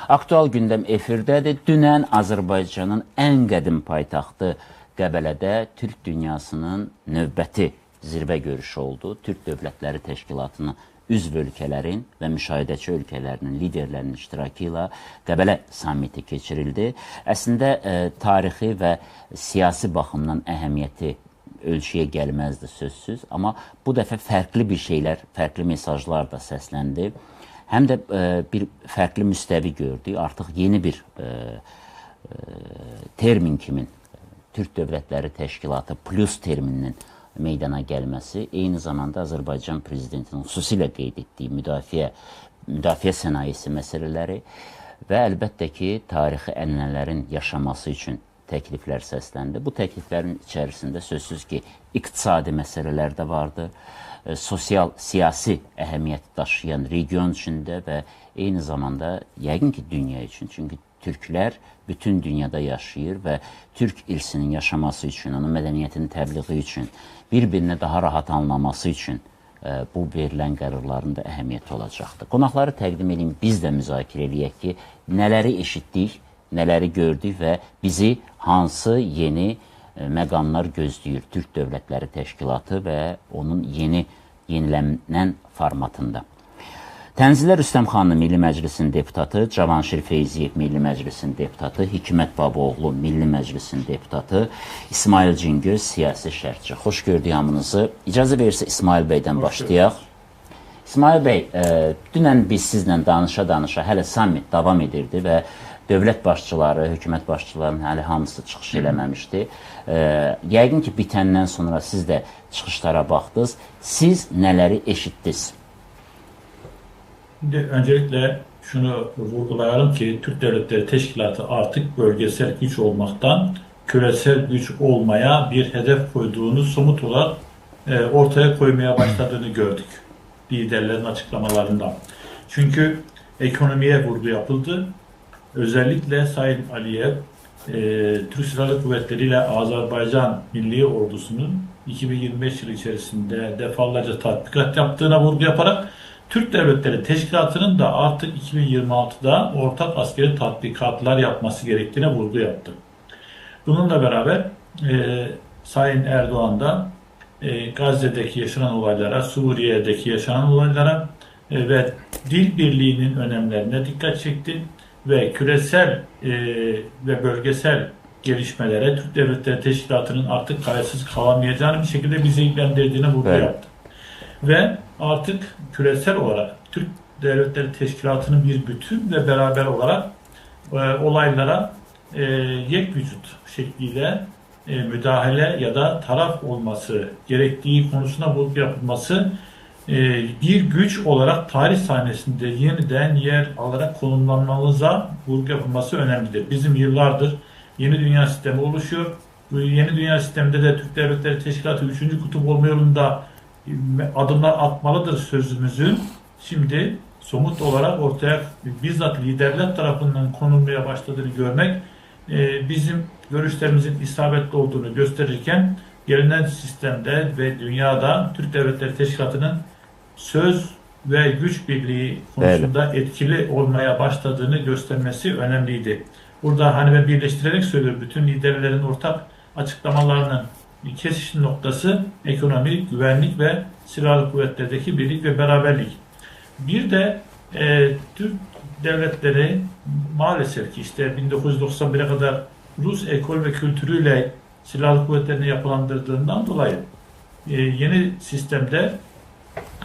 Aktual gündəm efirdədir. Dünən Azərbaycanın ən qədim paytaxtı Qəbələdə Türk dünyasının növbəti zirvə görüşü oldu. Türk Dövlətləri Təşkilatının üzv ölkələrin və müşahidəçi ölkələrinin liderlərinin iştirakı ilə Qəbələ sammiti keçirildi. Əslində tarixi və siyasi baxımdan əhəmiyyəti ölçüyə gəlməzdi sözsüz, amma bu dəfə fərqli bir şeylər, fərqli mesajlar da səsləndi. Həm də bir fərqli müstəvi gördük. Artıq yeni bir termin kimin Türk Dövlətləri Təşkilatı plus termininin meydana gəlməsi, eyni zamanda Azərbaycan prezidentinin xüsusilə qeyd etdiyi müdafiə sənayesi məsələləri və əlbəttə ki, tarixi ənənələrin yaşaması üçün təkliflər səsləndi. Bu təkliflərin içərisində sözsüz ki, iqtisadi məsələlər də vardı. Sosial, siyasi əhəmiyyət daşıyan region içində və eyni zamanda yəqin ki, dünya üçün. Çünki türklər bütün dünyada yaşayır və türk irsinin yaşaması üçün, onun mədəniyyətinin təbliği üçün, bir-birinə daha rahat anlaması üçün bu verilən qərarların da əhəmiyyəti olacaqdır. Qonaqları təqdim edeyim, biz də müzakirə eləyək ki, nələri eşitdik, nələri gördük və bizi hansı yeni məqamlar gözləyir Türk Dövlətləri Təşkilatı və onun yenilənən formatında. Tənzilər Rüstəmxanlı Milli Məclisin deputatı, Cavanşir Feyziyev Milli Məclisin deputatı, Hikmət Babaoğlu Milli Məclisin deputatı, İsmail Cingöz siyasi şərhçi. Xoş gördük hamınızı. İcazə verirsə İsmail bəydən başlayaq. İsmail bəy, dünən biz sizlə danışa-danışa hələ sammit davam edirdi və dövlət başçıları, hökumət başçılarının hələ hamısı çıxış eləməmişdi. Yəqin ki, bitəndən sonra siz də çıxışlara baxdınız. Siz nələri eşitdiniz? Öncelikle şunu vurgulayalım ki Türk Devletleri Teşkilatı artık bölgesel güç olmaktan küresel güç olmaya bir hedef koyduğunu somut olarak ortaya koymaya başladığını gördük liderlerin açıklamalarından. Çünkü ekonomiye vurgu yapıldı. Özellikle Sayın Aliyev Türk Silahlı Kuvvetleri ile Azerbaycan Milli Ordusu'nun 2025 yılı içerisinde defalarca tatbikat yaptığına vurgu yaparak Türk Devletleri Teşkilatı'nın da artık 2026'da ortak askeri tatbikatlar yapması gerektiğine vurgu yaptı. Bununla beraber Sayın Erdoğan da Gazze'deki yaşanan olaylara, Suriye'deki yaşanan olaylara ve dil birliğinin önemlerine dikkat çekti ve küresel ve bölgesel gelişmelere Türk Devletleri Teşkilatı'nın artık kayıtsız kalamayacağını bir şekilde bizi ilgilendirdiğine vurgu yaptı. Ve artık küresel olarak Türk Devletleri Teşkilatı'nın bir bütün ve beraber olarak olaylara yek vücut şekliyle müdahale ya da taraf olması gerektiği konusuna vurgu yapılması bir güç olarak tarih sahnesinde yeniden yer alarak konumlanmamıza vurgu yapılması önemlidir. Bizim yıllardır yeni dünya sistemi oluşuyor. Bu yeni dünya sisteminde de Türk Devletleri Teşkilatı 3. kutup olma yolunda adımlar atmalıdır sözümüzün şimdi somut olarak ortaya bizzat liderler tarafından konulmaya başladığını görmek bizim görüşlerimizin isabetli olduğunu gösterirken gelinen sistemde ve dünyada Türk Devletleri Teşkilatı'nın söz ve güç birliği konusunda etkili olmaya başladığını göstermesi önemliydi. Burada hani ben birleştirerek söylüyorum, bütün liderlerin ortak açıklamalarının kesişim noktası ekonomi, güvenlik ve silahlı kuvvetlerdeki birlik ve beraberlik. Bir de Türk devletleri maalesef ki işte 1991'e kadar Rus ekol ve kültürüyle silahlı kuvvetlerini yapılandırdığından dolayı yeni sistemde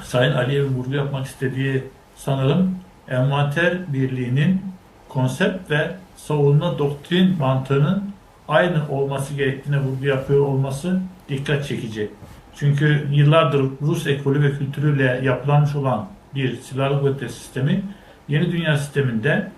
Sayın Aliyev'in vurgu yapmak istediği sanırım envanter birliğinin konsept ve savunma doktrin mantığının aynı olması gerektiğine vurgu yapıyor olması dikkat çekici. Çünkü yıllardır Rus ekolü ve kültürüyle yapılanmış olan bir silahlı kuvvetler sistemi yeni dünya sisteminde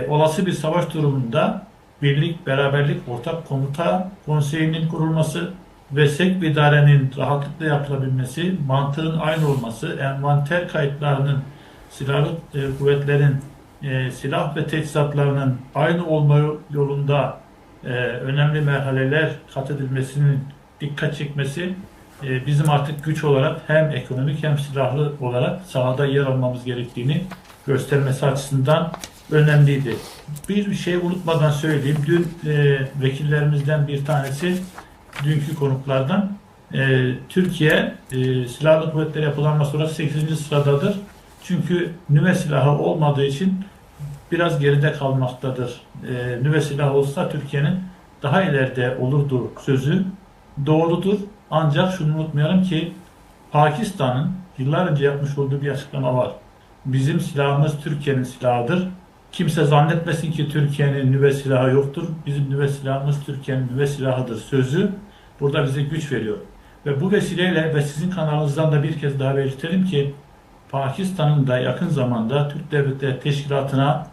olası bir savaş durumunda birlik, beraberlik, ortak komuta konseyinin kurulması ve sevk ve idarenin rahatlıkla yapılabilmesi, mantığın aynı olması, envanter kayıtlarının silahlı kuvvetlerin silah ve teçhizatlarının aynı olma yolunda önemli merhaleler kat edilmesinin dikkat çekmesi bizim artık güç olarak hem ekonomik hem silahlı olarak sahada yer almamız gerektiğini göstermesi açısından önemliydi. Bir şey unutmadan söyleyeyim. Dün vekillerimizden bir tanesi, dünkü konuklardan, Türkiye silahlı kuvvetleri yapılanma sonra 8. sıradadır. Çünkü nüve silahı olmadığı için biraz geride kalmaktadır. Nüve silahı olsa Türkiye'nin daha ileride olurdu sözü doğrudur. Ancak şunu unutmayalım ki Pakistan'ın yıllar önce yapmış olduğu bir açıklama var. Bizim silahımız Türkiye'nin silahıdır. Kimse zannetmesin ki Türkiye'nin nüve silahı yoktur. Bizim nüve silahımız Türkiye'nin nüve silahıdır sözü burada bize güç veriyor. Ve bu vesileyle ve sizin kanalınızdan da bir kez daha belirtelim ki Pakistan'ın da yakın zamanda Türk Devletleri Teşkilatı'na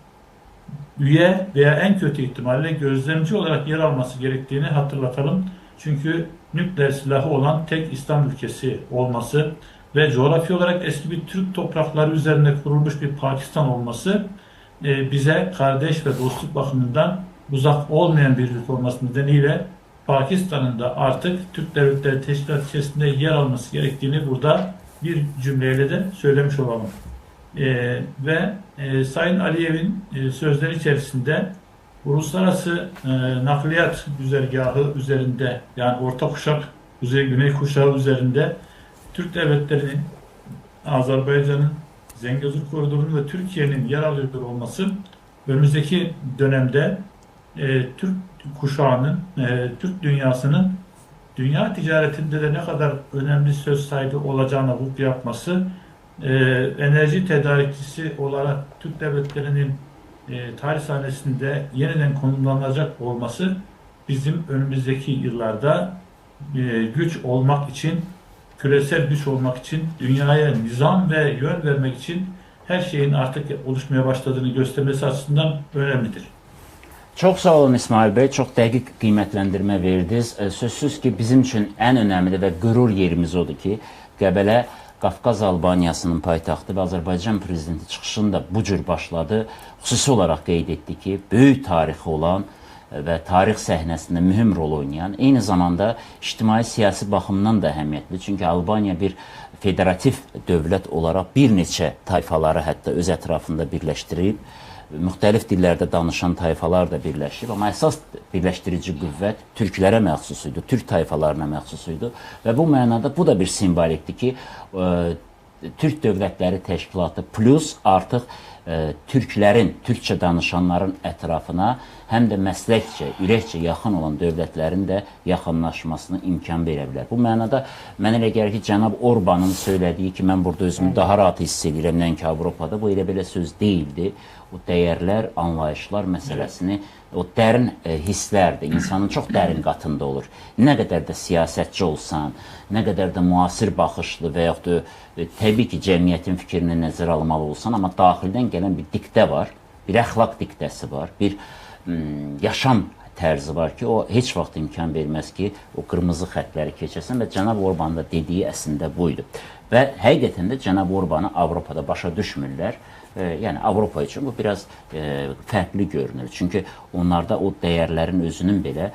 üye veya en kötü ihtimalle gözlemci olarak yer alması gerektiğini hatırlatalım. Çünkü nükleer silahı olan tek İslam ülkesi olması ve coğrafi olarak eski bir Türk toprakları üzerine kurulmuş bir Pakistan olması bize kardeş ve dostluk bakımından uzak olmayan bir ülke olması nedeniyle Pakistan'ın da artık Türk Devletleri Teşkilatı içerisinde yer alması gerektiğini burada bir cümleyle de söylemiş olalım. Sayın Aliyev'in sözleri içerisinde uluslararası nakliyat güzergahı üzerinde, yani orta kuşak, güney kuşağı üzerinde Türk devletlerinin, Azerbaycan'ın, Zengezur Koridoru'nun ve Türkiye'nin yer alıyor olması önümüzdeki dönemde Türk kuşağının, Türk dünyasının dünya ticaretinde de ne kadar önemli söz sahibi olacağına vurgu yapması, enerji tedarikçisi olarak Türk devletlerinin tarih sahnesinde yeniden konumlanacak olması bizim önümüzdeki yıllarda güç olmak için, küresel güç olmak için, dünyaya nizam ve yön vermek için her şeyin artık oluşmaya başladığını göstermesi açısından önemlidir. Çok sağ olun İsmail Bey, çok dəqiq qiymətləndirmə verdiniz. Sözsüz ki, bizim üçün ən önəmli və qürur yerimiz odur ki, Qəbələ Qafqaz Albaniyasının paytaxtı və Azərbaycan prezidenti çıxışını da bu cür başladı. Xüsusi olaraq qeyd etdi ki, böyük tarixi olan və tarix səhnəsində mühüm rol oynayan, eyni zamanda ictimai-siyasi baxımdan da əhəmiyyətli. Çünki Albaniya bir federativ dövlət olaraq bir neçə tayfaları hətta öz ətrafında birləşdirib, müxtəlif dillərdə danışan tayfalar da birləşib, amma əsas birləşdirici qüvvət türklərə məxsus idi, türk tayfalarına məxsus idi və bu mənada bu da bir simvolikdir ki, Türk Dövlətləri Təşkilatı plus artıq türklərin, türkçə danışanların ətrafına həm də məsləkcə, ürəkcə yaxın olan dövlətlərin də yaxınlaşmasına imkan verə bilər. Bu mənada mənə elə gəlir ki, cənab Orbanın söylədiyi ki, mən burada özümü daha rahat hiss edirəm, nəinki Avropada, bu elə belə söz deyildi. O dəyərlər, anlayışlar məsələsini, o dərin hisslərdir, insanın çox dərin qatında olur. Nə qədər də siyasətçi olsan, nə qədər də müasir baxışlı və yaxud da təbii ki, cəmiyyətin fikrini nəzərə almalı olsan, amma daxildən gələn bir diktə var, bir əxlaq diktəsi var, bir yaşam tərzi var ki, o heç vaxt imkan verməz ki, o qırmızı xətləri keçəsən və cənab Orban da dediyi əslində buydu. Və həqiqətən də cənab Orbanı Avropada başa düşmürlər. Yəni Avropa üçün bu biraz fərqli görünür. Çünki onlarda o dəyərlərin özünün belə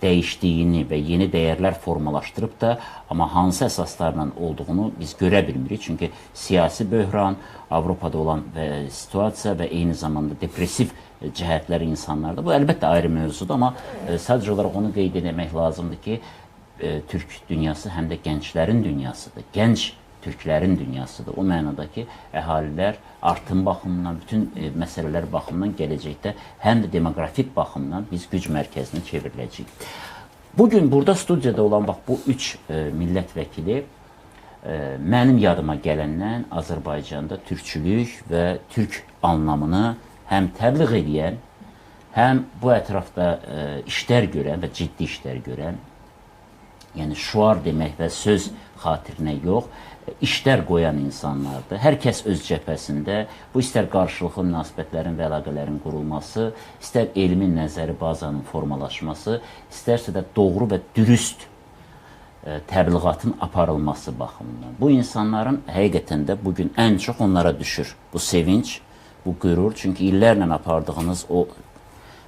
dəyişdiyini və yeni dəyərlər formalaşdırıb da, amma hansı əsaslarla olduğunu biz görə bilmirik. Çünki siyasi böhran, Avropada olan situasiya və eyni zamanda depressiv cəhətlər insanlarda. Bu əlbəttə ayrı mövzudur, amma sadəcə olaraq onu qeyd etmək lazımdır ki, Türk dünyası həm də gənclərin dünyasıdır. Gənc türklərin dünyasıdır. O mənada ki, əhalilər artım baxımından, bütün məsələlər baxımından gələcəkdə həm də demoqrafik baxımdan biz güc mərkəzinə çevriləcəyik. Bugün burada studiyada olan bu üç millət vəkili mənim yadıma gələndən Azərbaycanda türkçülük və türk anlamını həm təbliğ edən, həm bu ətrafda işlər görən və ciddi işlər görən, yəni şuar demək və söz xatirinə yox, işlər qoyan insanlardır. Hər kəs öz cəbhəsində, bu istər qarşılıqlı münasibətlərin və əlaqələrin qurulması, istər elmi nəzəri bazanın formalaşması, istərsə də doğru və dürüst təbliğatın aparılması baxımından. Bu insanların həqiqətən də bugün ən çox onlara düşür. Bu sevinç, bu qürur. Çünki illərlə apardığınız o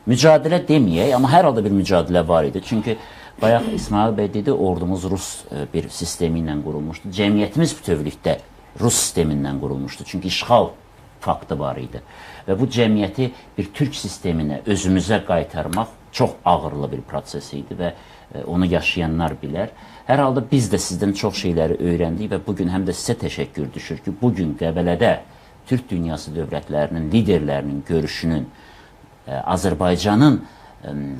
mücadilə deməyək, amma hər halda bir mücadilə var idi. Çünki bayaq İsmail bəy dedi, ordumuz Rus bir sistemi ilə qurulmuşdu. Cəmiyyətimiz bütövlükdə Rus sistemindən qurulmuşdu. Çünki işğal faktı var idi. Və bu cəmiyyəti bir türk sisteminə özümüzə qaytarmaq çox ağırlı bir proses idi və onu yaşayanlar bilər. Hər halda biz də sizdən çox şeyləri öyrəndik və bugün həm də sizə təşəkkür düşür ki, bugün Qəbələdə Türk dünyası dövlətlərinin liderlərinin görüşünün Azərbaycanın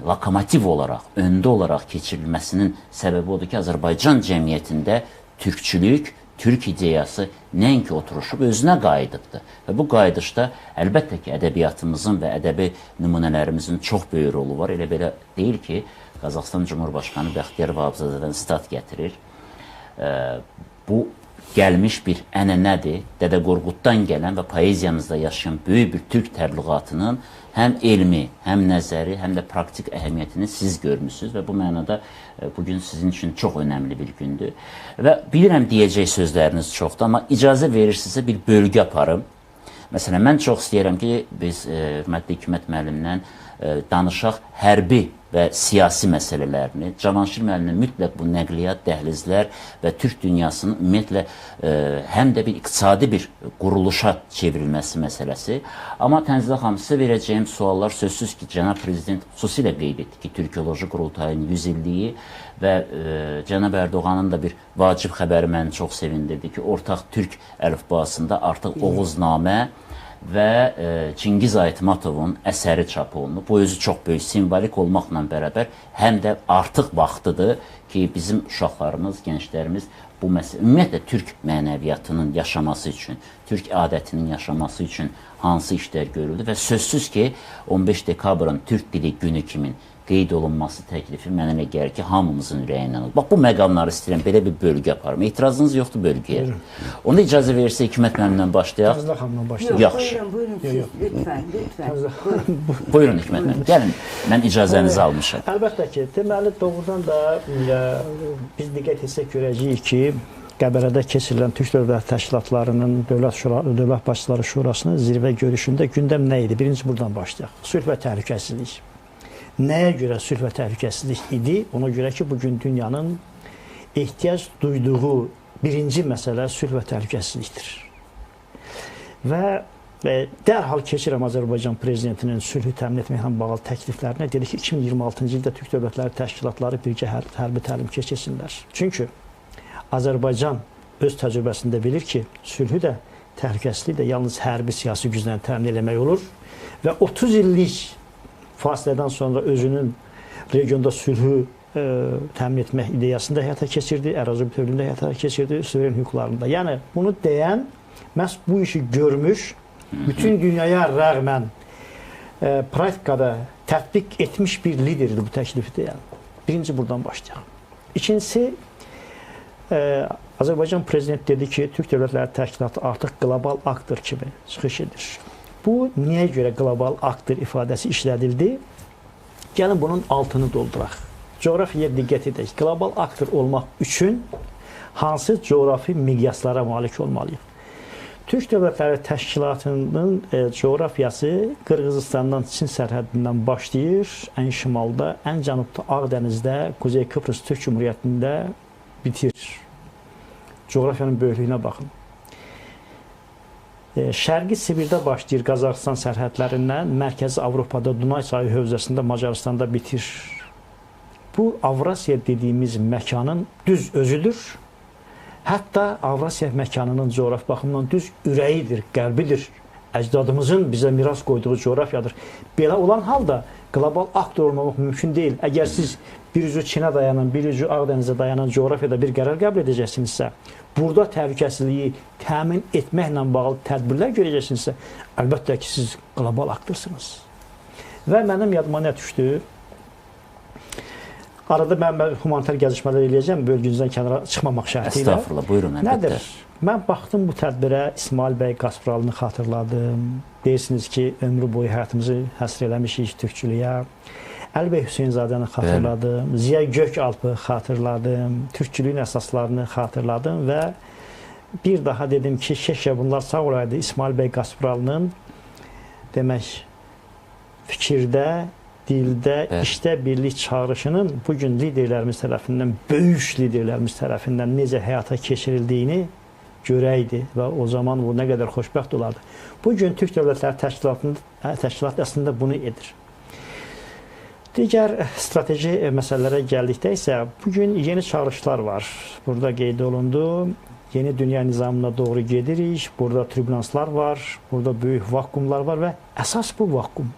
lokomotiv olaraq, öndə olaraq keçirilməsinin səbəbi odur ki, Azərbaycan cəmiyyətində türkçülük, türk ideyası nəinki oturuşub, özünə qayıdıbdır. Və bu qayıdışda əlbəttə ki, ədəbiyyatımızın və ədəbi nümunələrimizin çox böyük rolu var. Elə belə deyil ki, Qazaxıstan Cumhurbaşqanı Bəxtiyar Vahabzadədən stat gətirir. Bu gəlmiş bir ənənədir. Dədə Qorquddan gələn və poeziyamızda yaşayan böyük bir türk təbliğatının həm elmi, həm nəzəri, həm də praktik əhəmiyyətini siz görmüsünüz və bu mənada bugün sizin üçün çox önəmli bir gündür. Və bilirəm deyəcək sözləriniz çoxdur, amma icazə verirsinizsə bir bölgü aparım. Məsələn, mən çox istəyirəm ki, biz hörmətli Hikmət müəllimlə danışaq hərbi və siyasi məsələlərini. Cavanşir müəllimlə mütləq bu nəqliyyat, dəhlizlər və Türk dünyasının ümumiyyətlə həm də bir iqtisadi bir quruluşa çevrilməsi məsələsi. Amma Tənzilə xanım, sizə verəcəyim suallar sözsüz ki, Cənab Prezident xüsusilə qeyd etdi ki, Türkoloji Qurultayının 100 illiyi və Cənab Ərdoğanın da bir vacib xəbəri məni çox sevindirdi ki, ortaq türk əlifbasında artıq Oğuznamə və Çingiz Aytmatovun əsəri çap olunub. Bu özü çox böyük simvolik olmaqla bərabər həm də artıq vaxtıdır ki, bizim uşaqlarımız, gənclərimiz bu məsələ, ümumiyyətlə türk mənəviyyatının yaşaması üçün, türk adətinin yaşaması üçün hansı işlər görüldü və sözsüz ki, 15 dekabrın Türk Dili Günü kimin qeyd olunması təklifi mənə elə gəlir ki, hamımızın ürəyindən olur. Bax, bu məqamları istəyirəm, belə bir bölgü aparım. İtirazınız yoxdur bölgəyə. Onda icazə verirsə Hikmət müəllimlə başlayaq. Tənzilə xanımla başlayaq. Yaxşı. Buyurun siz, lütfən. Buyurun Hikmət müəllim, gəlin. Mən icazənizi almışam. Əlbəttə ki, deməli doğrudan da biz diqqət etsək görəcəyik ki, Qəbələdə keçirilən Türk Dövlət Təşkilatlarının Dövlət Başçıları Şurasının zirvə görüşündə gündəm nə idi? Birinci buradan başlayaq. Sülh və təhlükəsizlik. Nəyə görə sülh və təhlükəsizlik idi? Ona görə ki, bugün dünyanın ehtiyac duyduğu birinci məsələ sülh və təhlükəsizlikdir. Və dərhal keçirəm Azərbaycan Prezidentinin sülhü təmin etməklə bağlı təkliflərinə. Dedi ki, 2026-cı ildə Türk Dövlətləri Təşkilatları birgə hərbi təlim keçirsinlər. Çünki Azərbaycan öz təcrübəsində bilir ki, sülhü də, təhlükəsizliyi də yalnız hərbi siyasi güclə təmin etmək olur və 30 illik fasilədən sonra özünün regionda sülhü təmin etmək ideyasını da həyata keçirdi, ərazi bütövlüyünü də həyata keçirdi, suveren hüquqlarında. Yəni, bunu deyən, məhz bu işi görmüş, bütün dünyaya rəğmən praktikada tətbiq etmiş bir liderdir bu təklifi deyən. Birinci buradan başlayaq. İkincisi, Azərbaycan Prezidenti dedi ki, Türk Dövlətləri Təşkilatı artıq qlobal aktör kimi çıxış edir. Bu, niyə görə qlobal aktör ifadəsi işlədildi? Gəlin bunun altını dolduraq. Coğrafiyaya diqqət edək. Qlobal aktör olmaq üçün hansı coğrafi miqyaslara malik olmalıyıq? Türk Dövlətləri Təşkilatının coğrafiyası Qırğızıstandan Çin sərhəddindən başlayır, ən şimalda, ən cənubda Ağdənizdə, Kuzey Kıbrıs Türk Cumhuriyyətində bitir. Coğrafiyanın böyüklüyünə baxın. Şərqi Sibirdə başlayır Qazaxıstan sərhədlərindən, Mərkəzi Avropada Dunay çayı hövzəsində Macaristanda bitir. Bu, Avrasiya dediyimiz məkanın düz özüdür. Hətta Avrasiya məkanının coğrafi baxımından düz ürəyidir, qəlbidir. Əcdadımızın bizə miras qoyduğu coğrafiyadır. Belə olan halda qlobal aktör olmamaq mümkün deyil. Əgər siz bir ucu Çinə dayanan, bir ucu Ağdənizə dayanan coğrafiyada bir qərar qəbul edəcəksinizsə, burada təhlükəsizliyi təmin etməklə bağlı tədbirlər görəcəksinizsə, əlbəttə ki, siz qlobal aktörsünüz. Və mənim yadıma nə düşdü? Arada mən humanitar gəzişmələr eləyəcəm, bölgünüzdən kənara çıxmamaq şərti ilə. Estağfurullah, buyurun, əlbəttə. Nədir? Mən baxdım bu tədbirə, İsmail bəy Qaspralını xatırladım. Deyirsiniz ki, ömrü boyu həyatımızı həsr eləmişik türkçülüyə. Əli bəy Hüseynzadəni xatırladım, Ziya Gökalpı xatırladım, türkçülüyün əsaslarını xatırladım və bir daha dedim ki, keşke bunlar sağ olaydı İsmail bəy Qaspralının demək fikirdə, dildə, işdə birlik çağrışının bugün liderlərimiz tərəfindən, böyük liderlərimiz tərəfindən necə həyata keçirildiyini görəydi və o zaman o nə qədər xoşbəxt olardı. Bugün Türk Dövlətləri Təşkilatı əslində bunu edir. Digər strateji məsələlərə gəldikdə isə bugün yeni çağırışlar var. Burada qeyd olundu. Yeni dünya nizamına doğru gedirik. Burada türbülanslar var. Burada böyük vakuumlar var və əsas bu vakuum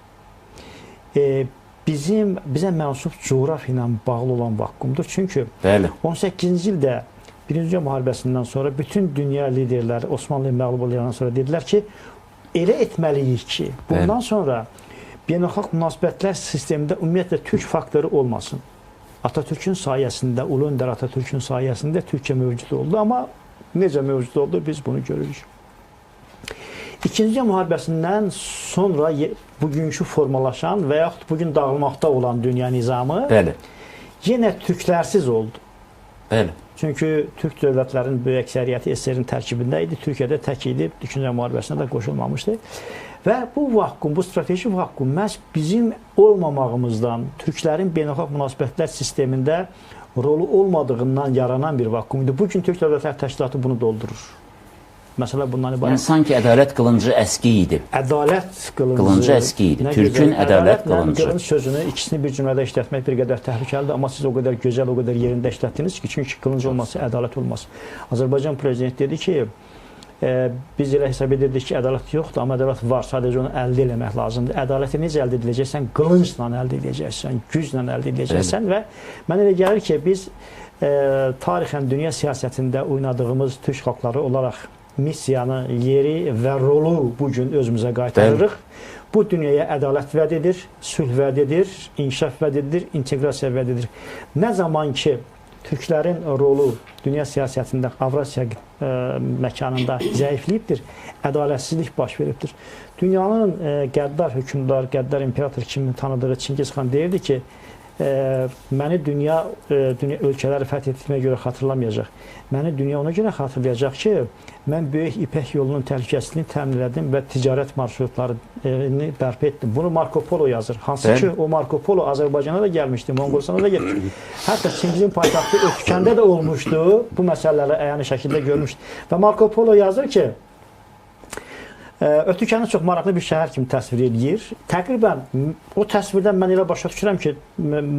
bizə mənsub coğrafiya ilə bağlı olan vakuumdur. Çünki 18-ci ildə Birinci Dünya müharibəsindən sonra bütün dünya liderləri Osmanlıya məğlub olandan sonra dedilər ki, elə etməliyik ki, bundan sonra beynəlxalq münasibətlər sistemində ümumiyyətlə Türk faktoru olmasın. Atatürk'ün sayəsində, Ulu Öndər Atatürk'ün sayəsində Türkiyə mövcud oldu. Amma necə mövcud oldu, biz bunu görürük. İkinci Dünya müharibəsindən sonra bugünkü formalaşan və yaxud bugün dağılmaqda olan dünya nizamı yenə türklərsiz oldu. Çünki Türk dövlətlərinin böyük əksəriyyəti SSR-in tərkibində idi. Türkiyədə tək idi, İkinci Dünya müharibəsinə də qoşulmamışdı. Və bu vakuum, bu strateji vakuum məhz bizim olmamağımızdan, türklərin beynəlxalq münasibətlər sistemində rolu olmadığından yaranan bir vakuumdur. Bugün Türk Dövlətləri Təşkilatı bunu doldurur. Məsələ bundan ibarət. Yəni, sanki ədalət qılıncı əski idi. Ədalət qılıncı əski idi. Türkün ədalət qılıncı. Qılınc sözünü ikisini bir cümlədə işlətmək bir qədər təhlükəlidir, amma siz o qədər gözəl, o qədər yerində işlətdiniz ki, çünki qılınc olmasa ədalət olmaz. Azərbaycan prezidenti dedi ki, biz elə hesab edirdik ki, ədalət yoxdur, amma ədalət var, sadəcə onu əldə eləmək lazımdır. Ədaləti necə əldə ediləcəksən? Qılıncla əldə edəcəksən, güclə əldə edəcəksən və mənə elə gəlir ki, biz tarixən dünya siyasətində oynadığımız türk xalqları olaraq missiyanı, yeri və rolu bugün özümüzə qaytarırıq. Bu dünyaya ədalət vəd edir, sülh vəd edir, inkişaf vəd edir, inteqrasiya vəd edir. Nə zaman ki, türklərin rolu dünya siyasətində, Avrasiya məkanında zəifliyibdir, ədalətsizlik baş veribdir. Dünyanın qəddar hökmdar, qəddar imperator kimi tanıdığı Çingiz xan deyirdi ki, məni dünya ölkələri fəth etməyə görə xatırlamayacaq. Məni dünya ona görə xatırlayacaq ki, mən böyük İpək yolunun təhlükəsizliyini təmin etdim və ticarət marşrutlarını bərpa etdim. Bunu Marco Polo yazır. Hansı ki, o Marco Polo Azərbaycana da gəlmişdi, Monqolistana da gəlmişdi. Hətta Çingizin paytaxtı Ötkəndə də olmuşdu. Bu məsələləri əyani şəkildə görmüşdü. Və Marco Polo yazır ki, Ötkəni çox maraqlı bir şəhər kimi təsvir edir. Təqribən o təsvirdən mən elə başa düşürəm ki,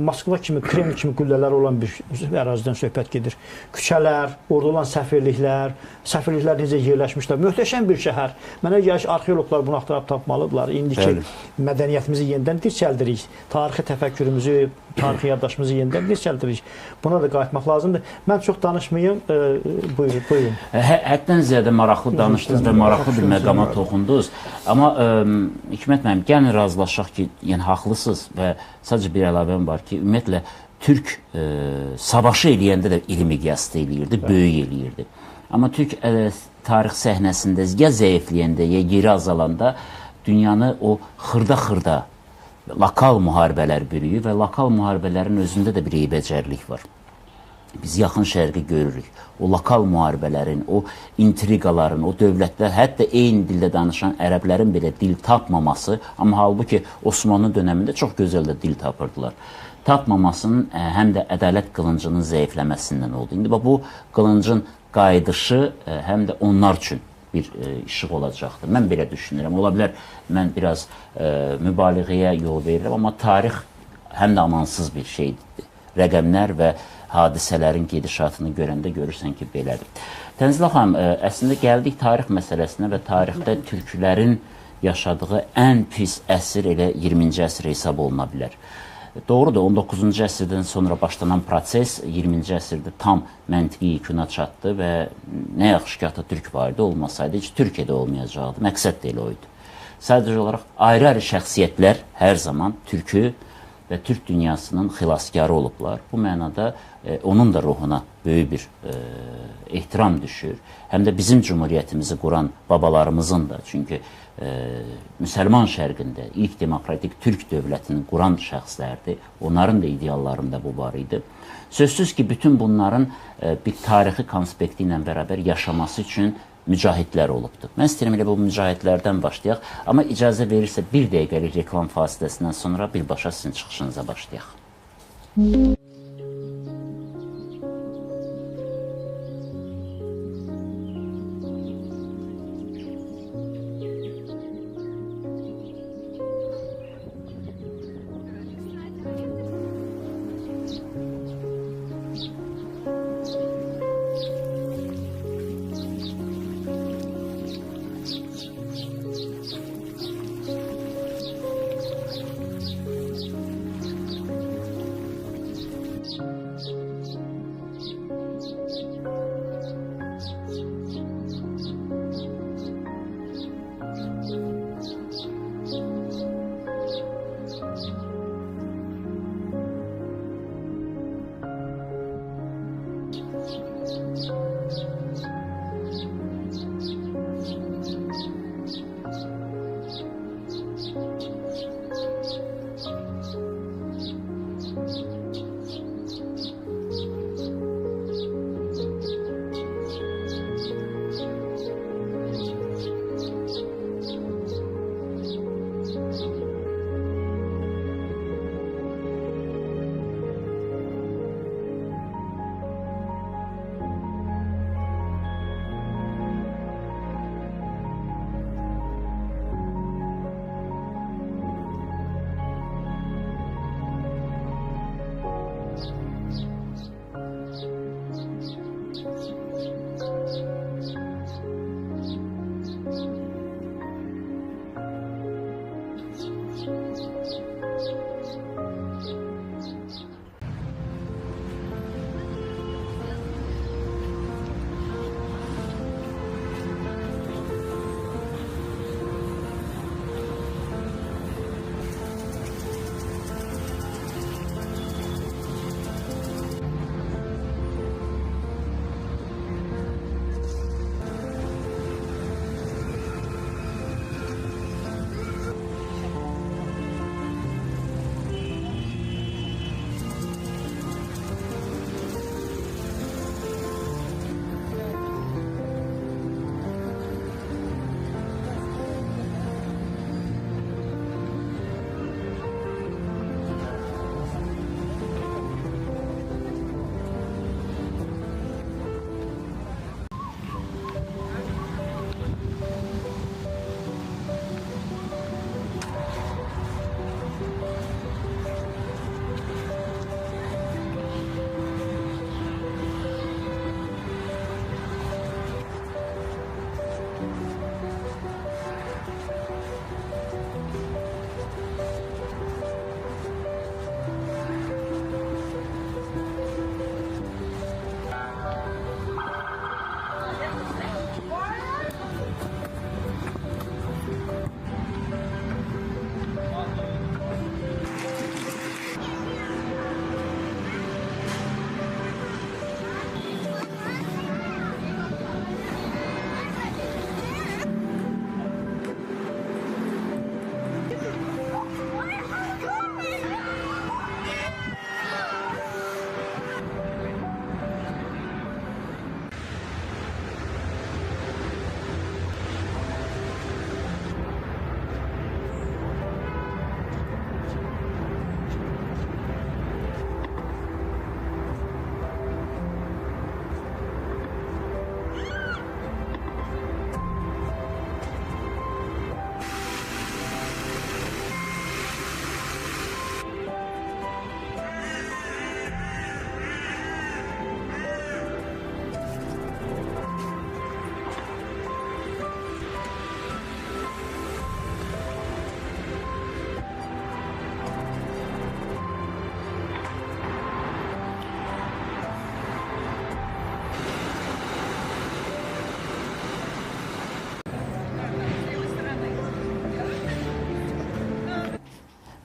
Moskva kimi, Kreml kimi qüllələr olan bir ərazidən söhbət gedir. Küçələr, orada olan səfirliklər necə yerləşmişlər. Möhtəşəm bir şəhər. Mənə gəlir ki, arxeoloqlar bunu axtarıb tapmalıdırlar. İndiki mədəniyyətimizi yenidən dirçəldirik. Tarixi təfəkkürümüzü, tarixi yaddaşımızı yenidən dirçəldirik. Buna da qayıtmaq lazımdır. Mən çox danışmayım. Buyurun. Həddən ziyadə maraqlı danışdınız və maraqlı bir məqama toxundunuz. Amma Hikmət müəllim, gəlin razılaşaq ki, yəni haqlısınız və sadəcə bir əlavəm var ki, ümumiyyətlə Türk savaşı eləyəndə də iri miqyasda eləyirdi, böyük eləyirdi. Amma Türk tarix səhnəsində ya zəifləyəndə, ya yeri azalanda dünyanı o xırda-xırda lokal müharibələr bürüyür və lokal müharibələrin özündə də bir eybəcərlik var. Biz yaxın şərqi görürük. O lokal müharibələrin, o intriqaların, o dövlətlər, hətta eyni dildə danışan ərəblərin belə dil tapmaması, amma halbuki Osmanlı dönəmində çox gözəl də dil tapırdılar. Tapmamasının həm də ədalət qılıncının zəifləməsindən oldu. İndi bu qılıncın qayıdışı həm də onlar üçün bir işıq olacaqdır. Mən belə düşünürəm. Ola bilər, mən biraz mübaliğəyə yol verirəm, amma tarix həm də amansız bir şeydir. Rəqəmlər və hadisələrin gedişatını görəndə görürsən ki, belədir. Tənzila xanım, əslində gəldik tarix məsələsinə və tarixdə türklərin yaşadığı ən pis əsr elə 20-ci əsr hesab oluna bilər. Doğrudur, 19-cu əsrdən sonra başlanan proses 20-ci əsrdə tam məntiqi yekuna çatdı və nə yaxşı ki, Atatürk var idi, olmasaydı heç Türkiyədə olmayacaqdı. Məqsəd də elə o idi. Sadəcə olaraq ayrı-ayrı şəxsiyyətlər hər zaman türkü və türk dünyasının xilaskarı olublar. Bu mənada onun da ruhuna böyük bir ehtiram düşür. Həm də bizim cumhuriyyətimizi quran babalarımızın da, çünki müsəlman şərqində ilk demokratik türk dövlətini quran şəxslərdir. Onların da ideallarında bu var idi. Sözsüz ki, bütün bunların bir tarixi konspekti ilə bərabər yaşaması üçün mücahidlər olubdur. Mən istəyirəm elə bu mücahidlərdən başlayaq. Amma icazə verirsə bir dəqiqəlik reklam fasiləsindən sonra birbaşa sizin çıxışınıza başlayaq.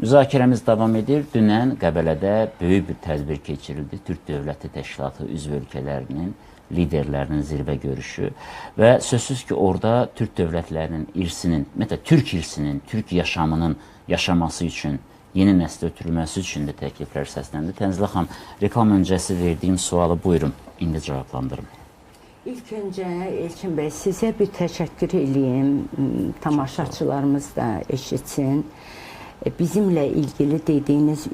Müzakirəmiz davam edir. Dünən Qəbələdə böyük bir tədbir keçirildi. Türk Dövləti Təşkilatı üzv ölkələrinin liderlərinin zirvə görüşü və sözsüz ki, orada Türk dövlətlərinin irsinin, ümumiyyətlə Türk irsinin, Türk yaşamının yaşaması üçün, yeni nəslə ötürülməsi üçün də təkliflər səsləndi. Tənzilə xanım, reklam öncəsi verdiyim sualı buyurun, indi cavablandırın. İlk öncə Elçin bəy, sizə bir təşəkkür edeyim. Tamaşaçılarımız da eşitsin. Bizimlə ilgili dediyiniz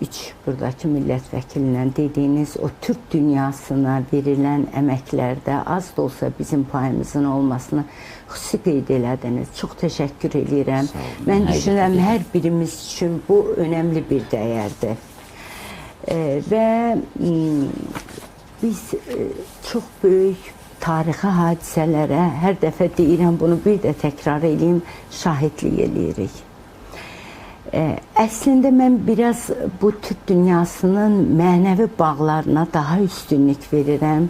buradakı millət vəkililə dediyiniz o Türk dünyasına verilən əməklərdə az da olsa bizim payımızın olmasını xüsusi qeyd elədiniz. Çox təşəkkür edirəm. Mən düşünürəm, hər birimiz üçün bu önəmli bir dəyərdir. Və biz çox böyük tarixi hadisələrə, hər dəfə deyirəm bunu, bir də təkrar edeyim, şahidlik eləyirik. Əslində mən biraz bu Türk dünyasının mənəvi bağlarına daha üstünlük verirəm.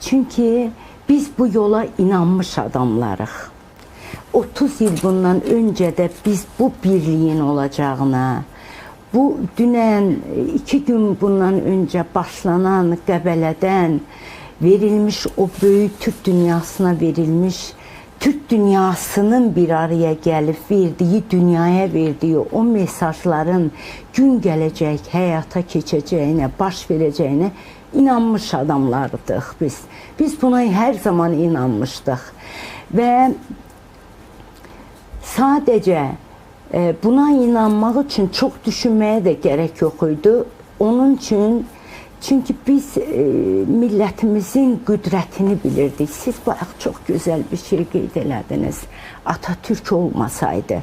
Çünki biz bu yola inanmış adamlarıq. 30 il bundan öncə də biz bu birliyin olacağına, bu dünən 2 gün bundan öncə başlanan Qəbələdən verilmiş o böyük Türk dünyasına verilmiş, Türk dünyasının bir araya gəlib verdiyi, dünyaya verdiyi o mesajların gün gələcək, həyata keçəcəyinə, baş verəcəyinə inanmış adamlardıq biz. Biz buna hər zaman inanmışdıq. Və sadəcə buna inanmaq üçün çox düşünməyə də gərək yox idi. Onun üçün, çünki biz millətimizin qüdrətini bilirdik. Siz bayaq çox gözəl bir şey qeyd elədiniz. Atatürk olmasaydı,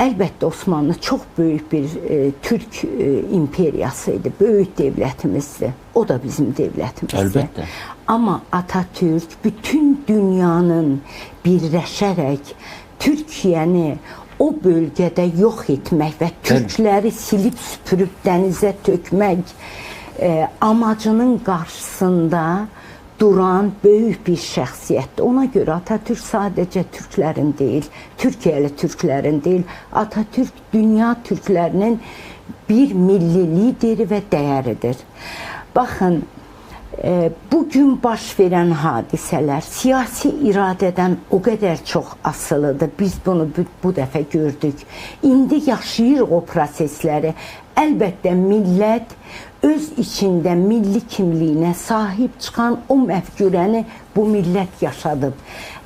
əlbəttə Osmanlı çox böyük bir Türk imperiyası idi, böyük devlətimizdir. O da bizim devlətimizdir. Əlbəttə. Amma Atatürk bütün dünyanın birləşərək Türkiyəni o bölgədə yox etmək və türkləri silib süpürüb dənizə tökmək amacının qarşısında duran böyük bir şəxsiyyətdir. Ona görə Atatürk sadəcə türklərin deyil, Türkiyəli türklərin deyil, Atatürk dünya türklərinin bir milli lideri və dəyəridir. Baxın, bugün baş verən hadisələr siyasi iradədən o qədər çox asılıdır. Biz bunu bu dəfə gördük. İndi yaşayırıq o prosesləri. Əlbəttə millət öz içində milli kimliyinə sahib çıxan o məfkürəni bu millət yaşadıb.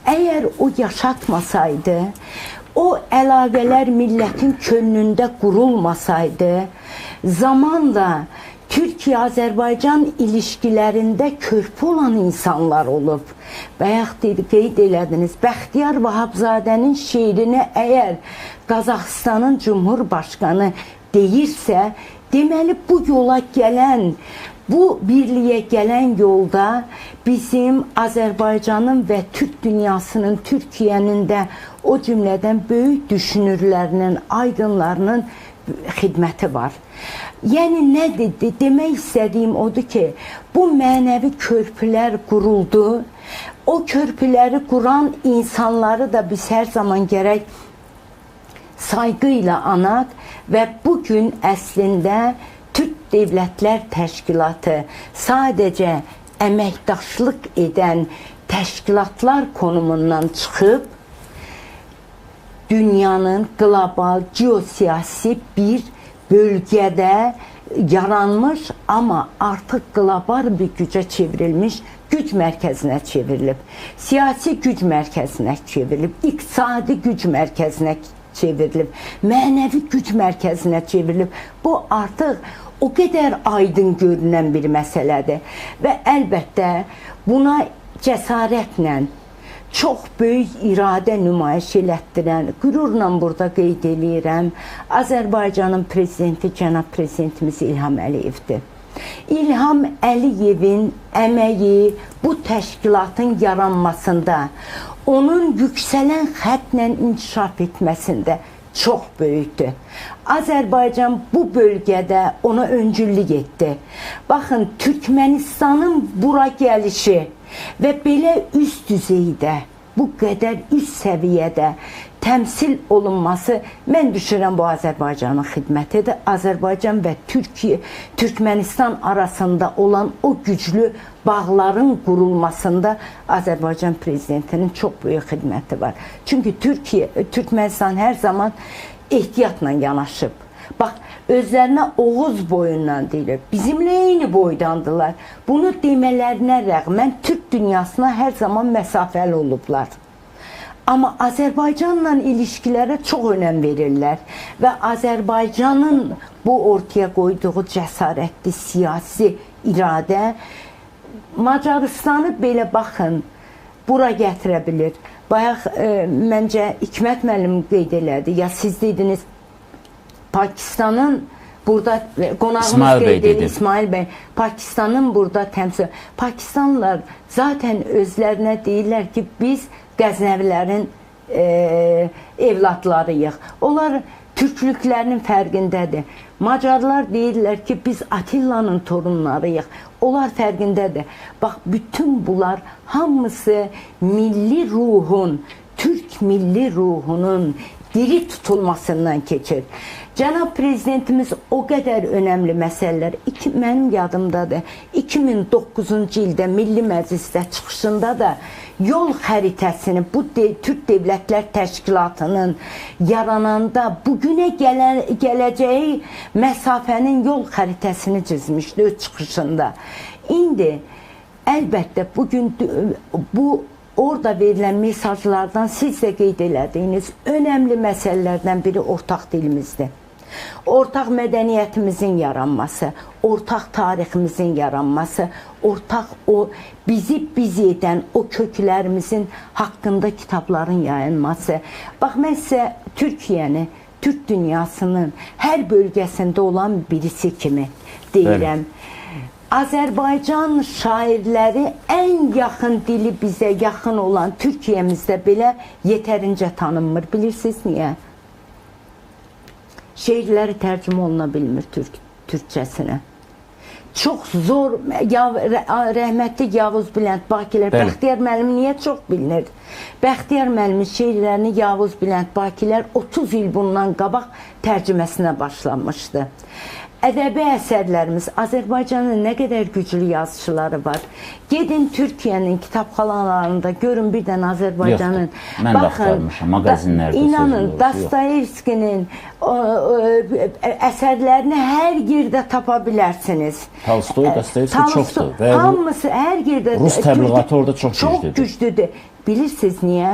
Əgər o yaşatmasaydı, o əlaqələr millətin könlündə qurulmasaydı, zamanla Türkiyə-Azərbaycan ilişkilərində körpü olan insanlar olub. Bayaq qeyd elədiniz, Bəxtiyar Vahabzadənin şeirini əgər Qazaxıstanın Cumhurbaşqanı deyirsə, deməli bu yola gələn, bu birliyə gələn yolda bizim Azərbaycanın və Türk dünyasının, Türkiyənin də o cümlədən böyük düşünürlərinin, aydınlarının xidməti var. Yəni nə dedi? Demək istədiyim odur ki, bu mənəvi körpülər quruldu. O körpüləri quran insanları da biz hər zaman gərək sayğı ilə anaq və bugün əslində Türk Dövlətlər Təşkilatı sadəcə əməkdaşlıq edən təşkilatlar konumundan çıxıb dünyanın qlobal, geosiyasi bir bölgədə yaranmış, amma artıq qlobal bir gücə çevrilmiş güc mərkəzinə çevrilib. Siyasi güc mərkəzinə çevrilib, iqtisadi güc mərkəzinə çevrilib, mənəvi güc mərkəzinə çevrilib. Bu artıq o qədər aydın görünən bir məsələdir. Və əlbəttə buna cəsarətlə, çox böyük iradə nümayiş elətdirən, qürurla burada qeyd eləyirəm, Azərbaycanın prezidenti, cənab prezidentimiz İlham Əliyevdir. İlham Əliyevin əməyi bu təşkilatın yaranmasında, onun yüksələn xəttlə inkişaf etməsində çox böyükdür. Azərbaycan bu bölgədə ona öncüllük etdi. Baxın, Türkmənistanın bura gəlişi və belə üst düzeydə, bu qədər üst səviyyədə təmsil olunması, mən düşünürəm bu Azərbaycanın xidmətidir. Azərbaycan və Türkmənistan arasında olan o güclü bağların qurulmasında Azərbaycan prezidentinin çox böyük xidməti var. Çünki Türkmənistan hər zaman ehtiyatla yanaşıb. Bax, özlərinə Oğuz boyundan deyilir. Bizimlə eyni boydandılar. Bunu demələrinə rəğmən Türk dünyasına hər zaman məsafəli olublar. Amma Azərbaycanla ilişkilərə çox önəm verirlər və Azərbaycanın bu ortaya qoyduğu cəsarətli siyasi iradə Macaristanı belə baxın, bura gətirə bilir. Bayaq məncə Hikmət müəllim qeyd elədi, ya siz dediniz Pakistanın burada qonağımız qeyd edir İsmail bəy, Pakistanın burada təmsil. Pakistanlılar zaten özlərinə deyirlər ki, biz Qəznəvilərin evladlarıyıq. Onlar türklüklərinin fərqindədir. Macarlar deyirlər ki, biz Atilla'nın torunlarıyıq. Onlar fərqindədir. Bax, bütün bunlar hamısı milli ruhun, Türk milli ruhunun diri tutulmasından keçir. Cənab Prezidentimiz o qədər önəmli məsələlər, mənim yadımdadır, 2009-cu ildə Milli Məclisdə çıxışında da yol xəritəsini, bu Türk Dövlətlər Təşkilatının yarananda bugünə gələcəyi məsafənin yol xəritəsini çizmişdi öz çıxışında. İndi əlbəttə bugün bu orada verilən mesajlardan siz də qeyd elədiyiniz önəmli məsələlərdən biri ortaq dilimizdir. Ortaq mədəniyyətimizin yaranması, ortaq tariximizin yaranması, ortaq o bizi edən o köklərimizin haqqında kitabların yayılması. Bax, mən sizə Türkiyəni, Türk dünyasının hər bölgəsində olan birisi kimi deyirəm. Azərbaycan şairləri ən yaxın dili bizə yaxın olan Türkiyəmizdə belə yetərincə tanınmır. Bilirsiniz niyə? Şeirləri tərcümə oluna bilmir türkçəsinə. Çox zor, rəhmətli Yavuz Bilənd Bakilər, Bəxtiyar müəllim niyə çox bilinir? Bəxtiyar müəllimin şeirlərini Yavuz Bilənd Bakilər 30 il bundan qabaq tərcüməsinə başlanmışdı. Ədəbi əsərlərimiz, Azərbaycanın nə qədər güclü yazıçıları var. Gedin Türkiyənin kitabxanalarında görün bir dənə Azərbaycanın. Mən də axtarmışam, mağazinlərdə. İnanın, Dostoyevskinin əsərlərini hər yerdə tapa bilərsiniz. Tolstoy, Dostoyevski çoxdur. Hamısı hər yerdə. Rus təbliğatı orada çox güclüdür. Çox güclüdür. Bilirsiniz niyə?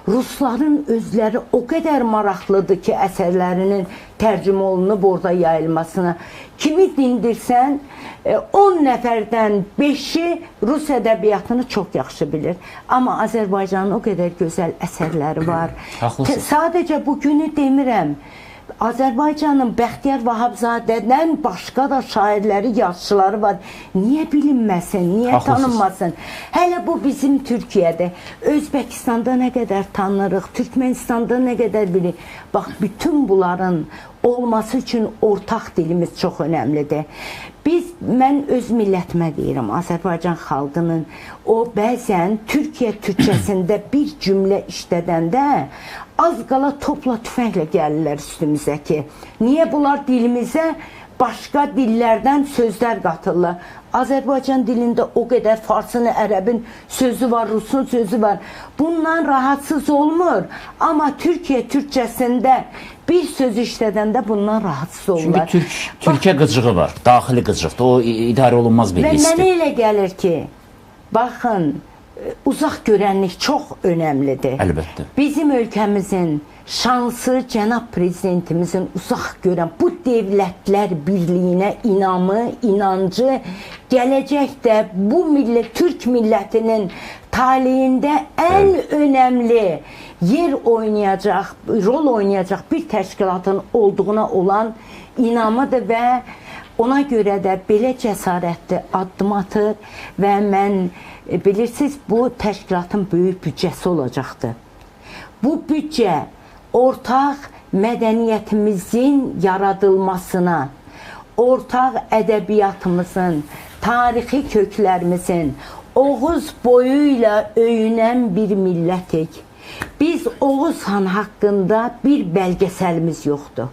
Rusların özləri o qədər maraqlıdır ki, əsərlərinin tərcümə olunub orada yayılmasına. Kimi dindirsən, 10 nəfərdən 5-i Rus ədəbiyyatını çox yaxşı bilir. Amma Azərbaycanın o qədər gözəl əsərləri var. Sadəcə bugünü demirəm. Azərbaycanın Bəxtiyar Vahabzadədən başqa da şairləri, yazıçıları var. Niyə bilinməsin, niyə tanınmasın? Hələ bu bizim Türkiyədə. Özbəkistanda nə qədər tanınırıq, Türkmənistanda nə qədər bilir. Bax, bütün bunların olması üçün ortaq dilimiz çox önəmlidir. Mən öz millətimə deyirəm, Azərbaycan xalqının o bəzən Türkiyə türkçəsində bir cümlə işlədəndə az qala topla tüfənglə gəlirlər üstümüzə ki, niyə bunlar dilimizə başqa dillərdən sözlər qatırlar? Azərbaycan dilində o qədər farsın, ərəbin sözü var, rusun sözü var. Bundan rahatsız olmur. Amma Türkiyə türkçəsində bir söz işlədəndə bundan rahatsız olurlar. Çünki Türkiyə qıcığı var, daxili qıcıqdır. O idarə olunmaz bir hissdir. Və mənə elə gəlir ki, baxın, uzaq görənlik çox önəmlidir. Əlbəttə. Bizim ölkəmizin şansı cənab prezidentimizin uzaq görən bu dövlətlər birliyinə inamı, inancı gələcəkdə bu Türk millətinin taleyində ən önəmli yer oynayacaq, rol oynayacaq bir təşkilatın olduğuna olan inamıdır və ona görə də belə cəsarətli addım atır və mən bilirsiniz, bu təşkilatın böyük büdcəsi olacaqdır. Bu büdcə ortaq mədəniyyətimizin yaradılmasına, ortaq ədəbiyyatımızın, tarixi köklərimizin, Oğuz boyu ilə öyünən bir millətik. Biz Oğuz xan haqqında bir belgesəlimiz yoxdur.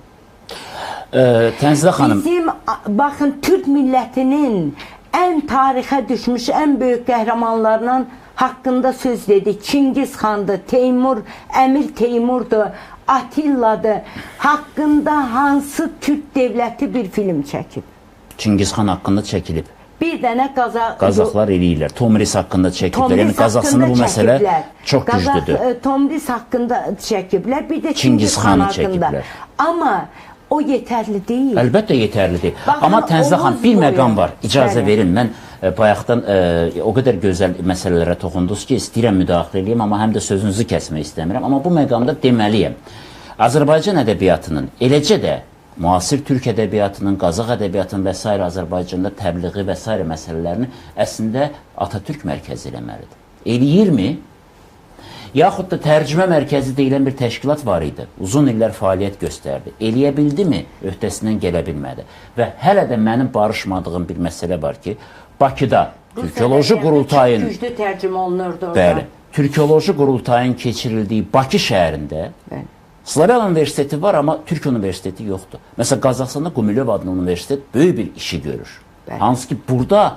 Tənzilə xanım, Bizim, baxın, Türk millətinin ən tarixə düşmüş, ən böyük qəhrəmanlarından haqqında söz dedik. Çingiz xandır, Teymur, Əmir Teymurdur, Atilla'dır. Haqqında hansı Türk devləti bir film çəkib? Çingiz xan haqqında çəkilib. Bir dənə Qazaxlar eləyirlər. Tomris haqqında çəkiblər. Yəni Qazaxstanda bu məsələ çox güclüdür. Tomris haqqında çəkiblər. Bir də Çingiz xanı çəkiblər. Amma o yetərli deyil. Əlbəttə yetərlidir. Baxın, Amma Tənzilə xan, bir Oğuz məqam var. İcazə Bəli. verin. Mən bayaqdan o qədər gözəl məsələlərə toxundunuz ki, istəyirəm müdaxilə edeyim, amma həm də sözünüzü kəsmək istəmirəm. Amma bu məqamda deməliyəm. Azərbaycan ədəbiyyatının, eləcə də müasir Türk ədəbiyyatının, Qazax ədəbiyyatının və s. Azərbaycanda təbliği və s. məsələlərini əslində Atatürk mərkəzi eləməlidir. Eləyirmi? Yaxud da tərcümə mərkəzi deyilən bir təşkilat var idi. Uzun illər fəaliyyət göstərdi. Eləyə bildimi? Öhdəsindən gələ bilmədi. Və hələ də mənim barışmadığım bir məsələ var ki, Bakıda Türkoloji qurultayın... Güclü tərcümə olunurdu orada. Bəli. Türkoloji qurultayın keçirildiyi Bakı şəhərində Slavyan Universiteti var, amma Türk Universiteti yoxdur. Məsələn, Qazaxstanda Qumilov adlı universitet böyük bir işi görür. Bəli. Hansı ki, burada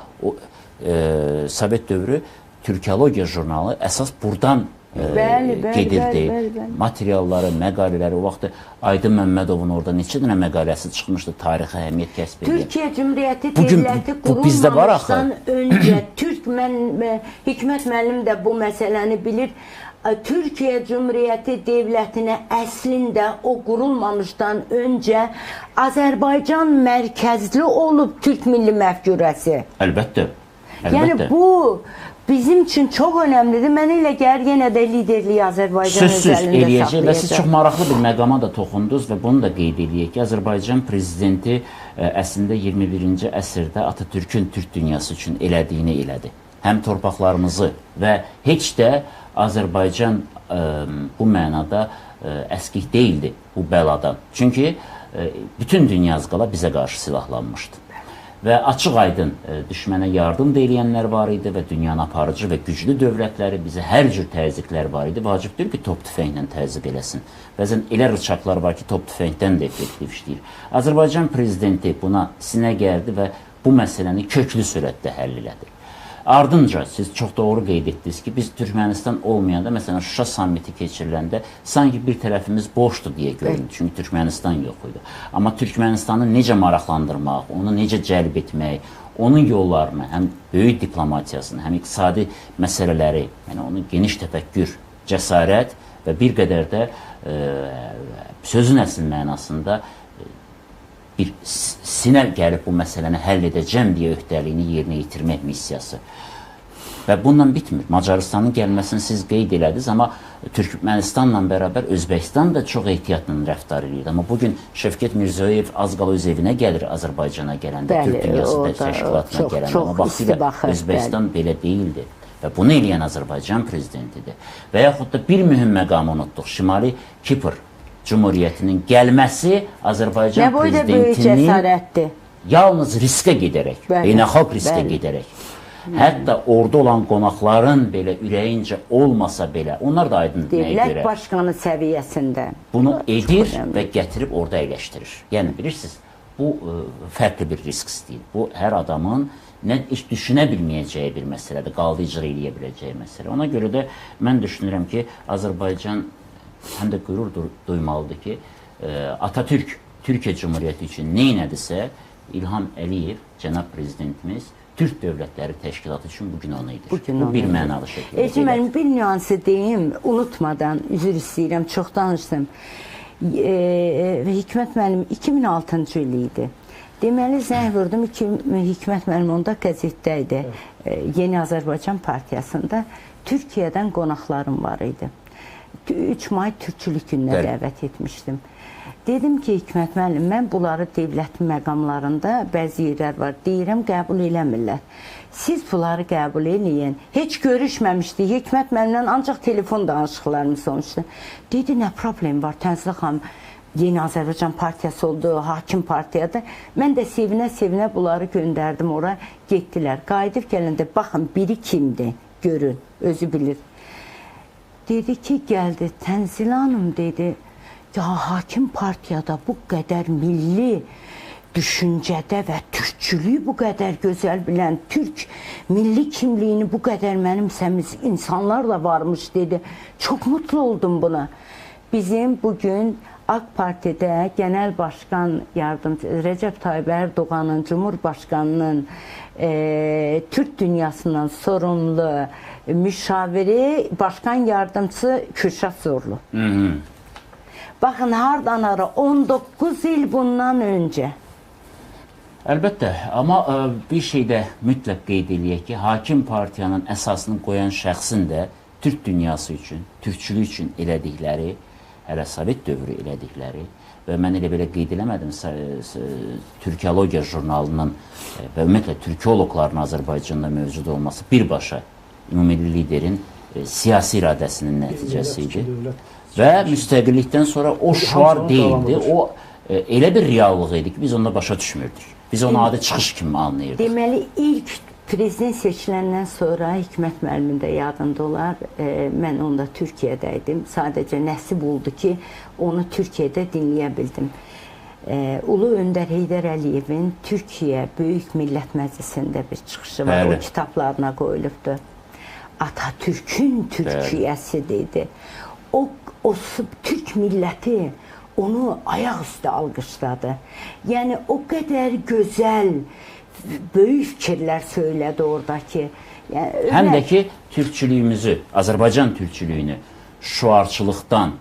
Sovet dövrü Türkologiya jurnalı əsas buradan gedirdi. Bəli. Materialları, məqalələri, o vaxtı Aydın Məmmədovun orada neçə dənə məqaləsi çıxmışdı, tarixə əhəmiyyət kəsb edir. Türkiyə Cümhuriyyəti Bugün devləti bu bizdə var axı. qurulmamışdan öncə Hikmət müəllim də bu məsələni bilir. Türkiyə Cümhuriyyəti devlətinə əslində o qurulmamışdan öncə Azərbaycan mərkəzli olub Türk milli məfkurəsi. Əlbəttə. Yəni bu bizim üçün çox önəmlidir. Mənə elə gəlir yenə də liderliyi Azərbaycan Sözsüz özəlində eləyəcək və siz saxlayacaq. çox maraqlı bir məqama da toxundunuz və bunu da qeyd edək ki, Azərbaycan prezidenti əslində 21-ci əsrdə Atatürkün Türk dünyası üçün elədiyini elədi. Həm torpaqlarımızı və heç də Azərbaycan bu mənada əskik deyildi bu bəladan. Çünki bütün dünya azqala bizə qarşı silahlanmışdı. Və açıq aydın düşmənə yardım da eləyənlər var idi və dünyanın aparıcı və güclü dövlətləri bizə hər cür təzyiqlər var idi. Vacibdir ki, top tüfənglə təzyiq eləsin. Bəzən elə rıçaqlar var ki, top tüfəngdən də effektiv işləyir. Azərbaycan prezidenti buna sinə gəldi və bu məsələni köklü sürətdə həll elədi. Ardınca siz çox doğru qeyd etdiniz ki, biz Türkmənistan olmayanda, məsələn, Şuşa sammiti keçiriləndə sanki bir tərəfimiz boşdur deyə göründü. Çünki Türkmənistan yox idi. Amma Türkmənistanı necə maraqlandırmaq, onu necə cəlb etmək, onun yollarını, həm böyük diplomatiyasını, həm iqtisadi məsələləri, yəni onun geniş təfəkkür, cəsarət və bir qədər də sözün əsl mənasında bir sinə gəlib bu məsələni həll edəcəm deyə öhdəliyini yerinə yetirmək missiyası. Və bununla bitmir. Macarıstanın gəlməsini siz qeyd elədiniz, amma Türkmənistanla bərabər Özbəkistan da çox ehtiyatla rəftar edir. Amma bugün Şəvkət Mirzoyev az qala öz evinə gəlir Azərbaycana gələndə, Türk dünyası təşkilatına gələndə. Amma vaxtilə Özbəkistan belə deyildi. Və bunu eləyən Azərbaycan prezidentidir. Və yaxud da bir mühüm məqamı unutduq. Şimali Kipr Cumhuriyyətinin gəlməsi Azərbaycan prezidentinin yalnız riskə gedərək, beynəlxalq riskə gedərək, hətta orada olan qonaqların belə ürəyincə olmasa belə, onlar da aydın nəyə görə Dövlət başqanı səviyyəsində bunu edir və gətirib orada əyləşdirir. Yəni, bilirsiniz, bu fərqli bir risk istəyir. Bu, hər adamın heç düşünə bilməyəcəyi bir məsələdir, qaldı icra eləyə biləcəyi məsələ. Ona görə də mən düşünürəm ki, Azərbaycan həm də qürur duymalıdır ki, Atatürk Türkiyə Cumhuriyyəti üçün neynədirsə, İlham Əliyev, cənab prezidentimiz, Türk Dövlətləri Təşkilatı üçün bugün onu edir. Bu bir mənalı şəkildə. Elçin, mənim bir nüansı deyim, unutmadan, üzr istəyirəm, çox danışdım. Hikmət müəllim 2006-cı il idi. Deməli, zəng vurdum, Hikmət müəllim onda qəzetdə idi, Yeni Azərbaycan Partiyasında Türkiyədən qonaqlarım var idi. 3 may Türkçülük gününə dəvət etmişdim. Dedim ki, Hikmət müəllim, mən bunları devlətin məqamlarında bəzi yerlər var, deyirəm, qəbul eləmirlər. Siz bunları qəbul eləyin. Heç görüşməmişdik, Hikmət müəllimlə ancaq telefon danışıqlarımız olmuşdu. Dedi, nə problem var, Tənzilə xanım, Yeni Azərbaycan Partiyası oldu, hakim partiyadır. Mən də sevinə-sevinə bunları göndərdim, ora getdilər. Qayıdıb gələndə, baxın, biri kimdir, görün, özü bilir. Dedi ki, gəldi Tənzilə Hanım dedi, ya hakim partiyada bu qədər milli düşüncədə və türkçülüyü bu qədər gözəl bilən, türk milli kimliyini bu qədər mənimsəmiş insanlar da varmış dedi. Çox mutlu oldum buna. Bizim bugün AK Partidə Genel Başkan Yardımcısı Recep Tayyip Erdoğan'ın Cumhurbaşkanının Türk dünyasından sorumlu müşaviri Başkan Yardımcısı Kürşat Zorlu. Bakın hardan ara 19 il bundan önce. Əlbəttə, amma bir şeydə mütləq qeyd eləyək ki, hakim partiyanın əsasını qoyan şəxsin də Türk dünyası üçün, türkçülük üçün elədikləri, hələ Sovet dövrü elədikləri və mən elə belə qeyd eləmədim, Türkologiya jurnalının və ümumiyyətlə türkoloqların Azərbaycanda mövcud olması birbaşa ümumilli liderin siyasi iradəsinin nəticəsi idi və müstəqillikdən sonra o şüar deyildi, o elə bir reallıq idi ki, biz onda başa düşmürdük. Biz onu adi çıxış kimi anlayırdıq. Deməli, ilk prezident seçiləndən sonra Hikmət müəllimin də yadında olar, mən onda Türkiyədə idim. Sadəcə nəsib oldu ki, onu Türkiyədə dinləyə bildim. Ulu Öndər Heydər Əliyevin Türkiyə Böyük Millət Məclisində bir çıxışı var, o kitablarına qoyulubdur. Atatürk'ün Türkiyəsi dedi. O Türk milləti onu ayaq üstə alqışladı. Yəni o qədər gözəl, böyük fikirlər söylədi oradakı. Yəni, həm də ki, türkçülüyümüzü, Azərbaycan türkçülüyünü şuarçılıqdan,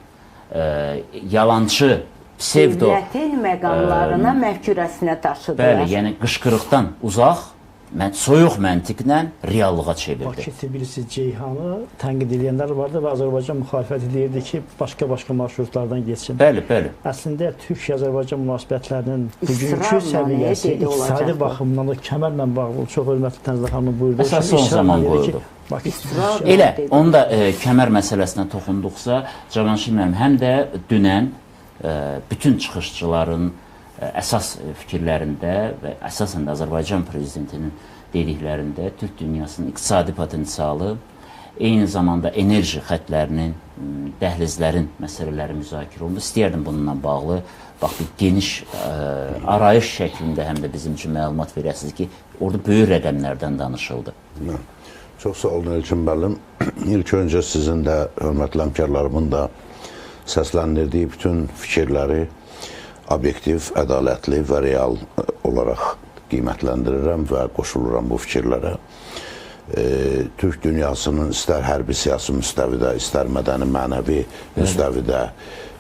yalancı, psevdo... Dövlətin məqamlarına, məfkürəsinə daşıdılar. Bəli, yəni qışqırıqdan uzaq, soyuq məntiqlə reallığa çevirdi. Bakı, Tbilisi, Ceyhanı tənqid edənlər vardı və Azərbaycan müxalifət edirdi ki, başqa marşrutlardan geçsin. Bəli, bəli. Əslində, Türk-Azərbaycan münasibətlərinin bugünkü səviyyəsi iqtisadi baxımdan da kəmərlə bağlı, çox hörmətli Tənzilə xanımın buyurduğu əsas son zaman qoyuldu. Elə, onu da kəmər məsələsinə toxunduqsa, Cavanşir müəllim, həm də dünən bütün çıxışçıların əsas fikirlərində və əsasən də Azərbaycan prezidentinin dediklərində Türk dünyasının iqtisadi potensialı, eyni zamanda enerji xətlərinin, dəhlizlərin məsələləri müzakirə olundu. İstəyərdim bununla bağlı bir geniş arayış şəklində həm də bizim üçün məlumat verəsiniz ki, orada böyük rəqəmlərdən danışıldı. Çox sağ olun Elçin müəllim. İlk öncə sizin də, hörmətli həmkarlarımın da səsləndirdiyi bütün fikirləri obyektiv, ədalətli və real olaraq qiymətləndirirəm və qoşuluram bu fikirlərə. Türk dünyasının istər hərbi siyasi müstəvidə, istər mədəni mənəvi müstəvidə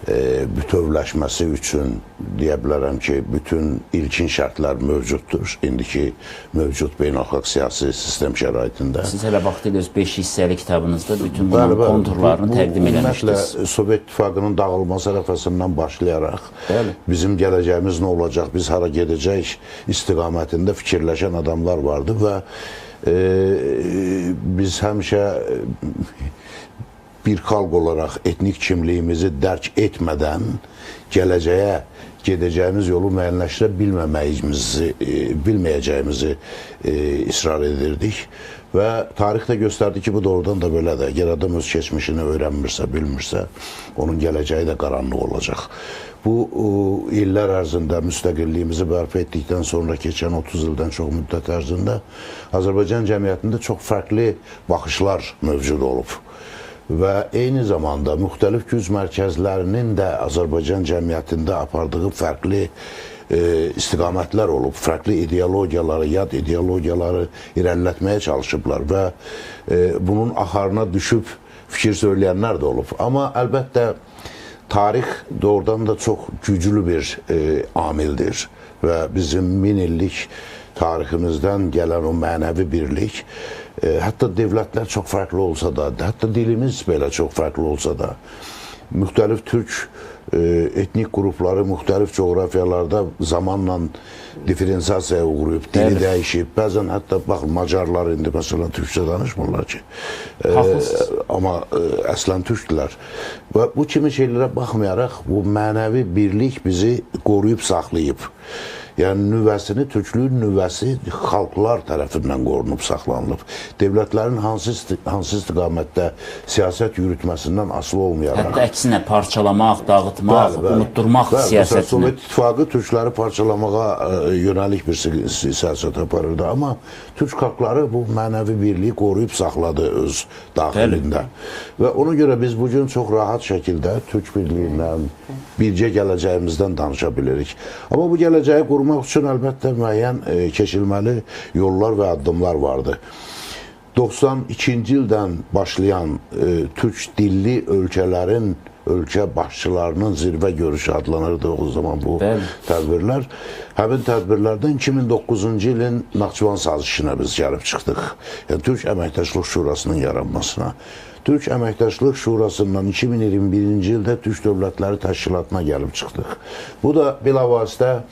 bütövləşməsi üçün deyə bilərəm ki, bütün ilkin şərtlər mövcuddur. İndiki mövcud beynəlxalq siyasi sistem şəraitində. Siz hələ vaxtilə öz 5 hissəli kitabınızda bütün bunun konturlarını təqdim eləmişdiniz. Sovet İttifaqının dağılması ərəfəsindən başlayaraq bizim gələcəyimiz nə olacaq, biz hara gedəcək istiqamətində fikirləşən adamlar vardı və biz həmişə bir xalq olaraq etnik kimliyimizi dərk etmədən gələcəyə gedəcəyimiz yolu müəyyənləşdirə bilməyəcəyimizi israr edirdik və tarix də göstərdi ki, bu doğrudan da belədir. Əgər adam öz keçmişini öyrənmirsə, bilmirsə, onun gələcəyi də qaranlıq olacaq. Bu illər ərzində müstəqilliyimizi bərpa etdikdən sonra keçən 30 ildən çox müddət ərzində Azərbaycan cəmiyyətində çox fərqli baxışlar mövcud olub. Və eyni zamanda müxtəlif güc mərkəzlərinin də Azərbaycan cəmiyyətində apardığı fərqli istiqamətlər olub, fərqli ideologiyaları, yad ideologiyaları irəlilətməyə çalışıblar və bunun axarına düşüb fikir söyləyənlər də olub. Amma əlbəttə tarix doğrudan da çox güclü bir amildir və bizim 1000 illik tariximizdən gələn o mənəvi birlik, hətta dövlətlər çox fərqli olsa da, hətta dilimiz belə çox fərqli olsa da, müxtəlif türk etnik qrupları müxtəlif coğrafiyalarda zamanla diferensiyasiyaya uğrayıb, dili dəyişib, bəzən hətta baxın, Macarlar indi məsələn türkçə danışmırlar ki, amma əslən türkdülər. Və bu kimi şeylərə baxmayaraq, bu mənəvi birlik bizi qoruyub saxlayıb. Yəni nüvəsini, türklüyün nüvəsi xalqlar tərəfindən qorunub saxlanılıb. Devlətlərin hansı istiqamətdə siyasət yürütməsindən asılı olmayaraq. Hətta əksinə parçalamaq, dağıtmaq, unutturmaq siyasətini. Sovet İttifaqı türkləri parçalamağa yönəlik bir siyasət aparırdı. Amma türk xalqları bu mənəvi birliyi qoruyub saxladı öz daxilində. Və ona görə biz bugün çox rahat şəkildə türk birliyindən, bircə gələcəyimizdən danışa bilirik. Amma bu gələcəyi qurmaq üçün əlbəttə müəyyən keçilməli yollar və addımlar vardı. 92-ci ildən başlayan türk dilli ölkələrin ölkə başçılarının zirvə görüşü adlanırdı o zaman bu tədbirlər. Həmin tədbirlərdən 2009-cu ilin Naxçıvan sazişinə biz gəlib çıxdıq. Yəni, Türk Əməkdaşlıq Şurasının yaranmasına. Türk Əməkdaşlıq Şurasından 2021-ci ildə Türk Dövlətləri Təşkilatına gəlib çıxdıq. Bu da bilavasitə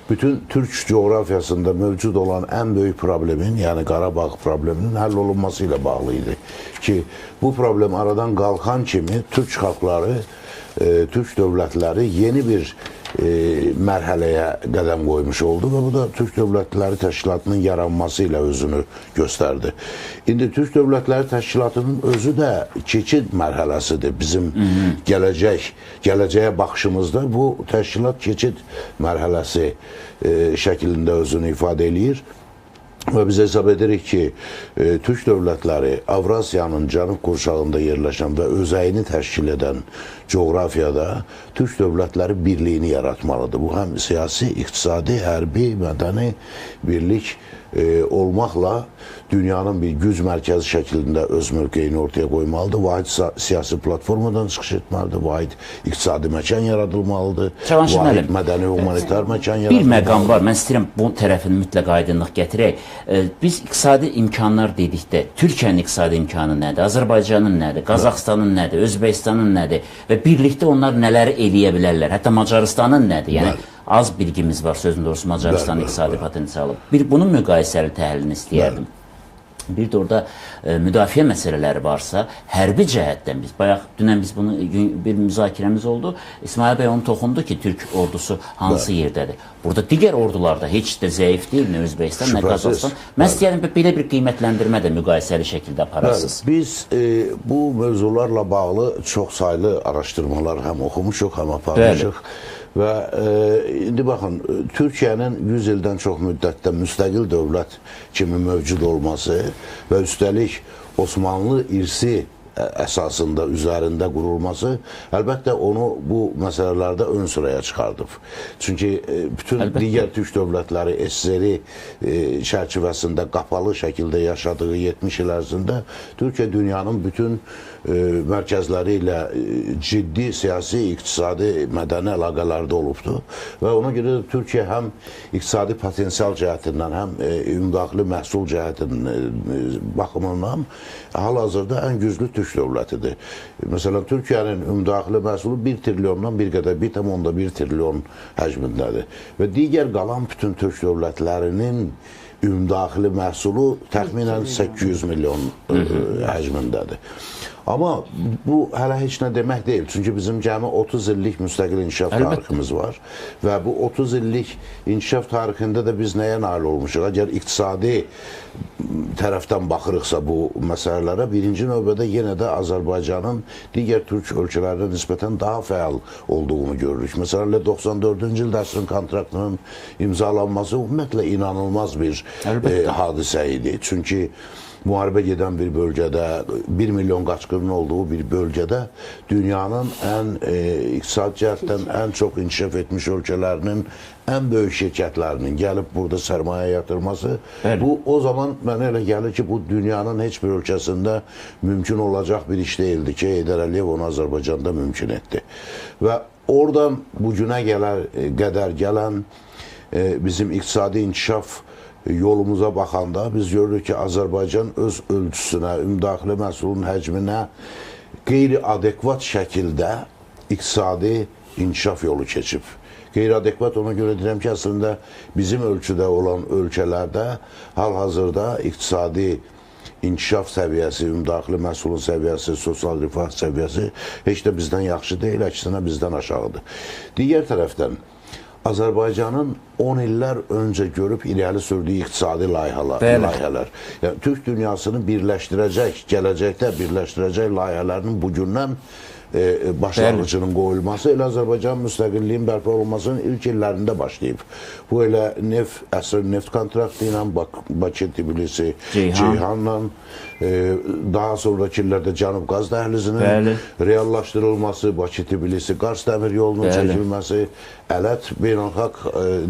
bütün Türk coğrafiyasında mövcud olan ən böyük problemin, yəni Qarabağ probleminin həll olunması ilə bağlı idi. Ki, bu problem aradan qalxan kimi Türk xalqları, Türk dövlətləri yeni bir mərhələyə qədəm qoymuş oldu və bu da Türk Dövlətləri Təşkilatının yaranması ilə özünü göstərdi. İndi Türk Dövlətləri Təşkilatının özü də keçid mərhələsidir bizim gələcəyə baxışımızda. Bu təşkilat keçid mərhələsi şəklində özünü ifadə eləyir. Və biz hesab edirik ki, Türk dövlətləri Avrasiyanın cənub qurşağında yerləşən və özəyini təşkil edən coğrafiyada Türk dövlətləri birliyini yaratmalıdır. Bu həm siyasi, iqtisadi, hərbi, mədəni birlik olmaqla dünyanın bir güc mərkəzi şəklində öz mövqeyini ortaya qoymalıdır. Vahid siyasi platformadan çıxış etməlidir. Vahid iqtisadi məkan yaradılmalıdır. Vahid mədəni, humanitar məkan yaradılmalıdır. Bir məqam var. Mən istəyirəm bu tərəfini mütləq aydınlıq gətirək. Biz iqtisadi imkanlar dedikdə, Türkiyənin iqtisadi imkanı nədir? Azərbaycanın nədir? Qazaxıstanın nədir? Özbəkistanın nədir? Və birlikdə onlar nələri eləyə bilərlər? Hətta Macarıstanın nədir? Yəni, az bilgimiz var, sözün doğrusu Macarıstanın iqtisadi potensialı. Bir bunun müqayisəli təhlilini istəyərdim. Bir də orada müdafiə məsələləri varsa, hərbi cəhətdən biz, bayaq dünən biz bunu bir müzakirəmiz oldu. İsmail bəy onu toxundu ki, Türk ordusu hansı yerdədir? Burada digər ordularda heç də zəif deyil, nə Özbəkistan, nə Qazaxıstan. Mən istəyərdim belə bir qiymətləndirmə də müqayisəli şəkildə aparasınız. Biz bu mövzularla bağlı çox saylı araşdırmalar həm oxumuşuq, həm aparmışıq. Və indi baxın, Türkiyənin 100 ildən çox müddətdə müstəqil dövlət kimi mövcud olması və üstəlik Osmanlı irsi əsasında üzərində qurulması əlbəttə onu bu məsələlərdə ön sıraya çıxardıb. Çünki bütün digər türk dövlətləri SSR çərçivəsində qapalı şəkildə yaşadığı 70 il ərzində Türkiyə dünyanın bütün mərkəzləri ilə ciddi siyasi, iqtisadi, mədəni əlaqələrdə olubdur. Və ona görə də Türkiyə həm iqtisadi potensial cəhətindən, həm ümumdaxili məhsul cəhətinin baxımından hal-hazırda ən güclü türk dövlətidir. Məsələn, Türkiyənin ümumdaxili məhsulu 1 trilyondan bir qədər, 1,1 trilyon həcmindədir. Və digər qalan bütün türk dövlətlərinin ümumdaxili məhsulu təxminən 800 milyon həcmindədir. Amma bu hələ heç nə demək deyil. Çünki bizim cəmi 30 illik müstəqil inkişaf tariximiz var. Və bu 30 illik inkişaf tarixində də biz nəyə nail olmuşuq? Əgər iqtisadi tərəfdən baxırıqsa bu məsələlərə, birinci növbədə yenə də Azərbaycanın digər türk ölkələrlə nisbətən daha fəal olduğunu görürük. Məsələn, 94-cü ildə əsrin kontraktının imzalanması ümumiyyətlə inanılmaz bir hadisə idi. Çünki müharibə gedən bir bölgədə, 1 milyon qaçqının olduğu bir bölgədə dünyanın ən iqtisadi cəhətdən ən çox inkişaf etmiş ölkələrinin ən böyük şirkətlərinin gəlib burada sərmayə yatırması, bu o zaman mənə elə gəlir ki, bu dünyanın heç bir ölkəsində mümkün olacaq bir iş deyildi ki, Heydər Əliyev onu Azərbaycanda mümkün etdi. Və oradan bu günə qədər gələn bizim iqtisadi inkişaf yolumuza baxanda biz görürük ki, Azərbaycan öz ölçüsünə, ümumdaxili məhsulun həcminə qeyri-adekvat şəkildə iqtisadi inkişaf yolu keçib. Qeyri-adekvat ona görə deyirəm ki, əslində bizim ölçüdə olan ölkələrdə hal-hazırda iqtisadi inkişaf səviyyəsi, ümumdaxili məhsulun səviyyəsi, sosial rifah səviyyəsi heç də bizdən yaxşı deyil, əksinə bizdən aşağıdır. Digər tərəfdən, Azərbaycanın 10 illər öncə görüb irəli sürdüyü iqtisadi layihələr. Yəni, Türk dünyasını birləşdirəcək, gələcəkdə birləşdirəcək layihələrinin bugündən başlanğıcının qoyulması elə Azərbaycan müstəqilliyin bərpa olunmasının ilk illərində başlayıb. Bu elə əsr neft kontraktı ilə Bakı, Tbilisi, Ceyhanla, daha sonraki illərdə Cənub qaz dəhlizinin reallaşdırılması, Bakı, Tbilisi, Qars dəmir yolunun çəkilməsi, Ələt beynəlxalq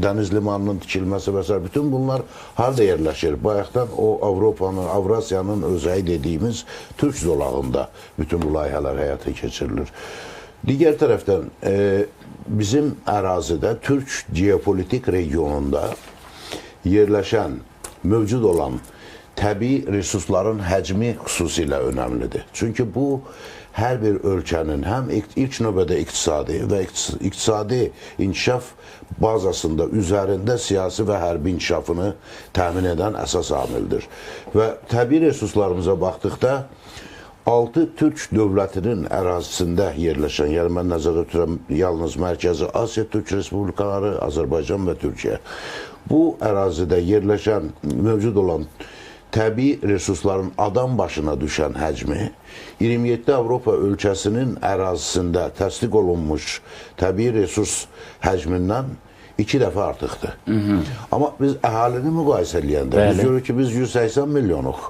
dəniz limanının tikilməsi və s. Bütün bunlar harada yerləşir? Bayaqdan o Avropanın, Avrasiyanın özəyi dediyimiz Türk zolağında bütün bu layihələr həyata keçirilir. Digər tərəfdən bizim ərazidə Türk geopolitik regionunda yerləşən, mövcud olan təbii resursların həcmi xüsusilə önəmlidir. Çünki bu hər bir ölkənin həm ilk növbədə iqtisadi və iqtisadi inkişaf bazasında üzərində siyasi və hərbi inkişafını təmin edən əsas amildir. Və təbii resurslarımıza baxdıqda 6 Türk dövlətinin ərazisində yerləşən, yəni mən nəzərdə tuturam yalnız Mərkəzi Asiya Türk Respublikaları, Azərbaycan və Türkiyə. Bu ərazidə yerləşən, mövcud olan təbii resursların adam başına düşən həcmi 27 Avropa ölkəsinin ərazisində təsdiq olunmuş təbii resurs həcmindən 2 dəfə artıqdır. Amma biz əhalini müqayisə edəndə biz görürük ki, biz 180 milyonuq.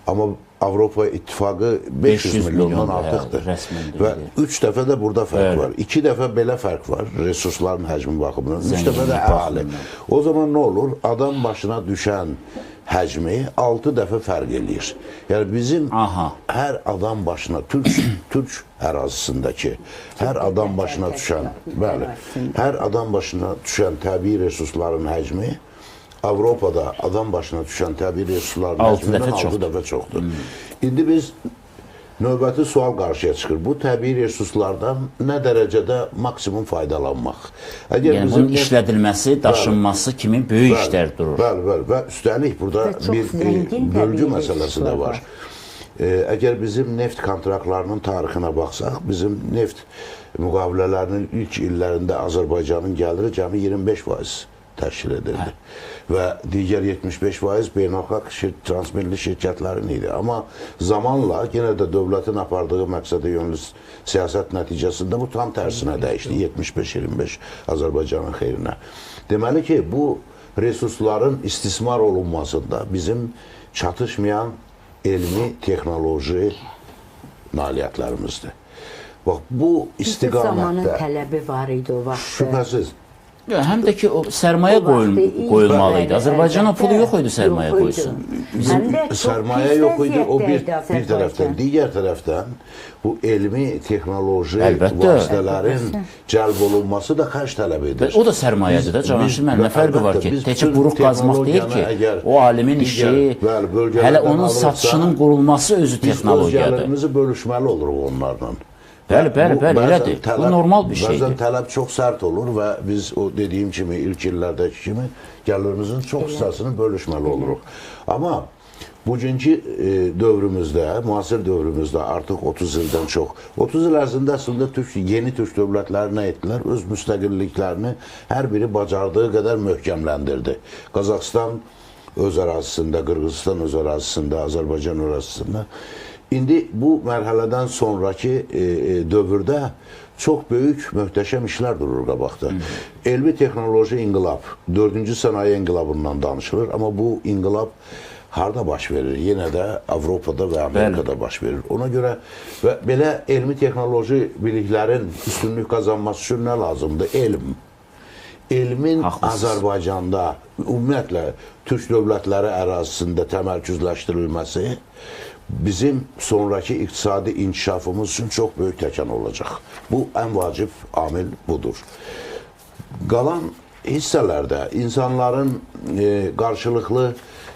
Amma Avropa İttifaqı 500 milyondan artıqdır. Və 3 dəfə də burada fərq var. 2 dəfə belə fərq var resursların həcmi baxımından. 3 dəfə də əhali. O zaman nə olur? Adam başına düşən həcmi 6 dəfə fərq eləyir. Yəni bizim hər adam başına, Türk ərazisindəki hər adam başına düşən, hər adam başına düşən təbii resursların həcmi Avropada adam başına düşən təbii resursların həcmindən 6 dəfə çoxdur. İndi biz növbəti sual qarşıya çıxır. Bu təbii resurslardan nə dərəcədə maksimum faydalanmaq? Yəni bunun işlədilməsi, daşınması kimi böyük işlər durur. Bəli, və üstəlik burada bir bölgü məsələsi də var. Əgər bizim neft kontraktlarının tarixinə baxsaq, bizim neft müqavilələrinin ilk illərində Azərbaycanın gəliri cəmi 25% təşkil edirdi. Və digər 75% beynəlxalq transmilli şirkətlərin idi. Amma zamanla yenə də dövlətin apardığı məqsədə yönlü siyasət nəticəsində bu tam tərsinə dəyişdi. 75-25 Azərbaycanın xeyrinə. Deməli ki, bu resursların istismar olunmasında bizim çatışmayan elmi, texnoloji nailiyyətlərimizdir. Bax, bu istiqamətdə... Zamanın tələbi var idi o vaxtda. Şübhəsiz. Həm də ki, o sərmayə qoyulmalı idi. Azərbaycanın pulu yox idi sərmayə qoyulsun. Sərmayə yox idi, o bir tərəfdən. Digər tərəfdən, bu elmi, texnoloji vasitələrin cəlb olunması da xərc tələb edir. O da sərmayədir də, Cavanşir müəllim, nə fərqi var ki? Təkcə buruq qazmaq deyil ki, o alimin işi, hələ onun satışının qurulması özü texnologiyadır. Biz öz gəlirimizi bölüşməli oluruq onlarla. Bəli, elədir. Bu normal bir şeydir. Bəzən tələb çox sərt olur və biz o dediyim kimi, ilk illərdəki kimi gəlirimizin çox hissəsini bölüşməli oluruq. Amma bugünkü dövrümüzdə, müasir dövrümüzdə artıq 30 ildən çox, 30 il ərzində əslində yeni Türk dövlətləri nə etdilər? Öz müstəqilliklərini hər biri bacardığı qədər möhkəmləndirdi. Qazaxıstan öz ərazisində, Qırğızistan öz ərazisində, Azərbaycan ərazisində. İndi bu mərhələdən sonraki dövrdə çox böyük, möhtəşəm işlər durur qabaqda. Elmi texnoloji inqilab, 4-cü sənaye inqilabından danışılır, amma bu inqilab harada baş verir? Yenə də Avropada və Amerikada baş verir. Ona görə və belə elmi texnoloji biliklərin üstünlük qazanması üçün nə lazımdır? Elm. Elmin Azərbaycanda, ümumiyyətlə, Türk dövlətləri ərazisində təmərküzləşdirilməsi bizim sonraki iqtisadi inkişafımız üçün çox böyük təkan olacaq. Bu, ən vacib amil budur. Qalan hissələrdə insanların qarşılıqlı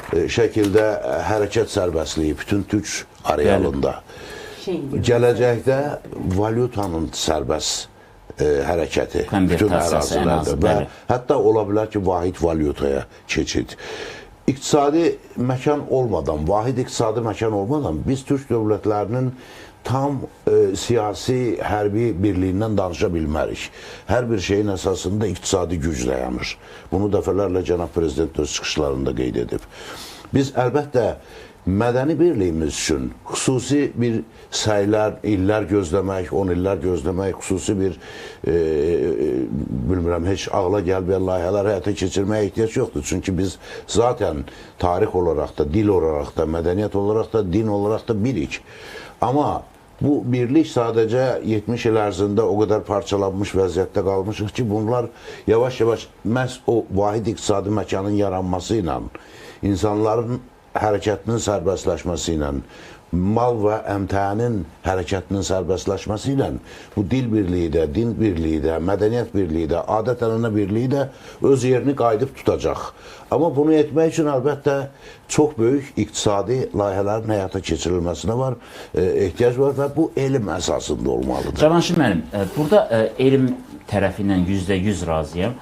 şəkildə hərəkət sərbəstliyi bütün Türk arealında, gələcəkdə valyutanın sərbəst hərəkəti bütün ərazilərdə və hətta ola bilər ki, vahid valyutaya keçid. İqtisadi məkan olmadan, vahid iqtisadi məkan olmadan biz Türk dövlətlərinin tam siyasi, hərbi birliyindən danışa bilmərik. Hər bir şeyin əsasında iqtisadi güc dayanır. Bunu dəfələrlə cənab prezident öz çıxışlarında qeyd edib. Biz əlbəttə mədəni birliyimiz üçün xüsusi bir səylər, illər gözləmək, 10 illər gözləmək, xüsusi bir bilmirəm, heç ağla gəlməyən layihələr həyata keçirməyə ehtiyac yoxdur. Çünki biz zaten tarix olaraq da, dil olaraq da, mədəniyyət olaraq da, din olaraq da birik. Amma bu birlik sadəcə 70 il ərzində o qədər parçalanmış vəziyyətdə qalmışıq ki, bunlar yavaş-yavaş məhz o vahid iqtisadi məkanın yaranması ilə, insanların hərəkətinin sərbəstləşməsi ilə, mal və əmtəənin hərəkətinin sərbəstləşməsi ilə bu dil birliyi də, din birliyi də, mədəniyyət birliyi də, adət-ənənə birliyi də öz yerini qayıdıb tutacaq. Amma bunu etmək üçün əlbəttə çox böyük iqtisadi layihələrin həyata keçirilməsinə var, ehtiyac var və bu elm əsasında olmalıdır. Cavanşir müəllim, burada elm tərəfi ilə %100 razıyam.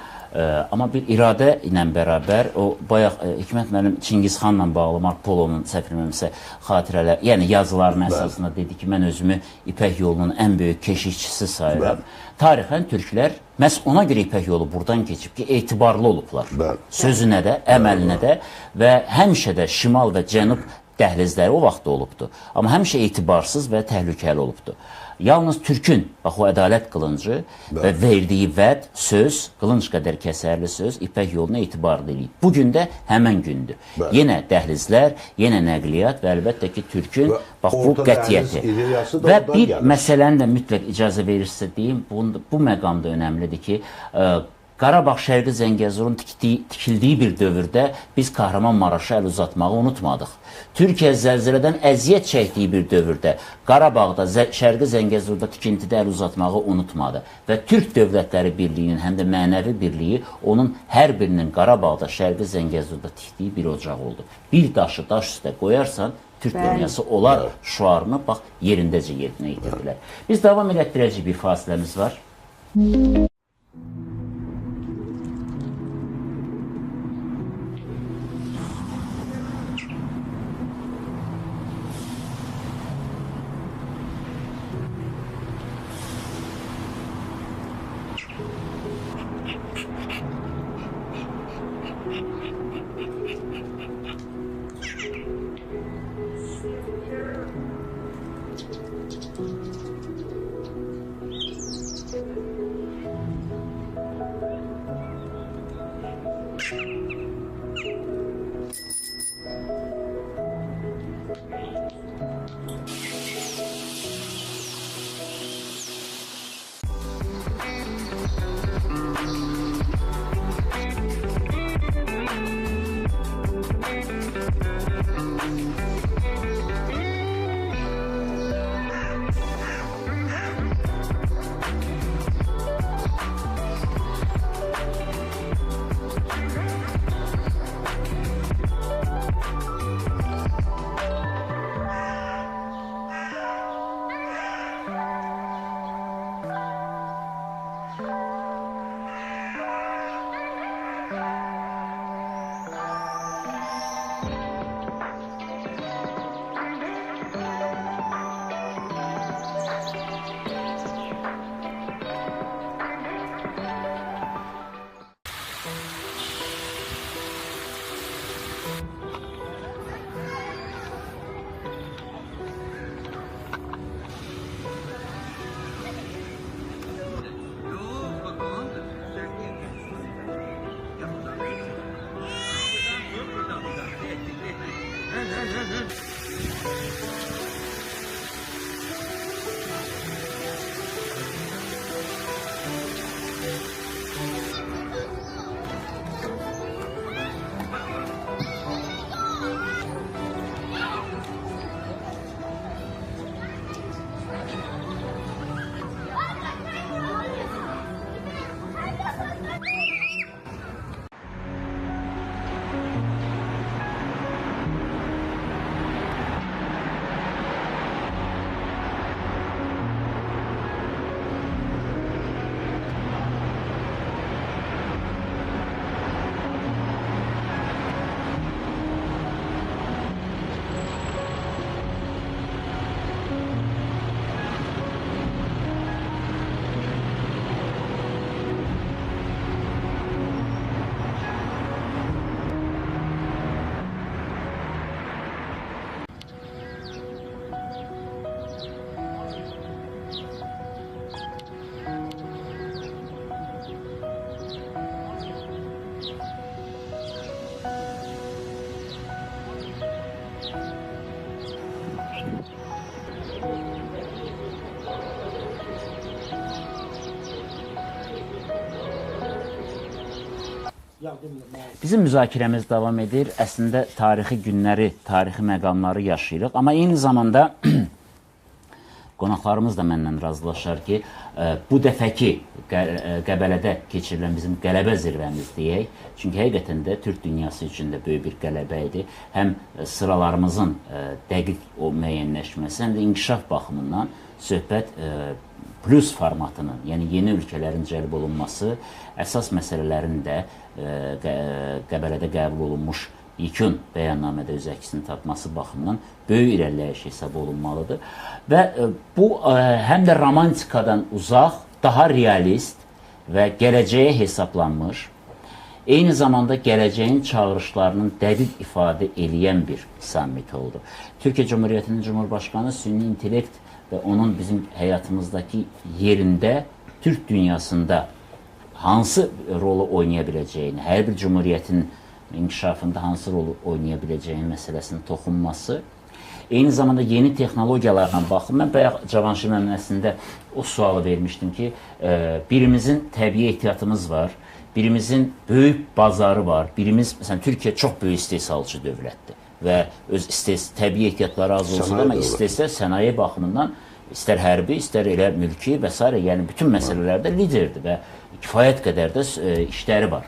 Amma bir iradə ilə bərabər o bayaq Hikmət müəllim Çingizxanla bağlı Mark Polonun səfirməmsə xatirələr, yəni yazılarının əsasında dedi ki, mən özümü İpək yolunun ən böyük keşikçisi sayıram. Tarixən türklər məhz ona görə İpək yolu buradan keçib ki, etibarlı olublar. Sözünə də, əməlinə də və həmişə də şimal və cənub dəhlizləri o vaxt olubdur. Amma həmişə etibarsız və təhlükəli olubdur. Yalnız türkün, bax o ədalət qılıncı və verdiyi vəd, söz, qılınc qədər kəsərli söz İpək yoluna etibarlı eləyib. Bugün də həmən gündür. Yenə dəhlizlər, yenə nəqliyyat və əlbəttə ki, türkün bax bu qətiyyəti. Və bir məsələni də mütləq icazə verirsə deyim, bu məqamda önəmlidir ki, Qarabağ Şərqi Zəngəzurun tikildiyi bir dövrdə biz Kahramanmaraşa əl uzatmağı unutmadıq. Türkiyə zəlzələdən əziyyət çəkdiyi bir dövrdə Qarabağda, Şərqi Zəngəzurda tikintidə əl uzatmağı unutmadı. Və Türk Dövlətləri Birliyinin, həm də mənəvi birliyi onun hər birinin Qarabağda, Şərqi Zəngəzurda tikdiyi bir ocaq oldu. Bir daşı daş üstə qoyarsan, Türk dünyası olar şuarını bax yerindəcə yerinə yetirdilər. Biz davam elətdirəcək bir fasiləmiz var. Bizim müzakirəmiz davam edir. Əslində tarixi günləri, tarixi məqamları yaşayırıq. Amma eyni zamanda qonaqlarımız da məndən razılaşar ki, bu dəfəki Qəbələdə keçirilən bizim qələbə zirvəmiz deyək. Çünki həqiqətən də Türk dünyası üçün də böyük bir qələbə idi. Həm sıralarımızın dəqiq o müəyyənləşməsi, həm də inkişaf baxımından söhbət plus formatının, yəni yeni ölkələrin cəlb olunması, əsas məsələlərin də Qəbələdə qəbul olunmuş yekun bəyannamədə öz əksini tapması baxımından böyük irəliləyiş hesab olunmalıdır. Və bu həm də romantikadan uzaq, daha realist və gələcəyə hesablanmış, eyni zamanda gələcəyin çağırışlarının dəqiq ifadə eləyən bir sammit oldu. Türkiyə Cumhuriyyətinin Cumhurbaşqanı süni intellekt və onun bizim həyatımızdakı yerində Türk dünyasında hansı rolu oynaya biləcəyini, hər bir cumhuriyyətin inkişafında hansı rolu oynaya biləcəyi məsələsinin toxunması, eyni zamanda yeni texnologiyalarla baxım. Mən bayaq Cavanşir müəllimin əslində o sualı vermişdim ki, birimizin təbii ehtiyatımız var, birimizin böyük bazarı var, birimiz, məsələn, Türkiyə çox böyük istehsalçı dövlətdir və öz təbii ehtiyatları az olsun, amma istehsal sənaye baxımından istər hərbi, istər elə mülki və s. yəni bütün məsələlərdə liderdir və kifayət qədər də işləri var.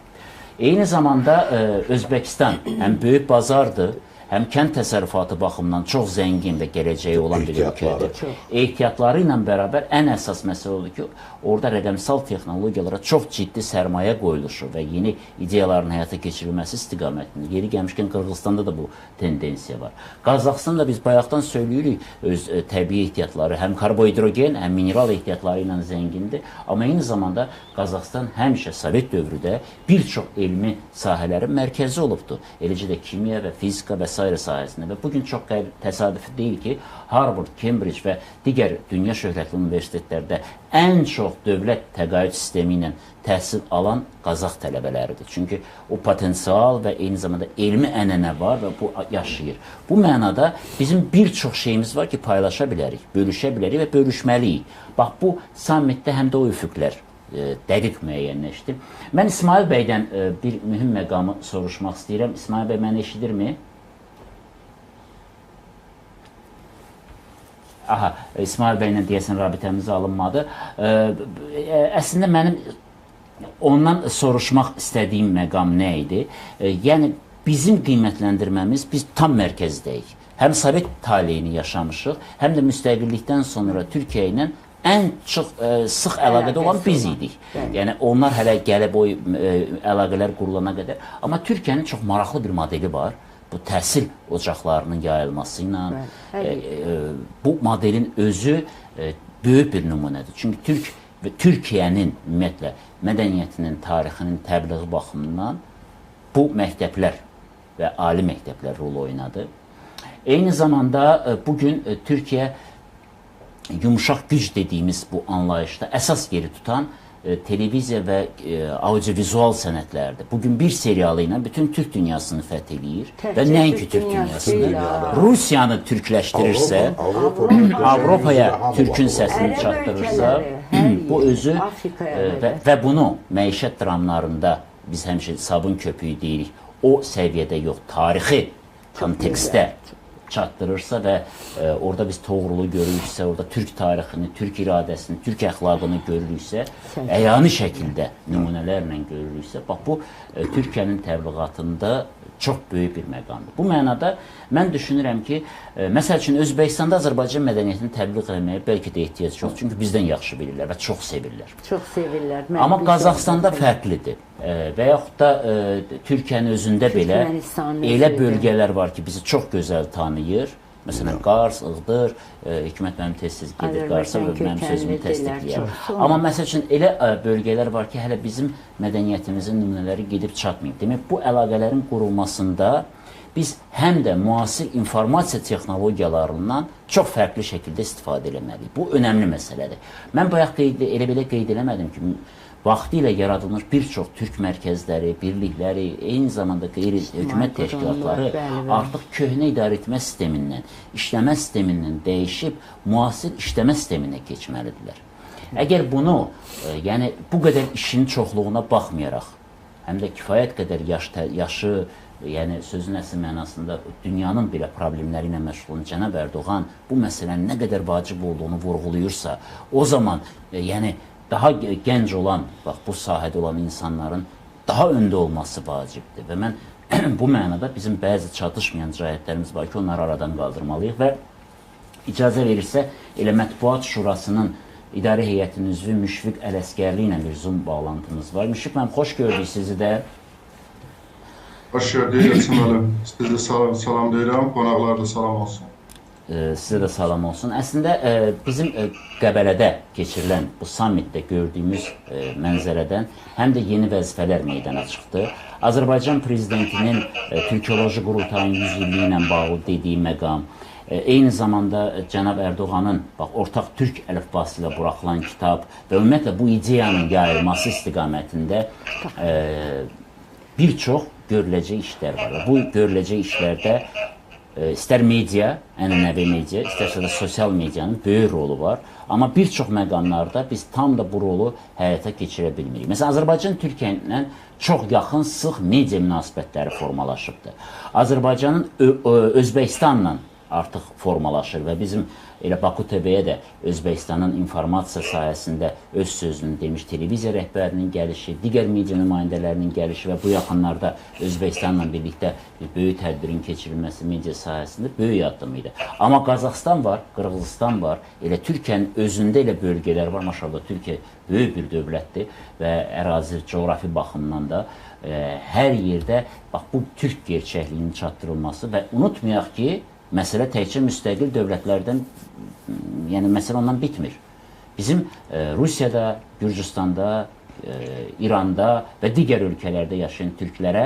Eyni zamanda Özbəkistan həm böyük bazardır, həm kənd təsərrüfatı baxımından çox zəngin və gələcəyi olan bir ölkədir. Ehtiyatları ilə bərabər ən əsas məsələ odur ki, orada rəqəmsal texnologiyalara çox ciddi sərmayə qoyuluşu və yeni ideyaların həyata keçirilməsi istiqamətində. Yeri gəlmişkən Qırğızstanda da bu tendensiya var. Qazaxıstanda biz bayaqdan söyləyirik, öz təbii ehtiyatları həm karbohidrogen, həm mineral ehtiyatları ilə zəngindir. Amma eyni zamanda Qazaxıstan həmişə Sovet dövründə bir çox elmi sahələrin mərkəzi olubdur. Eləcə də kimya və fizika və sahəsində və bugün çox təsadüfi deyil ki, Harvard, Cambridge və digər dünya şöhrətli universitetlərdə ən çox dövlət təqaüd sistemi ilə təhsil alan Qazax tələbələridir. Çünki o potensial və eyni zamanda elmi ənənə var və bu yaşayır. Bu mənada bizim bir çox şeyimiz var ki, paylaşa bilərik, bölüşə bilərik və bölüşməliyik. Bax, bu sammitdə həm də o üfüqlər dəqiq müəyyənləşdi. Mən İsmail bəydən bir mühüm məqamı soruşmaq istəyirəm. İsmail bəy məni eşidirmi? Aha, İsmail bəylə deyəsən rabitəmiz alınmadı. Əslində mənim ondan soruşmaq istədiyim məqam nə idi? Yəni, bizim qiymətləndirməmiz, biz tam mərkəzdəyik. Həm Sovet taleyini yaşamışıq, həm də müstəqillikdən sonra Türkiyə ilə ən çox sıx əlaqədə olan biz idik. Yəni, onlar hələ gəlib o əlaqələr qurulana qədər. Amma Türkiyənin çox maraqlı bir modeli var. Bu təhsil ocaqlarının yayılması ilə bu modelin özü böyük bir nümunədir. Çünki Türkiyənin ümumiyyətlə mədəniyyətinin, tarixinin təbliği baxımından bu məktəblər və ali məktəblər rol oynadı. Eyni zamanda bugün Türkiyə yumuşaq güc dediyimiz bu anlayışda əsas yeri tutan televiziya və audiovizual sənətlərdir. Bugün bir serialı ilə bütün Türk dünyasını fəth eləyir və nəinki Türk dünyasını. Rusiyanı türkləşdirirsə, Avropaya Türkün səsini çatdırırsa, bu özü və bunu məişət dramlarında biz həmişə sabun köpüyü deyirik, o səviyyədə yox, tarixi kontekstdə çatdırırsa və orada biz Toğrulu görürüksə, orada Türk tarixini, Türk iradəsini, Türk əxlaqını görürüksə, əyani şəkildə nümunələrlə görürüksə, bax bu Türkiyənin təbliğatında çox böyük bir məqamdır. Bu mənada mən düşünürəm ki, məsəl üçün Özbəkistanda Azərbaycan mədəniyyətini təbliğ etməyə bəlkə də ehtiyac yox, çünki bizdən yaxşı bilirlər və çox sevirlər. Çox sevirlər. Amma Qazaxstanda fərqlidir və yaxud da Türkiyənin özündə belə elə bölgələr var ki, bizi çox gözəl tanıyır. Məsələn, Qars, İğdır, Hikmət mənim tez-tez gedir Qarsa və mənim sözümü təsdiqləyər. Amma məsəl üçün, elə bölgələr var ki, hələ bizim mədəniyyətimizin nümunələri gedib çatmayıb. Demək, bu əlaqələrin qurulmasında biz həm də müasir informasiya texnologiyalarından çox fərqli şəkildə istifadə etməliyik. Bu önəmli məsələdir. Mən bayaq elə belə qeyd eləmədim ki, vaxtilə yaradılmış bir çox türk mərkəzləri, birlikləri, eyni zamanda qeyri-hökumət təşkilatları artıq köhnə idarəetmə sistemindən, işləmə sistemindən dəyişib müasir işləmə sisteminə keçməlidirlər. Əgər bunu, yəni bu qədər işin çoxluğuna baxmayaraq, həm də kifayət qədər yaşı, yəni sözün əsl mənasında dünyanın belə problemləri ilə məşğul olan cənab Ərdoğan bu məsələnin nə qədər vacib olduğunu vurğulayırsa, o zaman yəni daha gənc olan, bax bu sahədə olan insanların daha öndə olması vacibdir və mən bu mənada bizim bəzi çatışmayan cəhətlərimiz var ki, onları aradan qaldırmalıyıq və icazə verirsə elə Mətbuat Şurasının İdarə Heyətinin üzvü Müşfiq Ələsgərli ilə bir Zoom bağlantımız var. Müşfiq mənim xoş gördük sizi də. Xoş gördük, Elçin müəllim. Sizə salam deyirəm, qonaqlar da salam olsun. Sizə də salam olsun. Əslində bizim Qəbələdə keçirilən bu sammitdə gördüyümüz mənzərədən həm də yeni vəzifələr meydana çıxdı. Azərbaycan prezidentinin Türkoloji Qurultayının 100 illiyi ilə bağlı dediyi məqam, eyni zamanda cənab Ərdoğanın ortaq türk əlifbası ilə buraxılan kitab və ümumiyyətlə bu ideyanın yayılması istiqamətində bir çox görüləcək işlər var. Bu görüləcək işlərdə istər media, ənənəvi media, istərsə də sosial medianın böyük rolu var. Amma bir çox məqamlarda biz tam da bu rolu həyata keçirə bilmirik. Məsələn, Azərbaycan Türkiyə ilə çox yaxın, sıx media münasibətləri formalaşıbdır. Azərbaycanın Özbəkistanla artıq formalaşır və bizim elə Baku TV-yə də Özbəkistanın informasiya sahəsində öz sözünü demiş, televiziya rəhbərinin gəlişi, digər media nümayəndələrinin gəlişi və bu yaxınlarda Özbəkistanla birlikdə böyük tədbirin keçirilməsi media sahəsində böyük addım idi. Amma Qazaxstan var, Qırğızistan var, elə Türkiyənin özündə elə bölgələr var. Maşallah, Türkiyə böyük bir dövlətdir və ərazi, coğrafi baxımdan da hər yerdə bu türk gerçəkliyinin çatdırılması və unutmayaq ki, məsələ təkcə müstəqil dövlətlərdən, yəni məsələ ondan bitmir. Bizim Rusiyada, Gürcüstanda, İranda və digər ölkələrdə yaşayan türklərə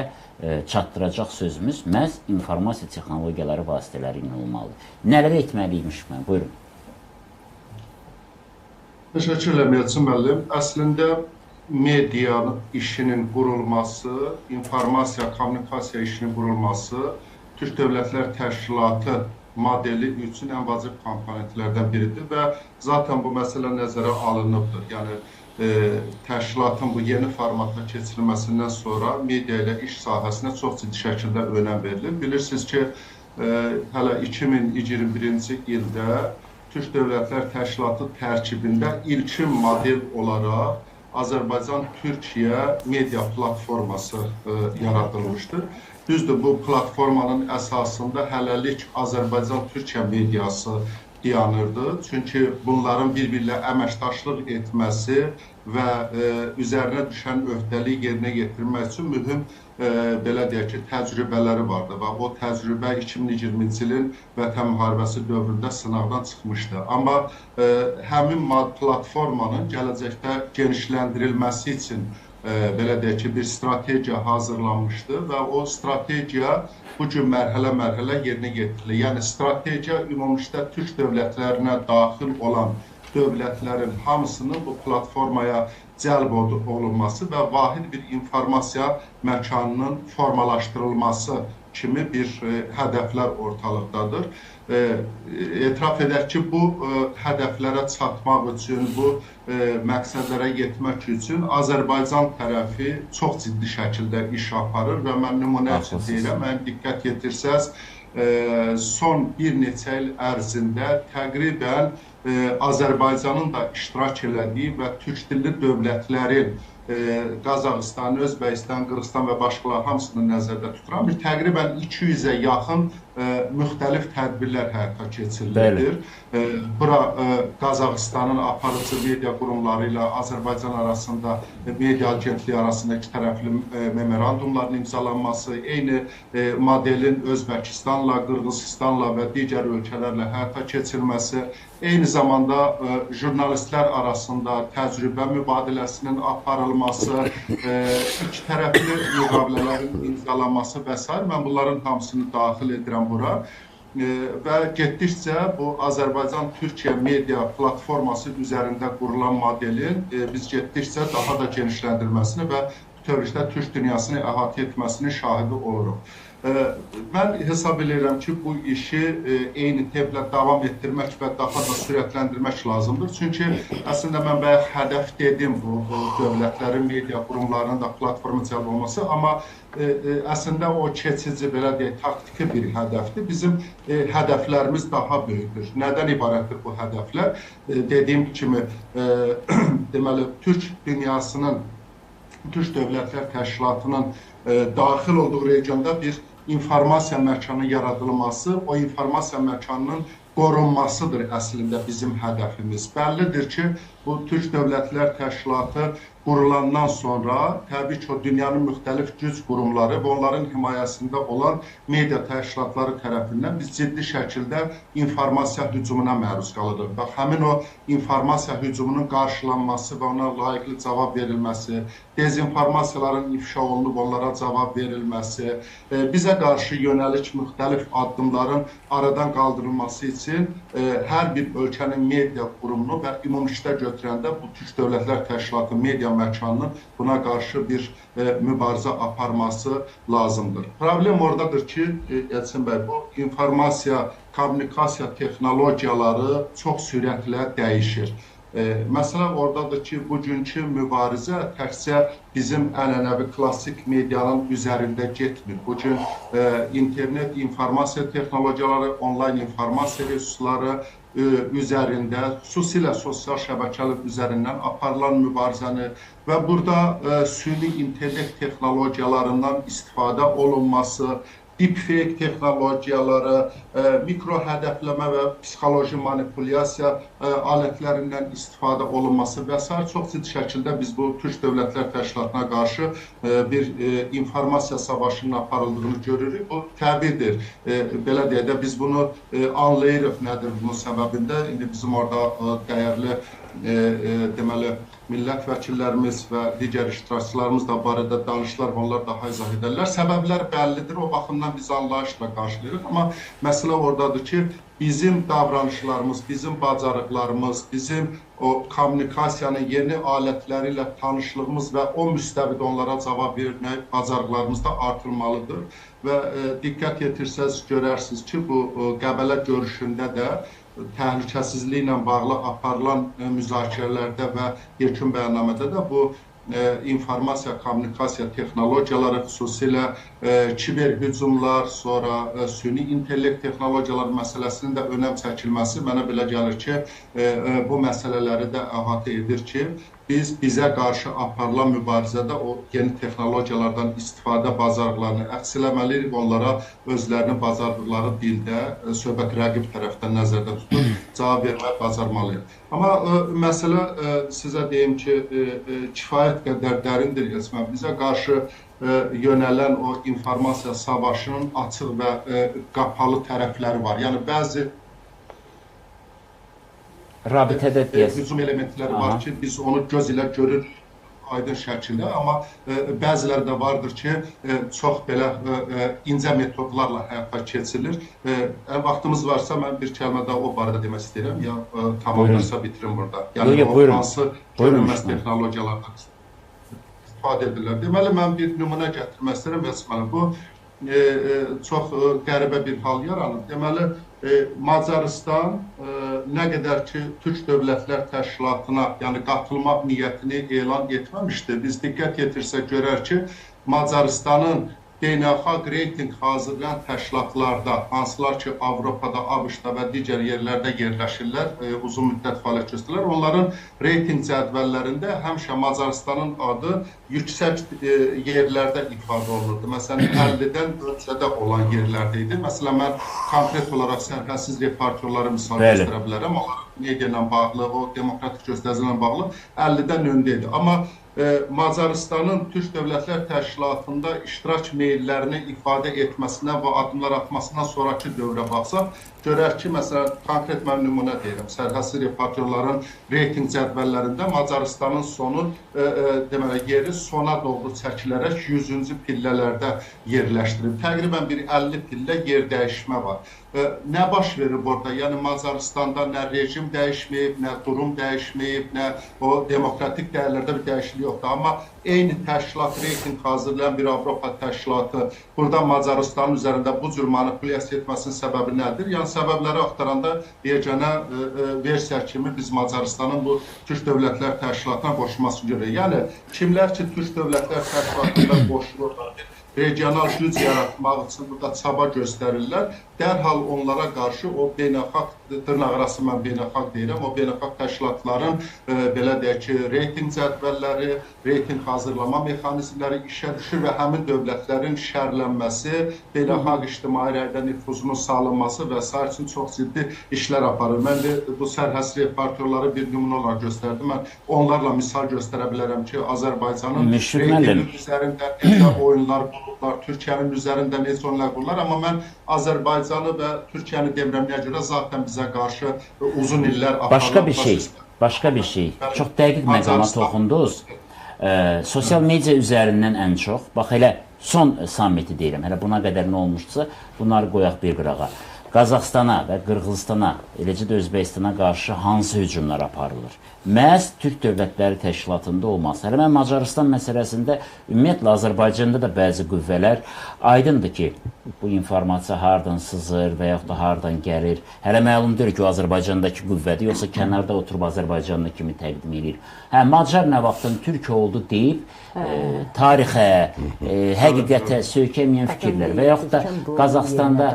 çatdıracaq sözümüz məhz informasiya texnologiyaları vasitələri ilə olmalıdır. Nələr etməliymiş mən? Buyurun. Təşəkkür edirəm, Elçin müəllim. Əslində media işinin qurulması, informasiya, kommunikasiya işinin qurulması Türk Dövlətlər Təşkilatı modeli üçün ən vacib komponentlərdən biridir və zaten bu məsələ nəzərə alınıbdır. Yəni, təşkilatın bu yeni formata keçirilməsindən sonra media ilə iş sahəsinə çox ciddi şəkildə önəm verilir. Bilirsiniz ki, hələ 2021-ci ildə Türk Dövlətlər Təşkilatı tərkibində ilkin model olaraq Azərbaycan-Türkiyə media platforması yaradılmışdır. Düzdür, bu platformanın əsasında hələlik Azərbaycan-Türkiyə mediası dayanırdı. Çünki bunların bir-birlə əməkdaşlıq etməsi və üzərinə düşən öhdəliyi yerinə yetirmək üçün mühüm, belə deyək ki, təcrübələri vardı və o təcrübə 2020-ci ilin Vətən müharibəsi dövründə sınaqdan çıxmışdı. Amma həmin platformanın gələcəkdə genişləndirilməsi üçün belə deyək ki, bir strategiya hazırlanmışdı və o strategiya bu gün mərhələ-mərhələ yerinə getirilir. Yəni, strategiya ümumilikdə Türk dövlətlərinə daxil olan dövlətlərin hamısının bu platformaya cəlb olunması və vahid bir informasiya məkanının formalaşdırılması kimi bir hədəflər ortalıqdadır. Etiraf edək ki, bu hədəflərə çatmaq üçün, bu məqsədlərə yetmək üçün Azərbaycan tərəfi çox ciddi şəkildə iş aparır və mən nümunə üçün deyirəm, mən diqqət yetirsəz, son bir neçə il ərzində təqribən Azərbaycanın da iştirak elədiyi və türk dilli dövlətlərin Qazaxıstan, Özbəkistan, Qırğızistan və başqaları hamısını nəzərdə tuturam. Təqribən 200-ə yaxın müxtəlif tədbirlər həyata keçirilir. Bura Qazaxıstanın aparıcı media qurumları ilə Azərbaycan arasında media agentliyi arasında iki tərəfli memorandumların imzalanması, eyni modelin Özbəkistanla, Qırğızstanla və digər ölkələrlə həyata keçirilməsi, eyni zamanda jurnalistlər arasında təcrübə mübadiləsinin aparılması, iki tərəfli müqavilələrin imzalanması və s. Mən bunların hamısını daxil edirəm bura və getdikcə bu Azərbaycan-Türkiyə media platforması üzərində qurulan modelin biz getdikcə daha da genişləndirməsini və bütövlükdə türk dünyasını əhatə etməsinin şahidi oluruq. Mən hesab edirəm ki, bu işi eyni templə davam etdirmək və daha da sürətləndirmək lazımdır. Çünki əslində mən bayaq hədəf dedim bu dövlətlərin, media qurumlarının da platforma cəlb olması, amma əslində o keçici, belə deyək, taktiki bir hədəfdir. Bizim hədəflərimiz daha böyükdür. Nədən ibarətdir bu hədəflər? Dediyim kimi, deməli, türk dünyasının, Türk Dövlətlər Təşkilatının daxil olduğu regionda bir informasiya məkanı yaradılması, o informasiya məkanının qorunmasıdır əslində bizim hədəfimiz. Bəllidir ki, bu Türk Dövlətlər Təşkilatı qurulandan sonra təbii ki, o dünyanın müxtəlif güc qurumları və onların himayəsində olan media təşkilatları tərəfindən biz ciddi şəkildə informasiya hücumuna məruz qalırıq. Bax, həmin o informasiya hücumunun qarşılanması və ona layiqli cavab verilməsi, dezinformasiyaların ifşa olunub onlara cavab verilməsi, bizə qarşı yönəlik müxtəlif addımların aradan qaldırılması üçün hər bir ölkənin media qurumunu və ümumilikdə götürəndə bu Türk Dövlətlər Təşkilatı media məkanının buna qarşı bir mübarizə aparması lazımdır. Problem oradadır ki, Elçin bəy, bu informasiya, kommunikasiya texnologiyaları çox sürətlə dəyişir. Məsələ oradadır ki, bugünkü mübarizə təkcə bizim ənənəvi klassik medianın üzərində getmir. Bugün internet informasiya texnologiyaları, onlayn informasiya resursları üzərində, xüsusilə sosial şəbəkələr üzərindən aparılan mübarizəni və burada süni intellekt texnologiyalarından istifadə olunması, deepfake texnologiyaları, mikro hədəfləmə və psixoloji manipulyasiya alətlərindən istifadə olunması və s. çox ciddi şəkildə biz bu Türk Dövlətlər Təşkilatına qarşı bir informasiya savaşının aparıldığını görürük. Bu təbiidir. Belə deyək də biz bunu anlayırıq nədir bunun səbəbində. İndi bizim orada dəyərli deməli millət vəkillərimiz və digər iştirakçılarımız da barədə danışırlar, onlar daha izah edərlər. Səbəblər bəllidir, o baxımdan biz anlayışla qarşılayırıq. Amma məsələ oradadır ki, bizim davranışlarımız, bizim bacarıqlarımız, bizim o kommunikasiyanın yeni alətləri ilə tanışlığımız və o müstəvidə onlara cavab vermək bacarıqlarımız da artırılmalıdır. Və diqqət yetirsəz görərsiniz ki, bu Qəbələ görüşündə də təhlükəsizliklə bağlı aparılan müzakirələrdə və yekun bəyannamədə də bu informasiya, kommunikasiya texnologiyaları, xüsusilə kiber hücumlar, sonra süni intellekt texnologiyaları məsələsinin də önəm çəkilməsi mənə belə gəlir ki, bu məsələləri də əhatə edir ki, biz bizə qarşı aparılan mübarizədə o yeni texnologiyalardan istifadə bacarıqlarını əks eləməliyik, onlara özlərinin bacarıqları dildə, söhbət rəqib tərəfdən nəzərdə tutub, cavab vermək bacarmalıyıq. Amma məsələ sizə deyim ki, kifayət qədər dərindir, bizə qarşı yönələn o informasiya savaşının açıq və qapalı tərəfləri var. Yəni, bəzi rabitədə deyəsiniz. Hücum elementləri var ki, biz onu göz ilə görürük aydın şəkildə, amma bəziləri də vardır ki, çox belə incə metodlarla həyata keçirilir. Vaxtımız varsa, mən bir kəlmə daha o barədə demək istəyirəm, ya tamamlarsa bitirim burada. Yəni, o hansı görünməz texnologiyalardan istifadə edirlər. Deməli, mən bir nümunə gətirmək istəyirəm. Bu çox qəribə bir hal yaranır. Deməli, Macarıstan nə qədər ki, Türk Dövlətlər Təşkilatına qatılmaq niyyətini elan etməmişdir. Biz diqqət yetirsək görər ki, Macarıstanın beynəlxalq reyting hazırlayan təşkilatlarda, hansılar ki, Avropada, ABŞ-da və digər yerlərdə yerləşirlər, uzun müddət fəaliyyət göstərirlər, onların reyting cədvəllərində həmişə Macarıstanın adı yüksək yerlərdə ifadə olunurdu. Məsələn, 50-dən ölçədə olan yerlərdə idi. Məsələn, mən konkret olaraq sərhədsiz reportyorları misal göstərə bilərəm. Media ilə bağlı, o demokratik göstəricilə bağlı 50-dən öndə idi. Amma Macarıstanın Türk Dövlətlər Təşkilatında iştirak meyillərini ifadə etməsinə və addımlar atmasından sonraki dövrə baxsaq, görək ki, məsələn, konkret mən nümunə deyirəm, sərhədsiz reportyorların reyting cədvəllərində Macarıstanın sonu, deməli, yeri sona doğru çəkilərək 100-cü pillələrdə yerləşdirib. Təqribən bir 50 pillə yer dəyişmə var. Nə baş verir burada? Yəni Macaristanda nə rejim dəyişməyib, nə durum dəyişməyib, nə o demokratik dəyərlərdə bir dəyişiklik yoxdur. Amma eyni təşkilat, reyting hazırlayan bir Avropa təşkilatı burada Macaristanın üzərində bu cür manipulyasiya etməsinin səbəbi nədir? Yəni səbəbləri axtaranda yeganə versiya kimi biz Macaristanın bu Türk Dövlətlər Təşkilatına qoşulmasını görürük. Yəni kimlər ki Türk Dövlətlər Təşkilatına qoşulurlar, regional güc yaratmaq üçün burada çaba göstərirlər. Dərhal onlara qarşı o beynəlxalq, dırnaqarası mən beynəlxalq deyirəm, o beynəlxalq təşkilatların belə deyək ki, reyting cədvəlləri, reyting hazırlama mexanizmləri işə düşür və həmin dövlətlərin şərlənməsi, beynəlxalq ictimai rəydə nüfuzunun salınması və s. üçün çox ciddi işlər aparır. Mən də bu sərhədsiz reportyorları bir nümunə olaraq göstərdim. Mən onlarla misal göstərə bilərəm ki, Azərbaycanın reytingin üzərində necə oyunlar qururlar, Türkiyənin üzərində necə oyunlar qururlar, amma mən Azərbaycanı və Türkiyəni demirəm, nəyə görə zaten bizə qarşı uzun illər aparılan Başqa bir şey. Çox dəqiq məqama toxundunuz. Sosial media üzərindən ən çox, bax elə son sammiti deyirəm, hələ buna qədər nə olmuşsa, bunları qoyaq bir qırağa. Qazaxstana və Qırğızstana, eləcə də Özbəkistana qarşı hansı hücumlar aparılır? Məhz Türk Dövlətləri Təşkilatında olmaz. Hələ mən Macarıstan məsələsində, ümumiyyətlə Azərbaycanda da bəzi qüvvələr aydındır ki, bu informasiya hardan sızır və yaxud da hardan gəlir. Hələ məlum deyil ki, o Azərbaycandakı qüvvədir, yoxsa kənarda oturub Azərbaycanlı kimi təqdim edir. Macar nə vaxtın Türk oldu deyib, tarixə, həqiqətə söykəməyən fikirlər və yaxud da Qazaxstanda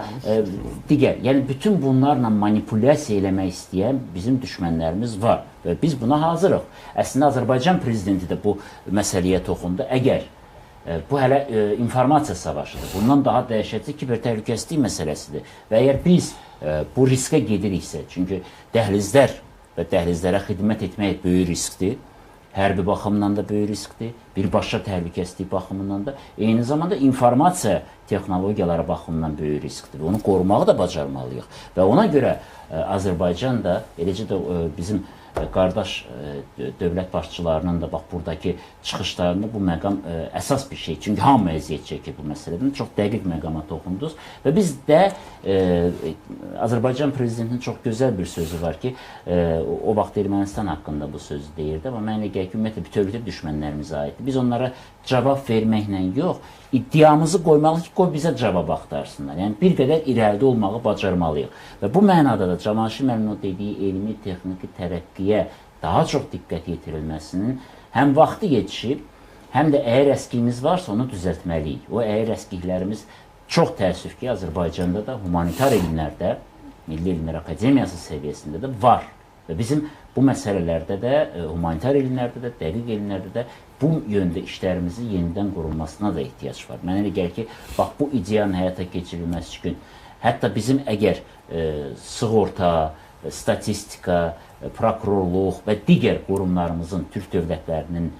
digər, yəni bütün bunlarla manipulyasiya eləmək istəyən bizim düşmənlərimiz var və biz buna hazırıq. Əslində Azərbaycan prezidenti də bu məsələyə toxundu. Əgər bu hələ informasiya savaşıdır, bundan daha dəhşətli kibertəhlükəsizlik məsələsidir və əgər biz bu riskə gediriksə, çünki dəhlizlər və dəhlizlərə xidmət etmək böyük riskdir, hərbi baxımdan da böyük riskdir, birbaşa təhlükəsizlik baxımından da, eyni zamanda informasiya texnologiyaları baxımından böyük riskdir. Onu qorumağı da bacarmalıyıq və ona görə Azərbaycan da, eləcə də bizim qardaş dövlət başçılarının da bax buradakı çıxışlarında bu məqam əsas bir şey. Çünki hamı əziyyət çəkir bu məsələdən. Çox dəqiq məqama toxundunuz və biz də Azərbaycan prezidentinin çox gözəl bir sözü var ki, o vaxt Ermənistan haqqında bu sözü deyirdi, amma mənə gəlir ki, ümumiyyətlə bütövlükdə düşmənlərimizə aiddir. Biz onlara cavab verməklə yox, iddiamızı qoymalıyıq ki, qoy bizə cavab axtarsınlar. Yəni bir qədər irəlidə olmağı bacarmalıyıq. Və bu mənada da Cavanşir müəllimin o dediyi elmi, texniki tərəqqiyə daha çox diqqət yetirilməsinin həm vaxtı yetişib, həm də əgər əskiyimiz varsa onu düzəltməliyik. O əgər əskiklərimiz çox təəssüf ki, Azərbaycanda da humanitar elmlərdə, Milli Elmlər Akademiyası səviyyəsində də var. Və bizim bu məsələlərdə də, humanitar elmlərdə də, dəqiq elmlərdə də bu yöndə işlərimizi yenidən qurulmasına da ehtiyac var. Mənə elə gəlir ki, bax bu ideyanın həyata keçirilməsi üçün, hətta bizim əgər sığorta, statistika, prokurorluq və digər qurumlarımızın, Türk dövlətlərinin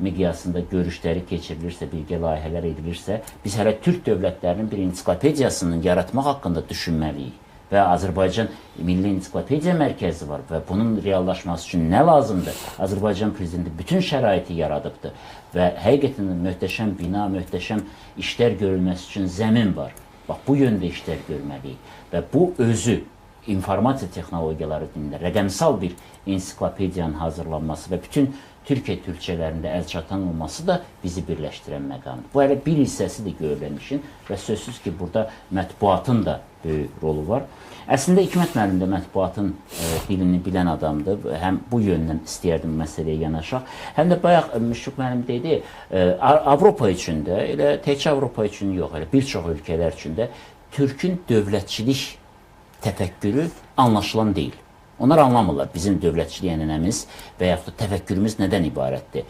miqyasında görüşləri keçirilirsə, birgə layihələr edilirsə, biz hələ Türk dövlətlərinin bir ensiklopediyasını yaratmaq haqqında düşünməliyik. Və Azərbaycan Milli Ensiklopediya Mərkəzi var və bunun reallaşması üçün nə lazımdır? Azərbaycan prezidenti bütün şəraiti yaradıbdır və həqiqətən möhtəşəm bina, möhtəşəm işlər görülməsi üçün zəmin var. Bax, bu yöndə işlər görməliyik və bu özü informasiya texnologiyaları dilində rəqəmsal bir ensiklopediyanın hazırlanması və bütün Türkiyə türkçələrində əlçatan olması da bizi birləşdirən məqamdır. Bu hələ bir hissəsidir görülən işin və sözsüz ki, burada mətbuatın da böyük rolu var. Əslində Hikmət müəllim də mətbuatın dilini bilən adamdır. Həm bu yöndən istəyərdim məsələyə yanaşaq. Həm də bayaq Müşfiq müəllim dedi, Avropa üçün də, elə təkcə Avropa üçün yox, elə bir çox ölkələr üçün də Türkün dövlətçilik təfəkkürü anlaşılan deyil. Onlar anlamırlar bizim dövlətçilik ənənəmiz və yaxud da təfəkkürümüz nədən ibarətdir.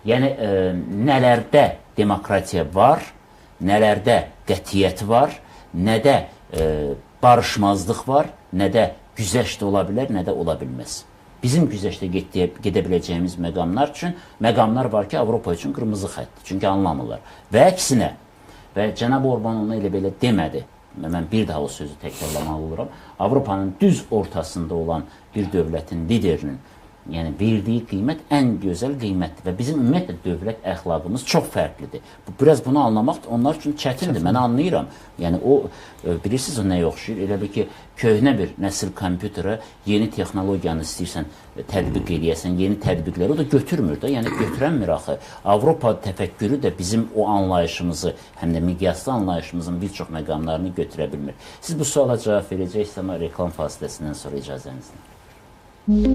Yəni, nələrdə demokratiya var, nələrdə qətiyyət var, nədə barışmazlıq var, nədə güzəşt ola bilər, nədə ola bilməz. Bizim güzəştə gedə biləcəyimiz məqamlar üçün, məqamlar var ki, Avropa üçün qırmızı xəttdir, çünki anlamırlar. Və əksinə, və cənab Orban onu elə belə demədi. mən bir daha o sözü təkrarlamalı oluram, Avropanın düz ortasında olan bir dövlətin liderinin yəni verdiyi qiymət ən gözəl qiymətdir və bizim ümumiyyətlə dövlət əxlaqımız çox fərqlidir. Biraz bunu anlamaq onlar üçün çətindir. Mən anlayıram. Yəni o bilirsiniz o nəyə oxşayır? Elə bir ki, köhnə bir nəsil kompüterə yeni texnologiyanı istəyirsən tətbiq eləyəsən, yeni tətbiqləri o da götürmür də. Yəni götürənmir axı. Avropa təfəkkürü də bizim o anlayışımızı, həm də miqyaslı anlayışımızın bir çox məqamlarını götürə bilmir. Siz bu suala cavab verəcəksiniz, amma reklam fasiləsindən sonra icazənizlə.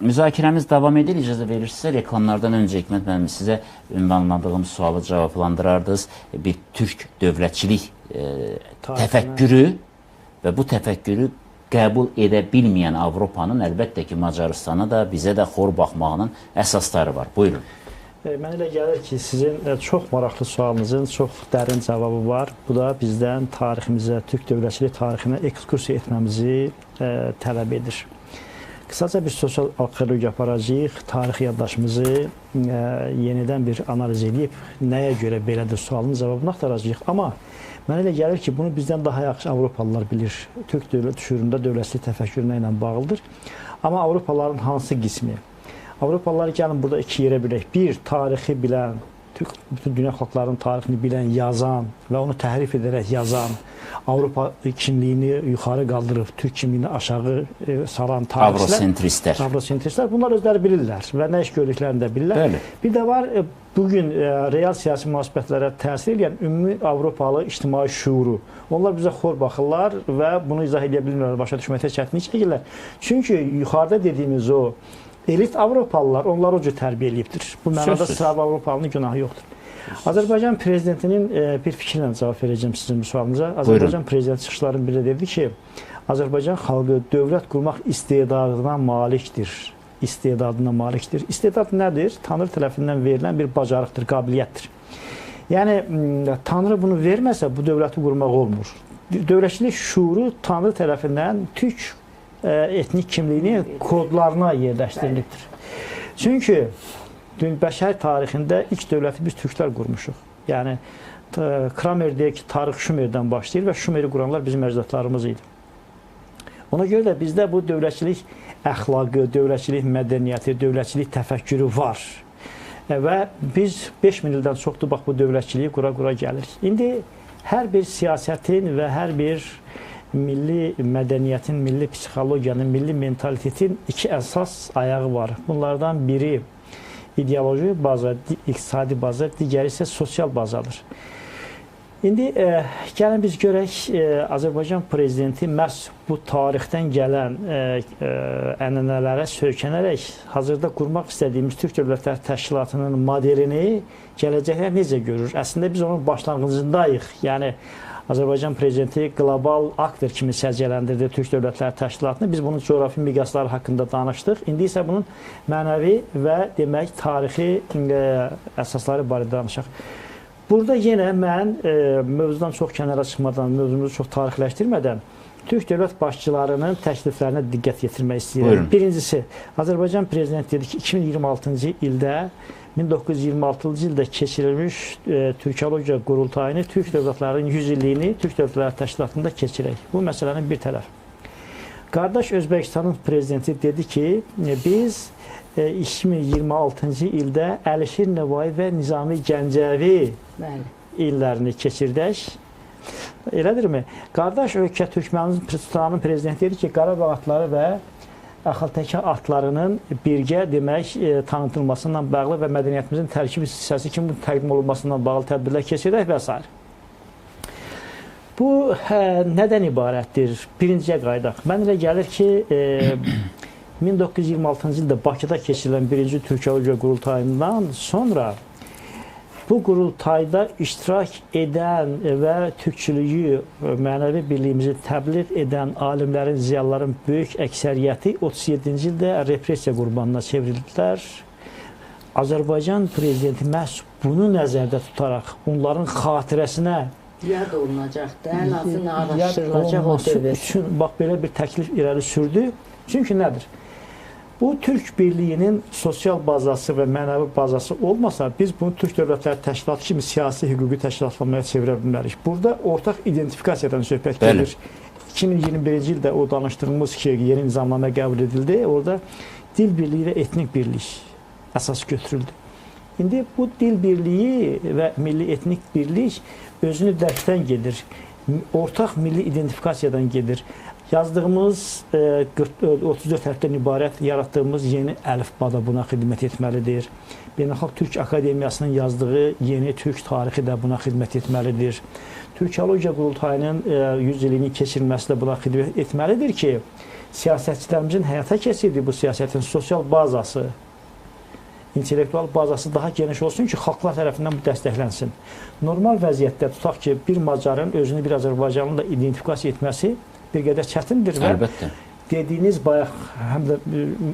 Müzakirəmiz davam edir. İcazə verirsinizsə, reklamlardan öncə Hikmət müəllim sizə ünvanladığım sualı cavablandırardınız. Bir türk dövlətçilik təfəkkürü və bu təfəkkürü qəbul edə bilməyən Avropanın əlbəttə ki, Macaristana da, bizə də xor baxmağının əsasları var. Buyurun. Mənə elə gəlir ki, sizin çox maraqlı sualınızın çox dərin cavabı var. Bu da bizdən tariximizə, türk dövlətçilik tarixinə ekskursiya etməmizi tələb edir. Qısaca bir sosial arxeologiya aparacağıq, tarix yaddaşımızı yenidən bir analiz edib, nəyə görə belədir sualının cavabını axtaracağıq. Amma mənə elə gəlir ki, bunu bizdən daha yaxşı Avropalılar bilir. Türk dövlət düşüründə dövlətçilik təfəkkürünə ilə bağlıdır. Amma Avropalıların hansı qismi? Avropalılar gəlin burada iki yerə bilək. Bir, tarixi bilən, bütün dünya xalqlarının tarixini bilən, yazan və onu təhrif edərək yazan, Avropa kimliyini yuxarı qaldırıb, türk kimliyini aşağı salan tarixçilər. Avrosentristlər. Bunlar özləri bilirlər və nə iş gördüklərini də bilirlər. Bəli. Bir də var, bugün real siyasi münasibətlərə təsir edən ümumi Avropalı ictimai şuuru. Onlar bizə xor baxırlar və bunu izah edə bilmirlər, başa düşməkdə çətinlik çəkirlər. Çünki yuxarıda dediyimiz o elit Avropalılar onları o cür tərbiyə eləyibdir. Bu mənada Slav Avropalının günahı yoxdur. Azərbaycan prezidentinin bir fikirlə cavab verəcəm sizin bu sualınıza. Azərbaycan prezidenti çıxışların biri dedi ki, Azərbaycan xalqı dövlət qurmaq istedadına malikdir. İstedadına malikdir. İstedad nədir? Tanrı tərəfindən verilən bir bacarıqdır, qabiliyyətdir. Yəni, Tanrı bunu verməsə, bu dövləti qurmaq olmur. Dövlətçilik şuuru Tanrı tərəfindən türk etnik kimliyini kodlarına yerləşdirilibdir. Çünki bəşər tarixində ilk dövləti biz türklər qurmuşuq. Yəni, Kramer deyir ki, tarix Şumerdən başlayır və Şumeri quranlar bizim əcdadlarımız idi. Ona görə də bizdə bu dövlətçilik əxlaqı, dövlətçilik mədəniyyəti, dövlətçilik təfəkkürü var. Və biz 5000 ildən çoxdur, bax, bu dövlətçiliyi qura-qura gəlirik. İndi hər bir siyasətin və hər bir milli mədəniyyətin, milli psixologiyanın, milli mentalitetin iki əsas ayağı var. Bunlardan biri ideoloji baza, iqtisadi baza, digəri isə sosial bazadır. İndi gəlin biz görək Azərbaycan prezidenti məhz bu tarixdən gələn ənənələrə söykənərək hazırda qurmaq istədiyimiz Türk Dövlətləri Təşkilatının modelini gələcəkdə necə görür? Əslində biz onun başlanğıcındayıq. Yəni Azərbaycan prezidenti qlobal aktor kimi səciyyələndirdi Türk Dövlətləri Təşkilatını. Biz bunun coğrafi miqyasları haqqında danışdıq. İndi isə bunun mənəvi və demək tarixi əsasları barədə danışaq. Burada yenə mən mövzudan çox kənara çıxmadan, mövzumuzu çox tarixləşdirmədən Türk dövlət başçılarının təkliflərinə diqqət yetirmək istəyirəm. Buyurun. Birincisi, Azərbaycan prezidenti dedi ki, 2026-cı ildə 1926-cı ildə keçirilmiş Türkologiya qurultayını, Türk dövlətlərinin 100 illiyini Türk Dövlətləri Təşkilatında keçirək. Bu məsələnin bir tərəf. Qardaş Özbəkistanın prezidenti dedi ki, biz 2026-cı ildə Əlişir Nəvai və Nizami Gəncəvi illərini keçirdək. Elədirmi? Qardaş ölkə Türkmənistanın prezidenti dedi ki, Qarabağ atları və Axaltəkə atlarının birgə demək tanıtılmasından bağlı və mədəniyyətimizin tərkibi hissəsi kimi təqdim olunmasından bağlı tədbirlər keçirdək və s. Bu nədən ibarətdir? Birinciyə qaydaq. Mən elə gəlir ki, 1926-cı ildə Bakıda keçirilən birinci Türkologiya qurultayından sonra bu qurultayda iştirak edən və türkçülüyü, mənəvi birliyimizi təbliğ edən alimlərin, ziyalıların böyük əksəriyyəti 37-ci ildə repressiya qurbanına çevrildilər. Azərbaycan prezidenti məhz bunu nəzərdə tutaraq onların xatirəsinə yad olunacaqdır, ən azından araşdırılacaq o dövr üçün bax belə bir təklif irəli sürdü. Çünki nədir? Bu Türk birliyinin sosial bazası və mənəvi bazası olmasa, biz bunu Türk Dövlətləri Təşkilatı kimi siyasi hüquqi təşkilatlamaya çevirə bilmərik. Burada ortaq identifikasiyadan söhbət gedir. 2021-ci ildə o danışdığımız ki, yeni nizamnamə qəbul edildi. Orada dil birliyi və etnik birlik əsas götürüldü. İndi bu dil birliyi və milli etnik birlik özünü dərkdən gedir. Ortaq milli identifikasiyadan gedir. Yazdığımız 34 hərfdən ibarət yaratdığımız yeni əlifbada buna xidmət etməlidir. Beynəlxalq Türk Akademiyasının yazdığı yeni türk tarixi də buna xidmət etməlidir. Türkologiya qurultayının 100 ilini keçirilməsi də buna xidmət etməlidir ki, siyasətçilərimizin həyata keçirdiyi bu siyasətin sosial bazası, intellektual bazası daha geniş olsun ki, xalqlar tərəfindən bu dəstəklənsin. Normal vəziyyətdə tutaq ki, bir Macarın özünü bir Azərbaycanlı da identifikasiya etməsi bir qədər çətindir və əlbəttə dediyiniz bayaq həm də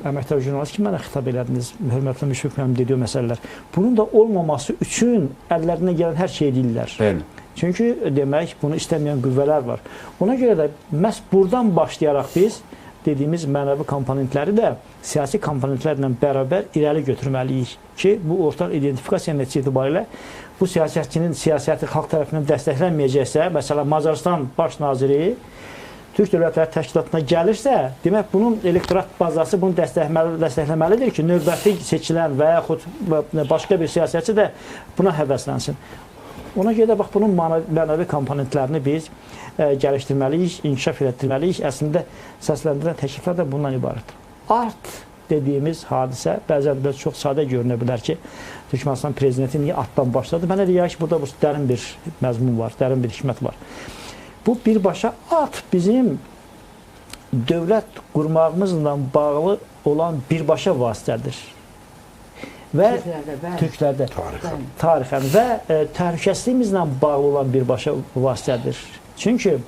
əməkdar jurnalist kimi mənə xitab elədiniz, hörmətli Müşfiq müəllim dediyi məsələlər. Bunun da olmaması üçün əllərinə gələn hər şey edirlər. Bəli. Çünki demək bunu istəməyən qüvvələr var. Ona görə də məhz buradan başlayaraq biz dediyimiz mənəvi komponentləri də siyasi komponentlərlə bərabər irəli götürməliyik ki, bu ortaq identifikasiya nəticə etibarilə bu siyasətçinin siyasəti xalq tərəfindən dəstəklənməyəcəksə, məsələn Macarıstan baş naziri Türk Dövlətləri Təşkilatına gəlirsə, demək bunun elektorat bazası bunu dəstəkləməlidir ki, növbəti seçilən və yaxud başqa bir siyasətçi də buna həvəslənsin. Ona görə də bax bunun mənəvi komponentlərini biz gəlişdirməliyik, inkişaf etdirməliyik. Əslində səsləndirən təkliflər də bundan ibarətdir. Art dediyimiz hadisə bəzən də çox sadə görünə bilər ki, Türkmənistan prezidenti niyə artdan başladı? Mənə deyək ki, burada dərin bir məzmun var, dərin bir hikmət var. Bu birbaşa art bizim dövlət qurmağımızla bağlı olan birbaşa vasitədir. Və Türklərdə tarixən və təhlükəsizliyimizlə bağlı olan birbaşa vasitədir. Çünki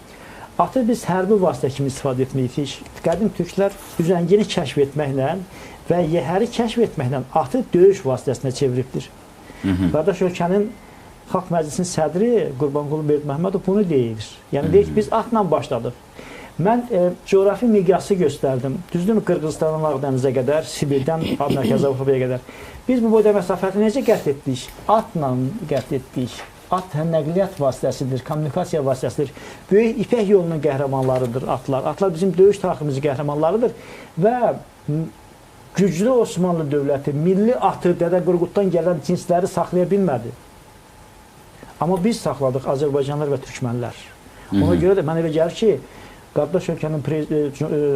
atı biz hərbi vasitə kimi istifadə etməyik. Qədim türklər üzəngini kəşf etməklə və yəhəri kəşf etməklə atı döyüş vasitəsinə çeviribdir. Qardaş ölkənin Xalq Məclisinin sədri Qurbanqulu Berdiməhəmmədov bunu deyir. Yəni deyir ki, biz atla başladıq. Mən coğrafi miqyası göstərdim. Düzdürmü Qırğızstandan Ağdənizə qədər, Sibirdən Mərkəzi Avropaya qədər. Biz bu boyda məsafəni necə qət etdik? Atla qət etdik. At nəqliyyat vasitəsidir, kommunikasiya vasitəsidir. Böyük İpək yolunun qəhrəmanlarıdır atlar. Atlar bizim döyüş tariximizin qəhrəmanlarıdır və güclü Osmanlı dövləti milli atı Dədə Qorquddan gələn cinsləri saxlaya bilmədi. Amma biz saxladıq Azərbaycanlılar və Türkmənlər. Ona görə də mən elə gəlir ki, qardaş ölkənin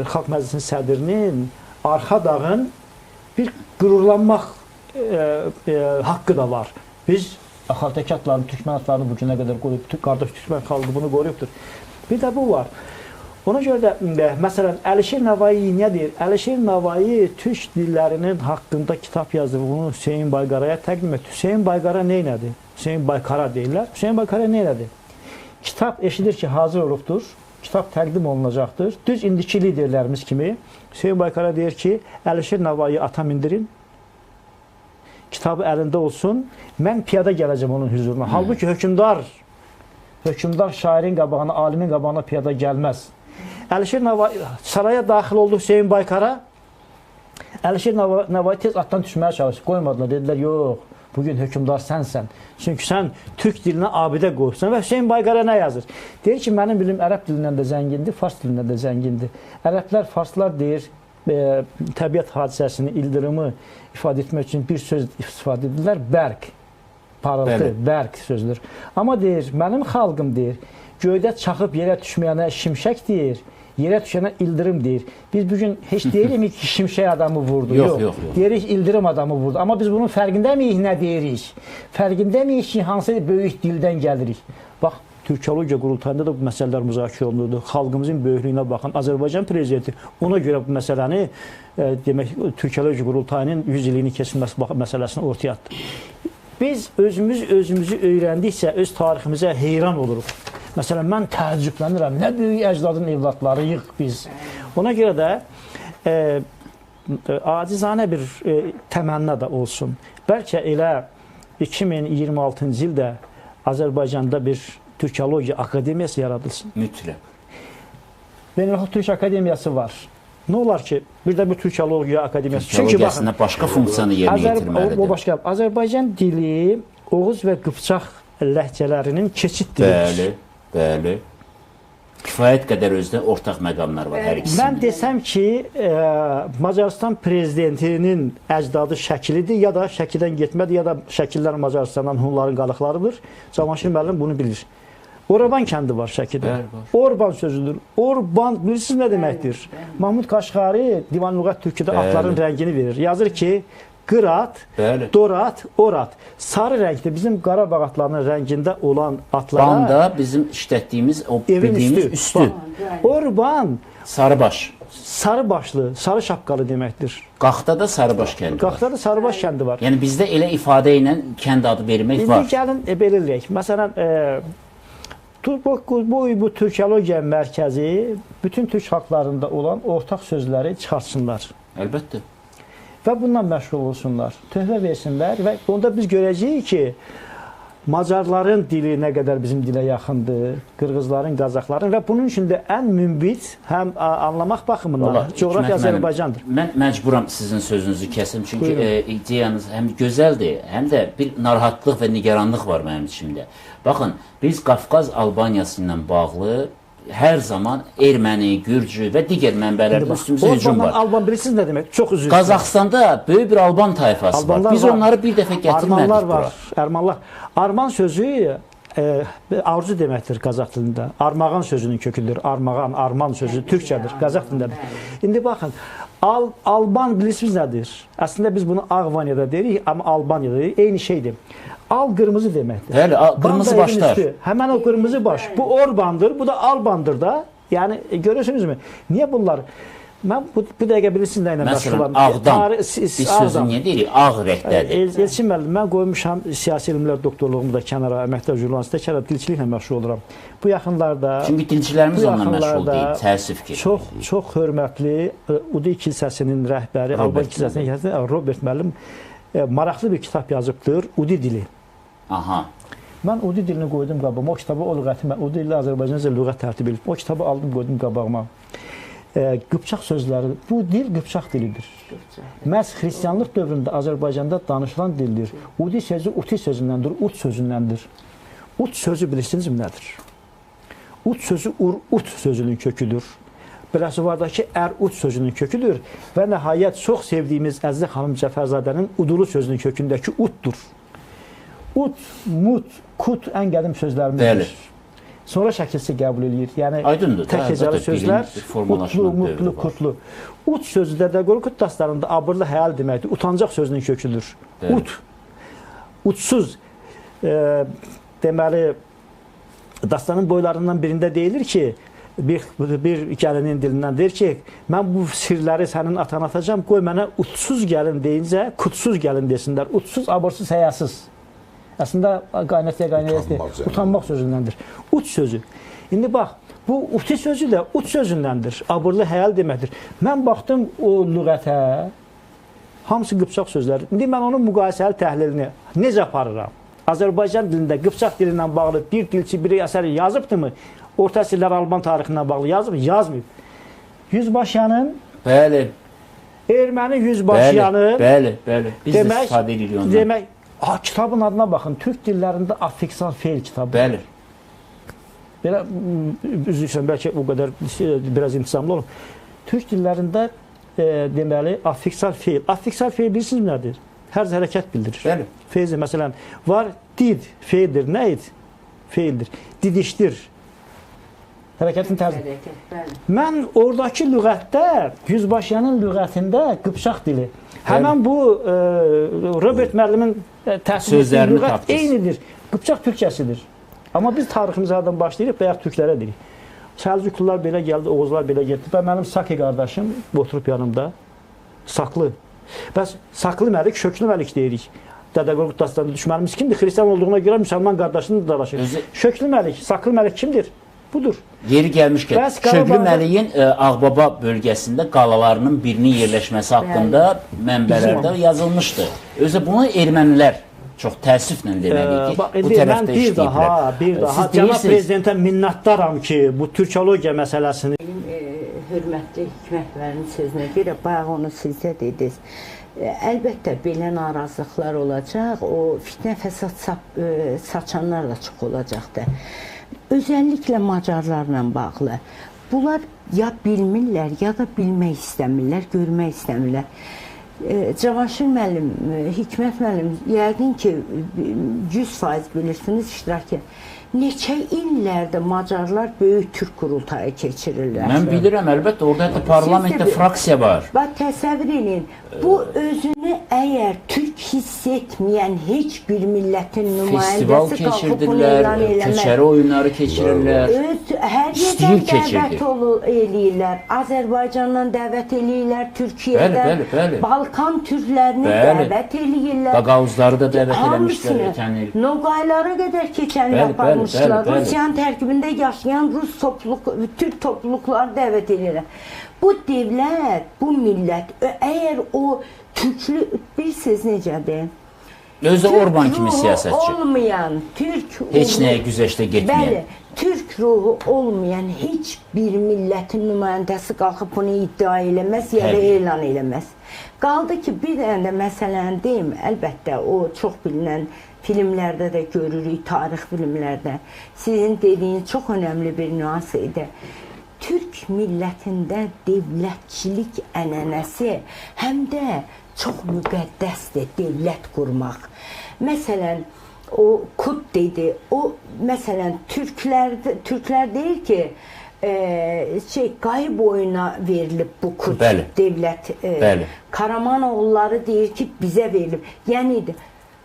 Xalq Məclisinin sədrinin arxa dağın bir qürurlanmaq haqqı da var. Biz Axaltaki adlarını, Türkmen adlarını bu günə qədər qoruyub, qardaş Türkmen xalqı bunu qoruyubdur. Bir də bu var. Ona görə də məsələn Əlişir Navayi nə deyir? Əlişir Navayi türk dillərinin haqqında kitab yazdı. Bunu Hüseyn Bayqaraya təqdim etdi. Hüseyn Bayqara nə elədi? Hüseyn Baykara deyirlər. Hüseyn Baykara nə elədi? Kitab eşidir ki, hazır olubdur. Kitab təqdim olunacaqdır. Düz indiki liderlərimiz kimi Hüseyn Baykara deyir ki, Əlişir Navayi atam indirin. Kitabı əlində olsun. Mən piyada gələcəm onun hüzuruna. Halbuki hökmdar şairin qabağına, alimin qabağına piyada gəlməz. Əlişir Navayi saraya daxil oldu Hüseyn Baykara. Əlişir Navayi tez atdan düşməyə çalışdı. Qoymadılar. Dedilər, yox, bugün hökmdar sənsən. Çünki sən türk dilinə abidə qoyubsan. Və Hüseyn Baykara nə yazır? Deyir ki, mənim bilim ərəb dilindən də zəngindir, fars dilindən də zəngindir. Ərəblər, farslar deyir, təbiət hadisəsini, ildırımı ifadə etmək üçün bir söz istifadə edirlər, bərq, parıltı, bərq sözdür. Amma deyir, mənim xalqım deyir, göydə çaxıb yerə düşməyənə şimşək deyir, yerə düşənə ildırım deyir. Biz bugün heç deyirik ki, şimşək adamı vurdu. Yox. Deyirik, ildırım adamı vurdu. Amma biz bunun fərqindəmiyik, nə deyirik? Fərqindəmiyik ki, hansı böyük dildən gəlirik? Bax, Türkologiya qurultayında da bu məsələlər müzakirə olunurdu. Xalqımızın böyüklüyünə baxın. Azərbaycan prezidenti ona görə bu məsələni, demək, Türkologiya qurultayının 100 illiyini keçilməsi məsələsini ortaya atdı. Biz özümüzü öyrəndikcə öz tariximizə heyran oluruq. Məsələn, mən təəccüblənirəm. Nə böyük əcdadın evladlarıyıq biz. Ona görə də acizanə bir təmənna da olsun. Bəlkə elə 2026-cı ildə Azərbaycanda bir Türkologiya Akademiyası yaradılsın. Mütləq. Beynəlxalq Türk Akademiyası var. Nə olar ki, bir də bir Türkologiya Akademiyası. Türkologiyasında başqa funksiyanı yerinə yetirməlidir. O başqa. Azərbaycan dili Oğuz və Qıpçaq ləhcələrinin keçid dilidir. Bəli. Kifayət qədər özdə ortaq məqamlar var hər ikisində. Mən desəm ki, Macarıstan prezidentinin əcdadı Şəkilidir, ya da Şəkidən getmədir, ya da Şəkillər Macarıstandan Hunların qalıqlarıdır. Cavanşir müəllim bunu bilir. Oraban kəndi var Şəkidə. Orban sözüdür. Orban bilirsiniz nə deməkdir? Mahmud Qaşqari Divan Lüğət Türküdə atların rəngini verir. Yazır ki, Qırat, Dorat, Orat. Sarı rəngdə bizim Qarabağ atlarının rəngində olan atlara... Banda bizim işlətdiyimiz, o bildiyimiz üstü. Orban... Sarıbaş. Sarı başlı, sarı şapkalı deməkdir. Qaxtada Sarıbaş kəndi var. Qaxtada Sarıbaş kəndi var. Yəni bizdə elə ifadə ilə kənd adı vermək var. İndi gəlin belə eləyək. Məsələn, bu Türkologiya mərkəzi bütün türk xalqlarında olan ortaq sözləri çıxartsınlar. Əlbəttə. Və bundan məşğul olsunlar, töhfə versinlər və onda biz görəcəyik ki, Macarların dili nə qədər bizim dilə yaxındır, Qırğızların, Qazaxların və bunun üçün də ən münbit, həm anlamaq baxımından coğrafiya Azərbaycandır. Mən məcburam sizin sözünüzü kəsim, çünki ideyanız həm gözəldir, həm də bir narahatlıq və nigaranlıq var mənim içimdə. Baxın, biz Qafqaz Albaniyası ilə bağlı hər zaman erməni, gürcü və digər mənbələrdə üstümüzə hücum var. Alban bilirsiniz nə demək? Çox üzr istəyirəm. Qazaxstanda böyük bir Alban tayfası var. Biz onları bir dəfə gətirmədik bura. Ermanlar. Arman sözü arzu deməkdir Qazax dilində. Armağan sözünün köküdür. Armağan, arman sözü türkçədir, Qazax dilindədir. İndi baxın, Alban bilirsiniz nədir? Əslində biz bunu Ağvaniyada deyirik, amma Albaniyada deyirik. Eyni şeydir. Al qırmızı deməkdir. Bəli, qırmızı başlar. Həmən o qırmızı baş. Bu Orbandır, bu da Albandır da. Yəni görürsünüzmü? Niyə bunlar? Mən bu dəqiqə bilirsiniz nə ilə məşğulam? Məsələn, ağdam. Biz sözü niyə deyirik? Ağ rəngdədir. Elçin müəllim, mən qoymuşam siyasi elmlər doktorluğumu da kənara, əməkdar jurnalistə kənara dilçiliklə məşğul oluram. Bu yaxınlarda... Çünki dilçilərimiz onunla məşğul deyil, təəssüf ki. Çox hörmətli Udi kilsəsinin rəhbəri, Alban kilsəsinin rəhbəri Robert müəllim maraqlı bir kitab yazıbdır, Udi dili. Aha. Mən Udi dilini qoydum qabağıma. O kitabı, o lüğəti, mən Udi ilə Azərbaycanca lüğət tərtib edib. O kitabı aldım, qoydum qabağıma. Qıpçaq sözləri, bu dil Qıpçaq dilidir. Məhz xristianlıq dövründə Azərbaycanda danışılan dildir. Udi sözü Uti sözündəndir, Ut sözündəndir. Ut sözü bilirsinizmi nədir? Ut sözü Ur-Ut sözünün köküdür. Biləsuvar'dakı Ər-Ut sözünün köküdür və nəhayət çox sevdiyimiz Əzizə xanım Cəfərzadənin Udulu sözünün kökündəki Utdur. Ut, mut, kut ən qədim sözlərimizdir. Sonra şəkilsi qəbul edir. Yəni, tək hecəli sözlər, utlu, mutlu, kutlu. Ut sözü də Qorqud dastanında abırlı həyal deməkdir. Utancaq sözünün köküdür. Ut, utsuz. deməli dastanın boylarından birində deyilir ki, bir gəlinin dilindən deyir ki, mən bu sirləri sənin atana atacağım, qoy mənə utsuz gəlin deyincə, kutsuz gəlin desinlər. Utsuz, abursuz, həyasız. Əslində qaynataya utanmaq sözündəndir. Ut sözü. İndi bax, bu uti sözü də ut sözündəndir. Aburlu, həyal deməkdir. Mən baxdım o lüğətə, hamısı qıpçaq sözləri. İndi mən onun müqayisəli təhlilini necə aparıram? Azərbaycan dilində qıpçaq dili ilə bağlı bir dilçi, bir əsəri yazıbdımı? Orta əsrlər Alban tarixindən bağlı yazıb, yazmayıb. Yüzbaşyanın Bəli. Erməni yüzbaşyanı Bəli. Biz də istifadə edirik ondan. Demək, kitabın adına baxın. Türk dillərində affiksal feil kitabı. Bəli. Belə üzr istəyirəm, bəlkə o qədər biraz intizamlı olum. Türk dillərində deməli affiksal feil. Affiksal feil bilirsiniz nədir? Hər hərəkət bildirir. Bəli. Feil məsələn var did feildir. Nə idi? Feildir. Didişdir. Hərəkətin tərzi. Mən oradakı lüğətdə, Yüzbaşyanın lüğətində qıpçaq dili. Həmən bu Robert müəllimin təhsil etdiyi lüğət eynidir. Qıpçaq türkçəsidir. Amma biz tariximizdən başlayırıq, bayaq türklərə deyirik. Səlcuqlular belə gəldi, Oğuzlar belə getdi. Və mənim Saki qardaşım oturub yanımda. Saklı. Bəs Saklı Məlik, Şöklü Məlik deyirik. Dədə Qorqud dastanında düşmənimiz kimdir? Xristian olduğuna görə müsəlman qardaşını da dalaşır. Şöklü Məlik, Saklı Məlik kimdir? Budur. Yeri gəlmişkən, Şöklü Məliyin Ağbaba bölgəsində qalalarının birinin yerləşməsi haqqında mənbələrdə yazılmışdı. Özü bunu ermənilər çox təəssüflə deməliyik ki, bu tərəfdə işləyiblər. Bir daha, cənab prezidentə minnətdaram ki, bu türkologiya məsələsini... Hörmətli Hikmət müəllimin sözünə görə, bayaq onu siz də dediniz. Əlbəttə, belə narazılıqlar olacaq, o fitnə fəsad saçanlar da çox olacaqdır. Özəlliklə Macarlarla bağlı. Bunlar ya bilmirlər, ya da bilmək istəmirlər, görmək istəmirlər. Cavanşir müəllim, Hikmət müəllim, yəqin ki, 100% bilirsiniz iştirakı. Neçə illərdə Macarlar böyük türk qurultayı keçirirlər. Mən bilirəm, əlbəttə, orada hətta parlamentdə fraksiya var. Bax, təsəvvür edin, bu özünü əgər türk hiss etməyən heç bir millətin nümayəndəsi qalxıb bunu elan eləmək. Köçəri oyunları keçirirlər. Hər yerdən dəvət eləyirlər. Azərbaycandan dəvət eləyirlər, Türkiyədən, Balkan türklərini dəvət eləyirlər. Qaqavuzları da dəvət eləmişlər. Noqaylara qədər keçəni yaparmışlar. Rusiyanın tərkibində yaşayan türk topluluqları dəvət edirlər. Bu devlət, bu millət, əgər o türklü, bilirsiniz necədir? Özü Orban kimi siyasətçi. Türk ruhu olmayan, türk heç nəyə güzəştə getməyən. Bəli, türk ruhu olmayan heç bir millətin nümayəndəsi qalxıb bunu iddia eləməz, ya da elan eləməz. Qaldı ki, bir dənə də məsələni deyim, əlbəttə, o çox bilinən filmlərdə də görürük, tarix filmlərdə. Sizin dediyiniz çox önəmli bir nüans idi. Türk millətində devlətçilik ənənəsi həm də çox müqəddəsdir, devlət qurmaq. Məsələn, o Kut dedi, o məsələn, türklər deyir ki, qayıb oyuna verilib bu Kut devlət. Karamanoğulları deyir ki, bizə verilib. Yəni,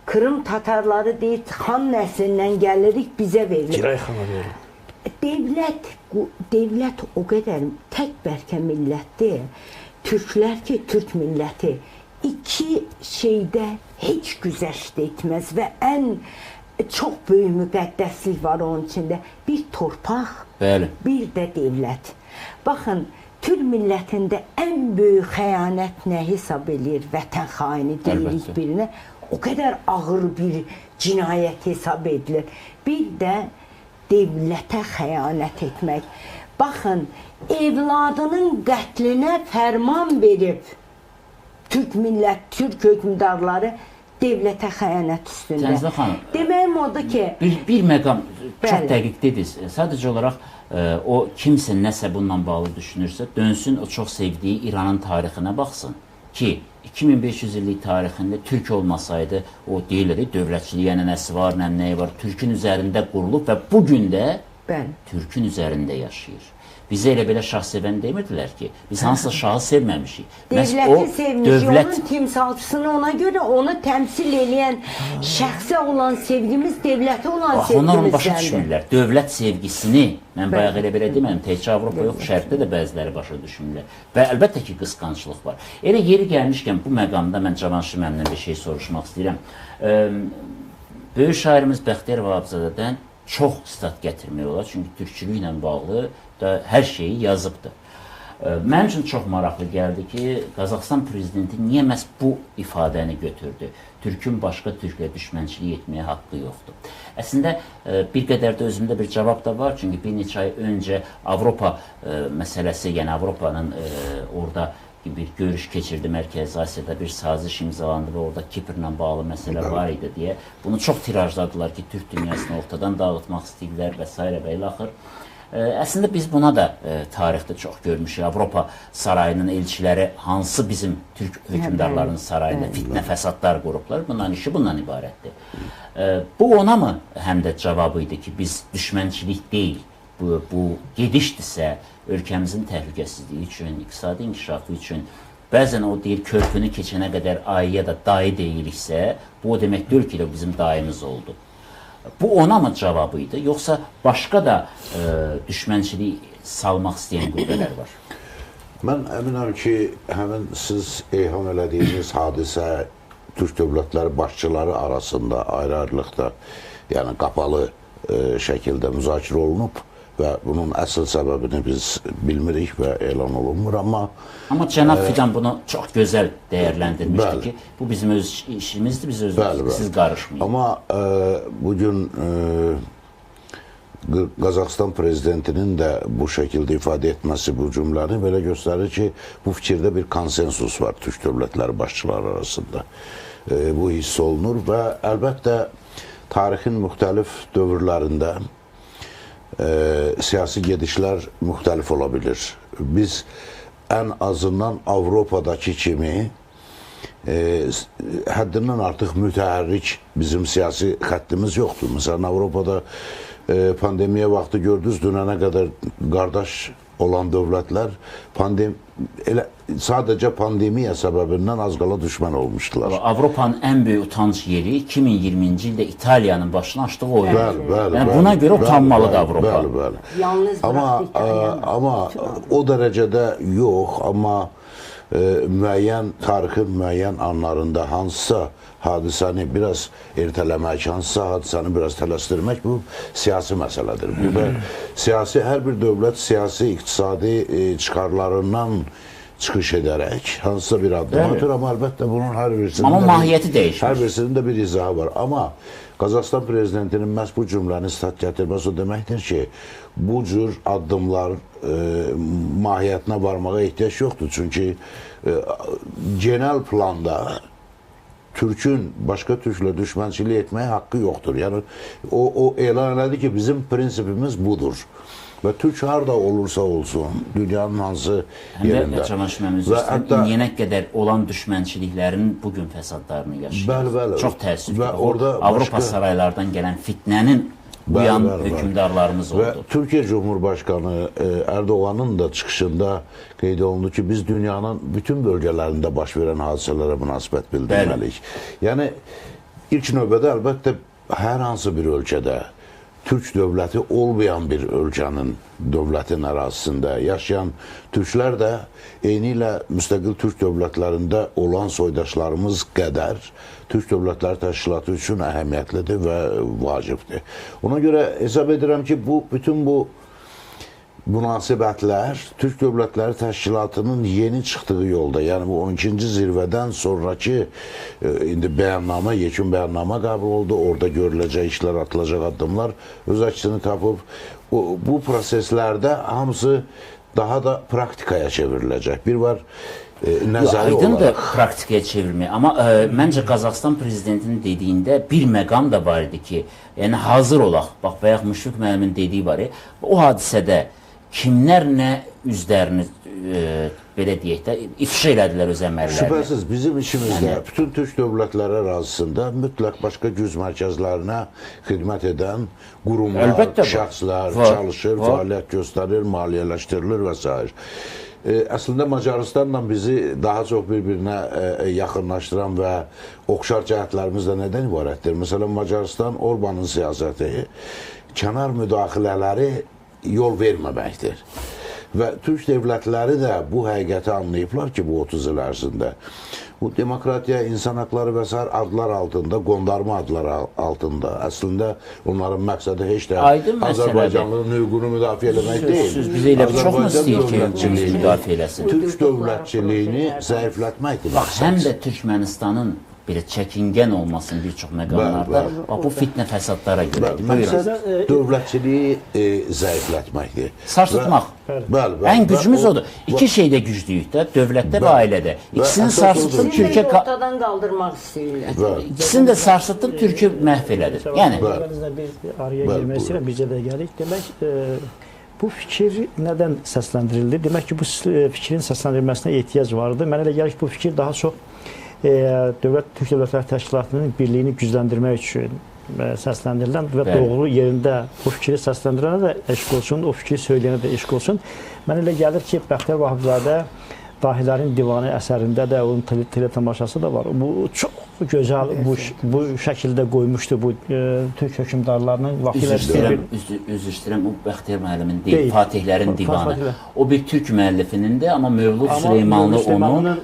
Kırım tatarları deyir, xan nəslindən gəlirik, bizə verilib. Giray xana verilib. Devlət o qədər tək bərkə millətdir. Türklər ki, türk milləti iki şeydə heç güzəşt etməz və ən çox böyük müqəddəslik var onun içində. Bir torpaq, bir də devlət. Baxın, türk millətində ən böyük xəyanət nə hesab edir? Vətən xaini deyirik birinə. O qədər ağır bir cinayət hesab edilir. Bir də devlətə xəyanət etmək. Baxın, evladının qətlinə fərman verib türk millət, türk hökmdarları devlətə xəyanət üstündə. Tənzə xanım, deməyim odur ki... Bir məqam çox dəqiq dediniz. Sadəcə olaraq o kimsə nəsə bununla bağlı düşünürsə, dönsün o çox sevdiyi İranın tarixinə baxsın ki, 2500 illik tarixində türk olmasaydı, o deyirlər, dövlətçiliyi ənənəsi var, nəyi var, türkün üzərində qurulub və bugün də türkün üzərində yaşayır. Bizə elə belə şah sevən demirdilər ki, biz hansısa şahı sevməmişik. Devləti sevmişik, onun timsalçısını ona görə onu təmsil edən şəxsə olan sevgimiz devlətə olan Onlar onu başa sevgimizdəndir. düşmürlər. Dövlət sevgisini, mən bayaq elə belə demədim, təkcə Avropa yox, şərqdə də bəziləri başa düşmürlər. Və əlbəttə ki, qısqanclıq var. Elə yeri gəlmişkən bu məqamda mən Cavanşir müəllimdən bir şey soruşmaq istəyirəm. Böyük şairimiz Bəxtiyar Vahabzadədən çox sitat gətirmək olar, çünki türkçülüklə bağlı da hər şeyi yazıbdır. Mənim üçün çox maraqlı gəldi ki, Qazaxıstan prezidenti niyə məhz bu ifadəni götürdü? Türkün başqa türklə düşmənçilik etməyə haqqı yoxdur. Əslində, bir qədər də özümdə bir cavab da var, çünki bir neçə ay öncə Avropa məsələsi, yəni Avropanın orada bir görüş keçirdi Mərkəzi Asiyada, bir saziş imzalandı və orada Kiprlə bağlı məsələ var idi deyə. Bunu çox tirajladılar ki, Türk dünyasını ortadan dağıtmaq istəyirlər və s. və ilə axır. Əslində biz buna da tarixdə çox görmüşük. Avropa sarayının elçiləri hansı bizim türk hökmdarlarının sarayında fitnə fəsadlar qurublar, bundan işi bundan ibarətdir. Bu ona mı həm də cavabı idi ki, biz düşmənçilik deyil, bu gedişdirsə, ölkəmizin təhlükəsizliyi üçün, iqtisadi inkişafı üçün, bəzən o deyir, körpünü keçənə qədər ayıya da dayı deyiriksə, bu o demək deyil ki, bizim dayımız oldu. Bu ona mı cavabı idi, yoxsa başqa da düşmənçiliyi salmaq istəyən qüvvələr var? Mən əminəm ki, həmin siz eyham elədiyiniz hadisə Türk dövlətləri başçıları arasında ayrı-ayrılıqda, yəni qapalı şəkildə müzakirə olunub və bunun əsl səbəbini biz bilmirik və elan olunmur, amma Cənab Fidan bunu çox gözəl dəyərləndirmişdi ki, bu bizim öz işimizdir, biz özümüz, siz qarışmayın. Amma bugün Qazaxıstan prezidentinin də bu şəkildə ifadə etməsi bu cümləni belə göstərir ki, bu fikirdə bir konsensus var Türk dövlətləri başçıları arasında. Bu hiss olunur və əlbəttə tarixin müxtəlif dövrlərində siyasi gedişlər müxtəlif ola bilir. Biz ən azından Avropadakı kimi həddindən artıq mütəhərrik bizim siyasi xəttimiz yoxdur. Məsələn, Avropada pandemiya vaxtı gördünüz, dünənə qədər qardaş olan dövlətlər sadəcə pandemiya səbəbindən az qala düşmən olmuşdular. Avropanın ən böyük utanc yeri 2020-ci ildə İtaliyanın başına açdığı oyun. Bəli, buna görə utanmalıdır Avropa. Yalnız amma o dərəcədə yox, amma müəyyən tarixin müəyyən anlarında hansısa hadisəni biraz ertələmək, hansısa hadisəni biraz tələsdirmək bu siyasi məsələdir. Burada siyasi, hər bir dövlət siyasi, iqtisadi çıxarlarından çıxış edərək hansısa bir addım atır, amma əlbəttə bunun hər birisinin də bir izahı var. Amma Qazaxıstan prezidentinin məhz bu cümləni stat gətirməsi o deməkdir ki, bu cür addımlar mahiyyətinə varmağa ehtiyac yoxdur. Çünki genel planda Türkün başqa türklə düşmənçilik etməyə haqqı yoxdur. Yəni, o elan elədi ki, bizim prinsipimiz budur. Və Türk harada olursa olsun, dünyanın hansı yerində. İndiyənə qədər olan düşmənçiliklərin bugün fəsadlarını yaşayır. Çox təəssüf ki, Avropa saraylardan gələn fitnənin uyan hökümdarlarımız oldu. Və Türkiyə Cumhurbaşqanı Erdoğan'ın da çıxışında qeyd olundu ki, biz dünyanın bütün bölgələrində baş verən hadisələrə münasibət bildirməliyik. Yəni, ilk növbədə əlbəttə hər hansı bir ölkədə Türk dövləti olmayan bir ölkənin dövlətin ərazisində yaşayan türklər də eyni ilə müstəqil Türk dövlətlərində olan soydaşlarımız qədər Türk Dövlətləri Təşkilatı üçün əhəmiyyətlidir və vacibdir. Ona görə hesab edirəm ki, bütün bu münasibətlər Türk Dövlətləri Təşkilatının yeni çıxdığı yolda, yəni bu 12-ci zirvədən sonraki indi bəyannamə, yekun bəyannamə qəbul oldu, orada görüləcək işlər, atılacaq addımlar öz əksini tapıb, bu proseslərdə hamısı daha da praktikaya çevriləcək. Bir var nəzəri olaraq. Aydındır praktikaya çevirmək. Amma məncə Qazaxıstan prezidentinin dediyində bir məqam da var idi ki, yəni hazır olaq. Bax, bayaq Müşfiq müəllimin dediyi var. O hadisədə kimlər nə üzlərini belə deyək də ifşa elədilər öz əməllərini. Şübhəsiz bizim işimizdə bütün türk dövlətləri ərazisində mütləq başqa güc mərkəzlərinə xidmət edən qurumlar, Əlbəttə şəxslər var. çalışır, fəaliyyət göstərir, maliyyələşdirilir və s. Əslində Macarıstanla bizi daha çox bir-birinə yaxınlaşdıran və oxşar cəhətlərimiz də nədən ibarətdir? Məsələn, Macarıstan Orbanın siyasəti kənar müdaxilələri yol verməməkdir. Və türk dövlətləri də bu həqiqəti anlayıblar ki, bu 30 il ərzində bu demokratiya, insan haqları və s. adlar altında, qondarma adlar altında əslində onların məqsədi heç də Azərbaycanlının hüququnu müdafiə eləmək deyil. Biz elə çox mu istəyir ki, müdafiə eləsin? Türk dövlətçiliyini zəiflətməkdir. Həm də Türkmənistanın belə çəkingən olmasın bir çox məqamlarda, bu fitnə fəsadlara görədir. Məqsəd dövlətçiliyi zəiflətməkdir. Sarsıtmaq. Ən gücümüz odur. İki şeydə güclüyük də, dövlətdə və ailədə. İkisini sarsıtıb Türkiyə ortadan qaldırmaq istəyirlər. İkisini də sarsıtıb Türkiyə məhv elədir. Yəni bir araya girmək istəyirəm, bizə də gəlik. Demək, bu fikir nədən səsləndirildi? Demək ki, bu fikrin səsləndirilməsinə ehtiyac vardı. Mənə elə gəlir ki, bu fikir daha çox Türk Dövlətləri Təşkilatının birliyini gücləndirmək üçün səsləndirilən və doğru yerində bu fikri səsləndirənə də eşq olsun, o fikri söyləyənə də eşq olsun. Mənə elə gəlir ki, Bəxtiyar Vahabzadə Dahilərin Divanı əsərində də onun teletamaşası da var. Bu çox gözəl bu şəkildə qoymuşdu bu türk hökmdarlarının vaxtilə üzr istəyirəm, o Bəxtiyar müəllimin deyil, Fatihlərin Divanı. O bir türk müəllifinindir, amma Mövlud Süleymanlı onu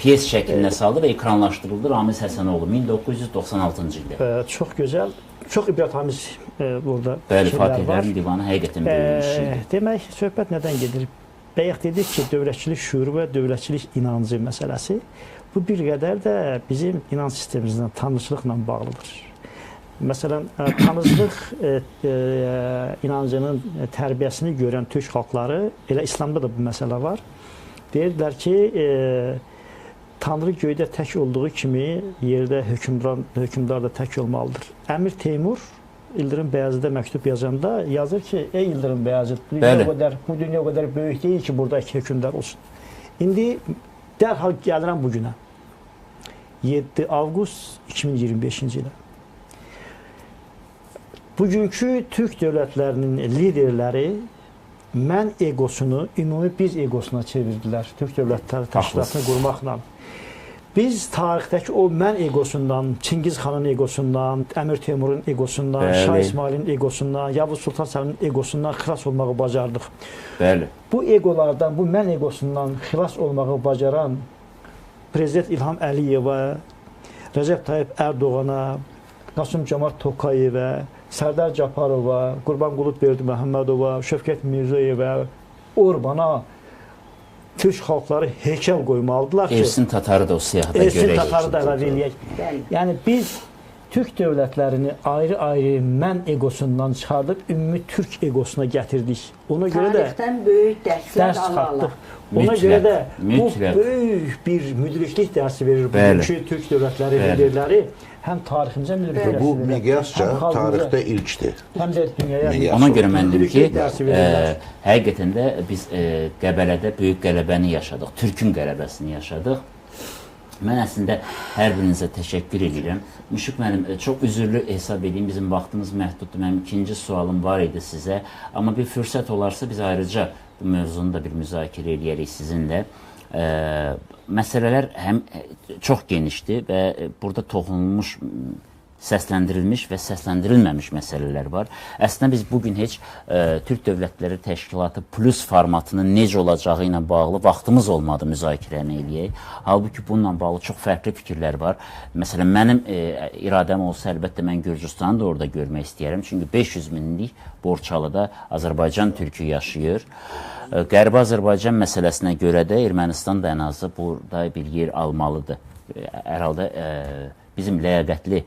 piyes şəklinə saldı və ekranlaşdırıldı Ramiz Həsənoğlu 1996-cı ildə. Çox gözəl, çox ibrətamiz burada. Bəli, Fatihlərin Divanı həqiqətən böyük işdir. Demək, söhbət nədən gedir? Bayaq dedik ki, dövlətçilik şüuru və dövlətçilik inancı məsələsi bu bir qədər də bizim inanc sistemimizlə, tanrıçılıqla bağlıdır. Məsələn, tanrıçılıq inancının tərbiyəsini görən türk xalqları, elə İslamda da bu məsələ var. Deyirdilər ki, Tanrı göydə tək olduğu kimi yerdə hökmdar da tək olmalıdır. Əmir Teymur İldırım Bəyazıt'a məktub yazanda yazır ki, ey İldırım Bəyazıt, bu dünya o qədər böyük deyil ki, burada iki hökmdar olsun. İndi dərhal gəlirəm bugünə. 7 avqust 2025-ci ilə. Bugünkü türk dövlətlərinin liderləri mən egosunu ümumi biz egosuna çevirdilər. Türk Dövlətləri Təşkilatını qurmaqla. Biz tarixdəki o mən egosundan, Çingiz xanın egosundan, Əmir Teymurun egosundan, Şah İsmailin egosundan, Yavuz Sultan Səlimin egosundan xilas olmağı bacardıq. Bəli. Bu egolardan, bu mən egosundan xilas olmağı bacaran Prezident İlham Əliyevə, Rəcəb Tayyip Ərdoğana, Qasım Cəmət Tokayevə, Sərdar Caparova, Qurbanqulu Berdiməhəmmədova, Şövkət Mirzəyevə, Orbana türk xalqları heykəl qoymalıdırlar ki, Ersin Tatarı da o siyahıda görək. Ersin Tatarı da əlavə eləyək. Yəni biz türk dövlətlərini ayrı-ayrı mən egosundan çıxardıb ümumi türk egosuna gətirdik. Ona görə də tarixdən böyük dərslər çıxartdıq. Ona görə də bu böyük bir müdriklik dərsi verir bugünkü türk dövlətləri liderləri. Həm tariximizə müdriklik. Bu miqyasca tarixdə ilkdir. Həm də dünyaya. Ona görə mən deyim ki, həqiqətən də biz Qəbələdə böyük qələbəni yaşadıq. Türkün qələbəsini yaşadıq. Mən əslində hər birinizə təşəkkür edirəm. Müşfiq müəllim, çox üzürlü hesab edeyim, bizim vaxtımız məhduddur. Mənim ikinci sualım var idi sizə. Amma bir fürsət olarsa biz ayrıca bu mövzunu da bir müzakirə edərik sizinlə. Məsələlər həm çox genişdir və burada toxunulmuş, səsləndirilmiş və səsləndirilməmiş məsələlər var. Əslində biz bugün heç Türk Dövlətləri Təşkilatı plus formatının necə olacağı ilə bağlı vaxtımız olmadı müzakirəni eləyək. Halbuki bununla bağlı çox fərqli fikirlər var. Məsələn, mənim iradəm olsa əlbəttə mən Gürcüstanı da orada görmək istəyərəm. Çünki 500 minlik Borçalıda Azərbaycan türkü yaşayır. Qərbi Azərbaycan məsələsinə görə də Ermənistan da ən azı burada bir yer almalıdır. Hər halda bizim ləyaqətli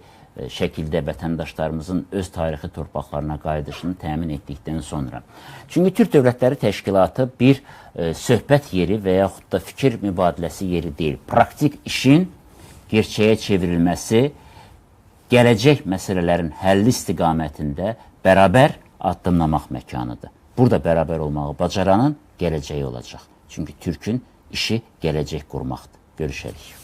şəkildə vətəndaşlarımızın öz tarixi torpaqlarına qayıdışını təmin etdikdən sonra. Çünki Türk Dövlətləri Təşkilatı bir söhbət yeri və yaxud da fikir mübadiləsi yeri deyil. Praktik işin gerçəyə çevrilməsi, gələcək məsələlərin həlli istiqamətində bərabər addımlamaq məkanıdır. Burada bərabər olmağı bacaranın gələcəyi olacaq. Çünki Türkün işi gələcək qurmaqdır. Görüşərik.